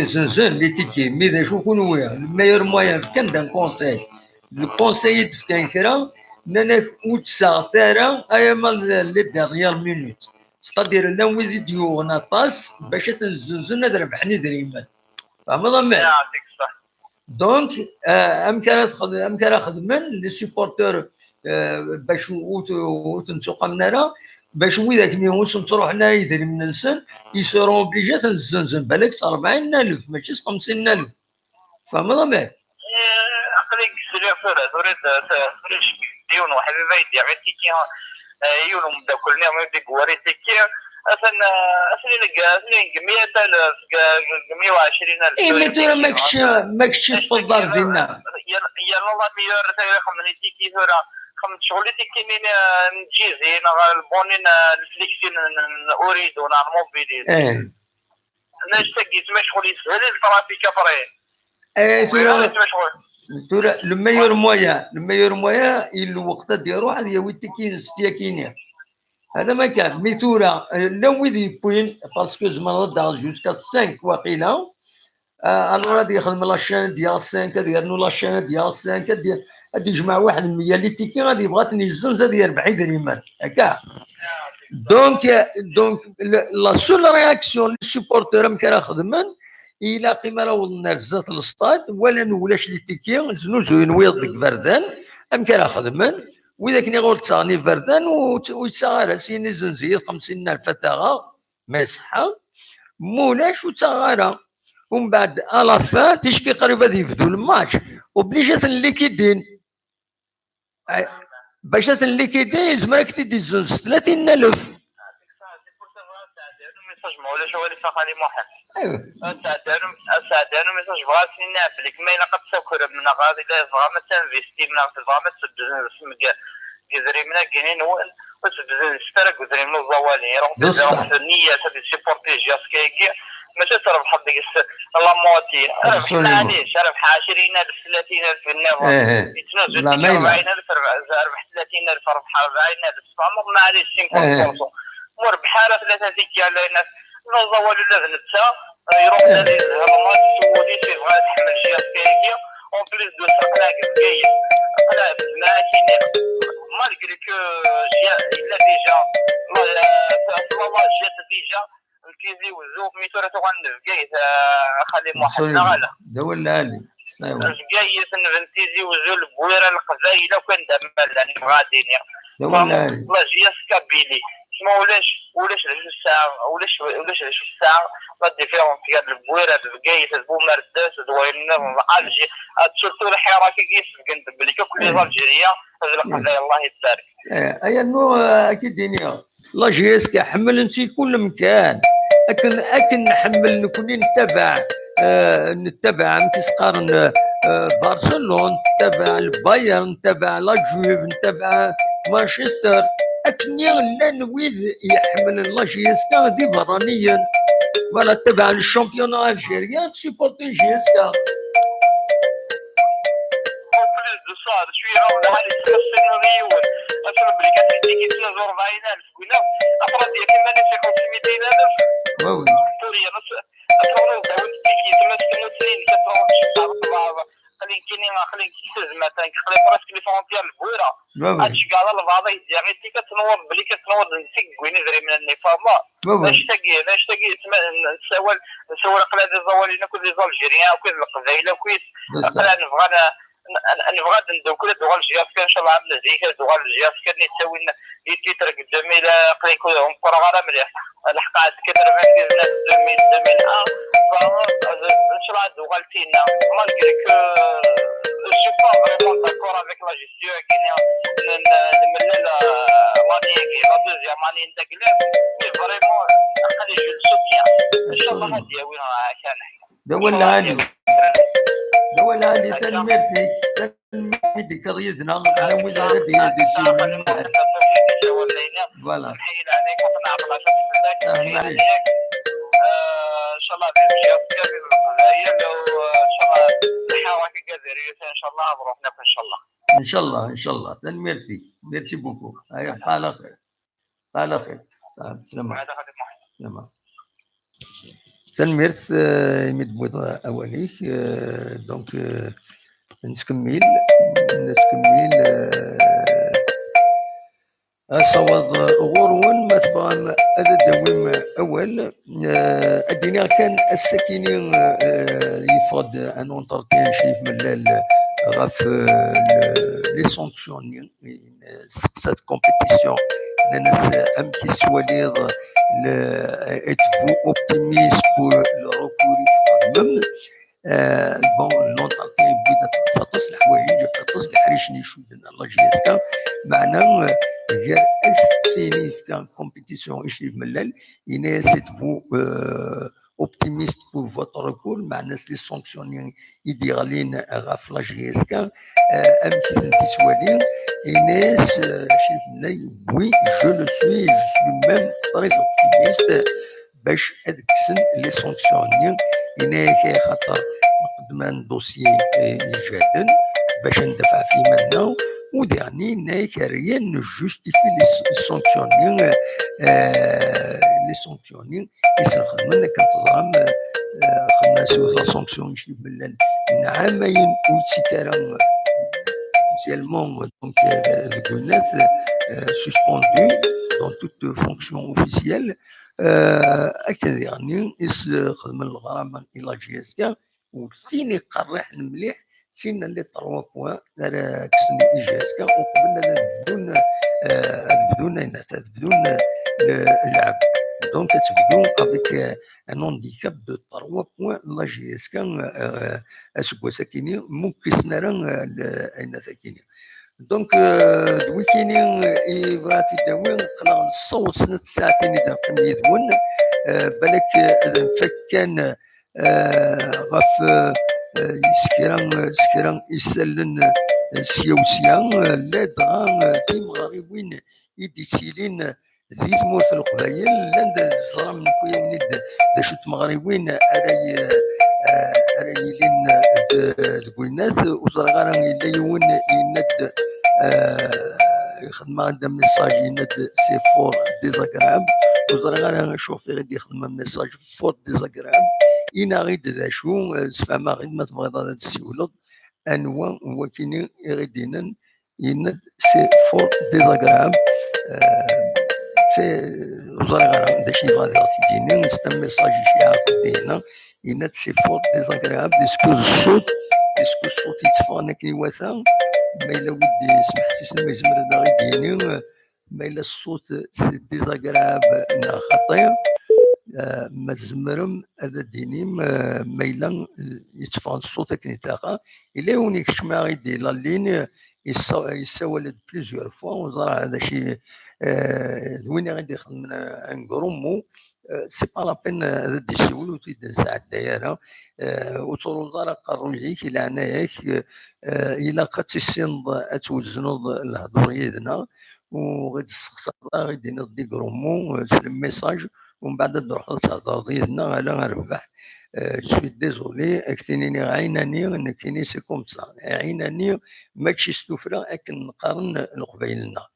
زنزن لي تيكي مي ذا شو كونوا الميور موان كان دان كونساي الكونساي كان كرا نانا وتسع تارا ايا مال لي ديريير مينوت ستادير لا ويدي ديو ناطاس باش تنزنزن هذا ربحني دريمان فهمت ضمن يعطيك الصح دونك امكان خدمن لي سيبورتور باش وتنسوق مننا باش وذاك نيوس تروح لنا يدير من السن يسيرون اوبليجي تنزنزن بالك 40,000 ماشي 50,000 فهمت ضمن عقليك سيريفور تريد ديون وحبيبي يدي عملتي كي يولو مداكلني ويدي كواريتيكي اصلا لقى 100,000 120,000 اي مي ترى ماكش في الدار ديالنا يلا الله ميور خمنيتي كي ثورا خمس شغلي تكينين نجيزين البونين الفليكسين اريد وانا موبيليز نشتاقيت ما شغلي سهل الترافيك فري le meilleur moyen الوقت ديالو هذه هو التكين ستياكينيا هذا ما كان ميتورا لو ويدي بوين باسكو زعما نضع جوسكا 5 واقيلا الو غادي يخدم لاشين ديال 5 ديال لاشين ديال 5 ديال غادي يجمع واحد 100 اللي تيكي غادي يبغى تنزل ديال 40 درهم هكا دونك لا سول رياكسيون للسيبورتور مكان خدمن الى قيمه راه ولنا رزات السطاد ولا نولاش لي تيكي زنوزو نويض ديك فردان مكان خدمن واذا كني غول تاني فردان وتسغر سيني زنزير 50,000 فتاغا مسحه مولاش وتغارة ومن بعد الافان تشكي قريبه يبدو الماتش وبليجات الليكيدين باش الليكيدين زعما تدي الزنز 30,000 ولا شو اللي فقالي محمد اسعدانو ميساج بغاتني نعبلك ما الا قد تسكر من غادي لا بغا ما تنفيستي من بغا ما تسد كيزري منا كاينين هو وتبدا الشترك وزري من الزوالي روح النيه تدي سيبورتي جاسكيكي ماشي تربح ديك لا موتي ربح معليش ربح 20,000 30,000 في النهار يتنازل 40,000 ربح 30,000 ربح 40,000 عمر معليش 50% مربح على 3 ديال الناس الزوال ولا نتا يروح للهرمات السعودي تيبغى يتحمل جاسكيكي اون بليس دو ساقلاك كاين قلاب ماشي مالغري كو الا ديجا والله جات ديجا الكيزي والزوق ميتورا تغنف كايت خلي محمد غالا ولا لي جاي تنفنتيزي وزول بويره القبايله وكان دمال يعني غاديين ولا لي والله جياس كابيلي ما ولاش علاش الساعه لا ديفيرونس ديال البويره بقايت البومرداس دوينا الجي سورتو الحراك كيس كنت بلي كل الجيريه القضايا الله يبارك اي انه اكيد دنيا لا جيس كحمل انت كل مكان اكن نحمل نكون نتبع نتقارن برشلونه نتبع البايرن نتبع لا جوف نتبع مانشستر أكني لا نويد يحمل لا جيسكا دي فرانيا ولا تبع للشامبيون الجيريان سيبورتي جيسكا بليز دو صار شويه راه حالي تخسر ريول اصلا بلي كتدي كيتنازل 40,000 قلنا افراد ديال كيما نسي 500,000 وي سوريا بس اصلا داوت تيكي تما تنسين كتروح خليك زعما خلي براسك لي فونتيير البويره هادشي كاع الفاضي ديال غير كتنوض بلي كتنوض نسيك كويني دري من النفاضه باش تاقي نسول قلا دي زوالينا كل دي زالجيريان وكل القبايله كويس قلا نبغى ندوكل دوغال جياسكا ان شاء الله عامله زي كذا دوغال جياسكا اللي تساوي تيترك 2000 قليكو هم قرا مليح الحقات كثر من كيزنا 2001 ان شاء الله دوغال تينا مالغري كو جو با فريمون داكور افيك لا جيستيون كاين نملل ماني لا دوزيام ماني ندقلب مي فريمون خلي جو سوتيان ان شاء الله هادي وين كان دول عالي دول عالي تنمرتي ديك قضيتنا على ولاد ديال السيما فوالا نحيي عليك ونعرف ان شاء الله بيجي القضايا لو ان شاء الله الحراك الجزائريه ان شاء الله نروح ناكل ان شاء الله تنمرتي ميرسي بوكو هيا بحال خير بحال خير سلام تنمرت يمد اولي دونك نتكمل صواد غورون ما تبغى هذا الدوام اول الدنيا كان الساكنين يفرض ان اونترتين شي ملال غاف لي سانكسيون سات كومبيتيسيون الناس ام كي سواليض êtes-vous optimiste pour le recours même بون لونطالتين بدات تفطس الحوايج تفطس الحريش نيشودنا الله جيسكا معنا غير السينيف كان كومبيتيسيون يشري ملال ينا سيتفو optimiste pour votre recours معناها لي سانكسيوني يديرلين غاف لا جي اس كان امشي انت سوالين ايناس شريف ملاي وي جو لو سوي ميم تري اوبتيميست باش ادكسن لي سانكسيوني هنايا خاطر نقدم دوسيي ايجادا باش ندفع فيه منا وديرني هنايا ريان نو جوستيفي لي سانكسيوني لي سانكسيوني يسخدمنا كنتظام خدنا سوى لا سانكسيون شي بلان عامين وتسكرا officiellement donc le Gonef suspendu dans toute fonction officielle dernier خدم الغرامه الى جي اس كا وسيني قرح المليح سينا لي 3 بوان كسني اي جي اس كا وقبلنا بدون اللعب دونك تبدو افيك ان هانديكاب دو 3 بوان لا جي اس كا اسكو ساكيني ممكن سنرا اين ساكيني دونك دوي كاينين بغاتي داوي نقرا الصوت سنه ساعتين اذا قم يدون بالك فكان غف سكران يسلن سيوسيان لا دغا في مغاربين يديسيلين زيت مورت القبايل لاند زرام نكويا ونيد دا شوت مغاربين أرايلين الكوينات وزرا غارا إلا يون يند يخدم عندها ميساج يند سي فور ديزاغراب وزرا غارا شوفي غادي يخدم ميساج فور ديزاغراب إنا غيد ذا شو سفاما غيد ما تبغيض هذا السيولد أنواع وكيني غيدينا يند سي فور ديزاغراب سي وزرا غارا دا شي غادي تديني نستعمل ميساج شي عاقد دينا ينات سي فور ديزاغراب اسكو الصوت يتفانك يوثا ما إلا ودي يسمح سيسن ما يزمر هذا غيديني ما إلا الصوت سي ديزاغراب نا خطير ما تزمرم هذا ديني ما إلا يتفان الصوت كي نتلاقى إلا يونيك شما غيدي لا لين يساولد بليزيور فوا وزرا هذا شي وين غادي يخدم ان كرومو سي با لا بين هذا ديسيول وتيد ساعه دايره وتروض قرروا ليك الى عناياك الى قد تسند اتوزنوا الهضور يدنا وغادي تسقسى غادي ندي كرومو تسلم ميساج ومن بعد تروح تهضر يدنا على نربح سوي ديزولي اكتينيني عيناني نكيني سي كوم سا عيناني ماشي ستوفرا اكن نقارن القبايلنا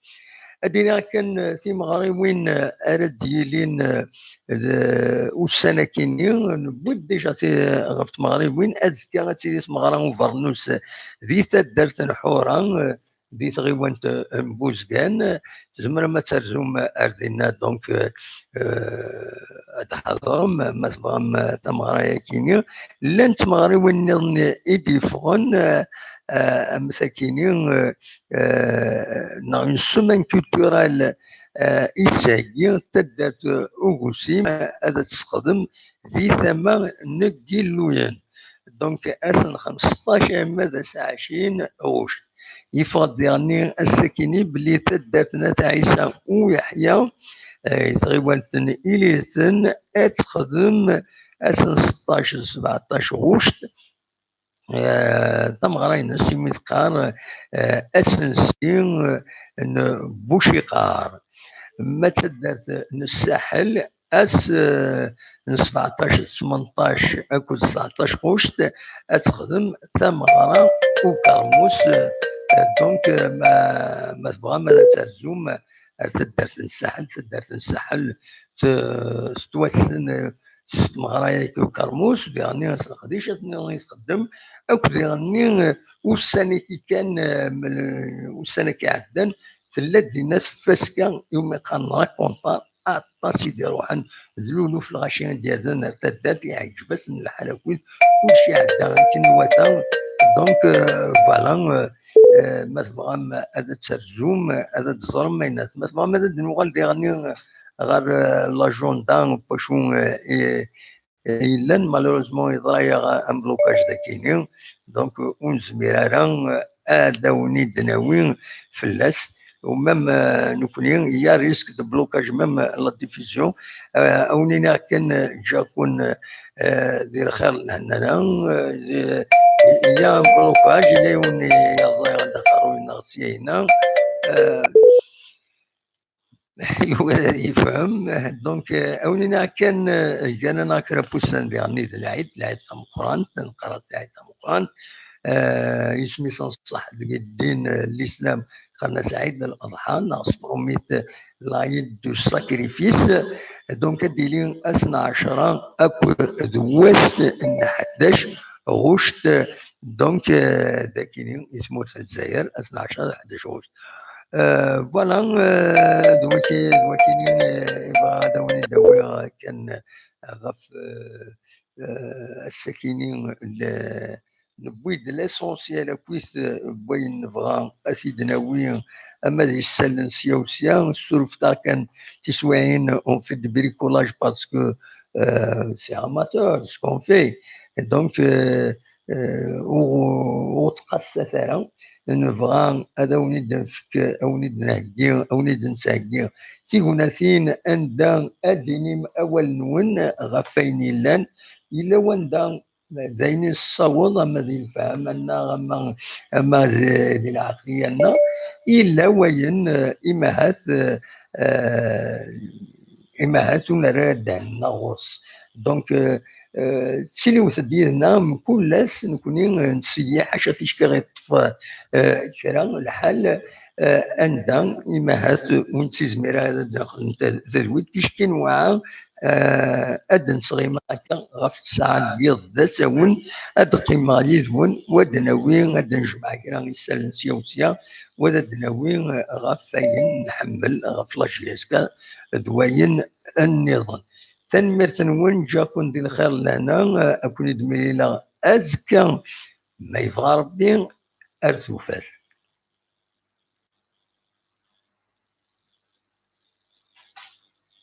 ادينا كان في مغاربين ارد ديالين والسنه كاينين بود ديجا غفت مغاربين ازكى غاتي مغرب فرنوس ذي دارت نحورا ذي غيوانت بوزكان زمرا ما ترزم اردنا دونك تحضرهم ما تبغى تمغرايا كاينين لانت مغاربين يديفون مساكينين une semaine culturelle إيساقي تدات أوغوسيم هذا تستخدم ذي ثمان نقلوين دونك أسن 15 ماذا ساعشين أوش يفضل يعني السكيني بلي تداتنا تاع عيسى ويحيى يتغيوالتن إليتن أتخدم أسن 16 17 غوشت تمغرين سيميتقار اسنسين بوشيقار ما تدرت الساحل اس 17 18 اكو 19 قوشت اتخدم تمغرا وكرموس دونك ما تبغى ما ترزوم تدرت الساحل توسن مغرايا وكرموس يعني خديش يتقدم اكو يعني والسنه كي كان والسنه كي عدن ثلاث الناس فاسكا يوم كان راكونطا طاسي دي روحن ذلولو في الغاشيه ديالنا ارتدات يعجبس الحاله كلشي عدا كنواتا دونك فوالا ما تبغى هذا ترزوم هذا تزرم ما تبغى هذا نوغال ديغني غير لا جوندان باشو إلا مالوروزمون يضرا ان بلوكاج دا كاينين دونك ونزمير راه اداوني دناوين فلاس ومام نكونين هي ريسك دو بلوكاج مام لا ديفيزيون اونينا كان جاكون دير خير لهنا يا بلوكاج اللي يوني يا زاير دخلوا نغسيه هنا يفهم دونك اونينا كان ناكر بوسان يعني العيد مقران نقرا العيد مقران اسمي صح الدين الاسلام قرنا سعيد الاضحى نصبروميت لايد دو ساكريفيس دونك ديلين 12 اكو دوست 11 غشت دونك داكينين اسمه في الجزائر 12 11 غشت فوالا دوكي يبغى داوني داوي كان غف الساكنين نبويد ليسونسيال كويس بوين نبغى اسيدنا وين اما دي السلن سيا السرف تاع كان تسوعين اون في دي بريكولاج باسكو سي اماتور سكون في دونك وتقصى ثرا نبغى هذا ونيد نفك او نيد نهدي او نيد نساقي تيغوناثين اندا ادينيم اول نون غفاين لان الا وندا داين الصوت اما ذي الفهم اما ذي العقليه لنا الا وين امهات ونراد النغص دونك تسيليوت ديالنا كل ناس نكوني نسيح حاجه تيشكي غيطفى كرا الحال عندها امهات ونتيزمير هذا داخل تزويد تيشكي نوعا ادن صغيمه هكا غف الساعه ديال ذا ساون اد قيمه يذون ودناوين اد نجمع كرا يسالن سيا ودناوين غفاين نحمل غف لاجيسكا دواين النظام تنمير وين جاكون ديال الخير لهنا اكون دميلا ازكى ما يبغى ربي ارثوفات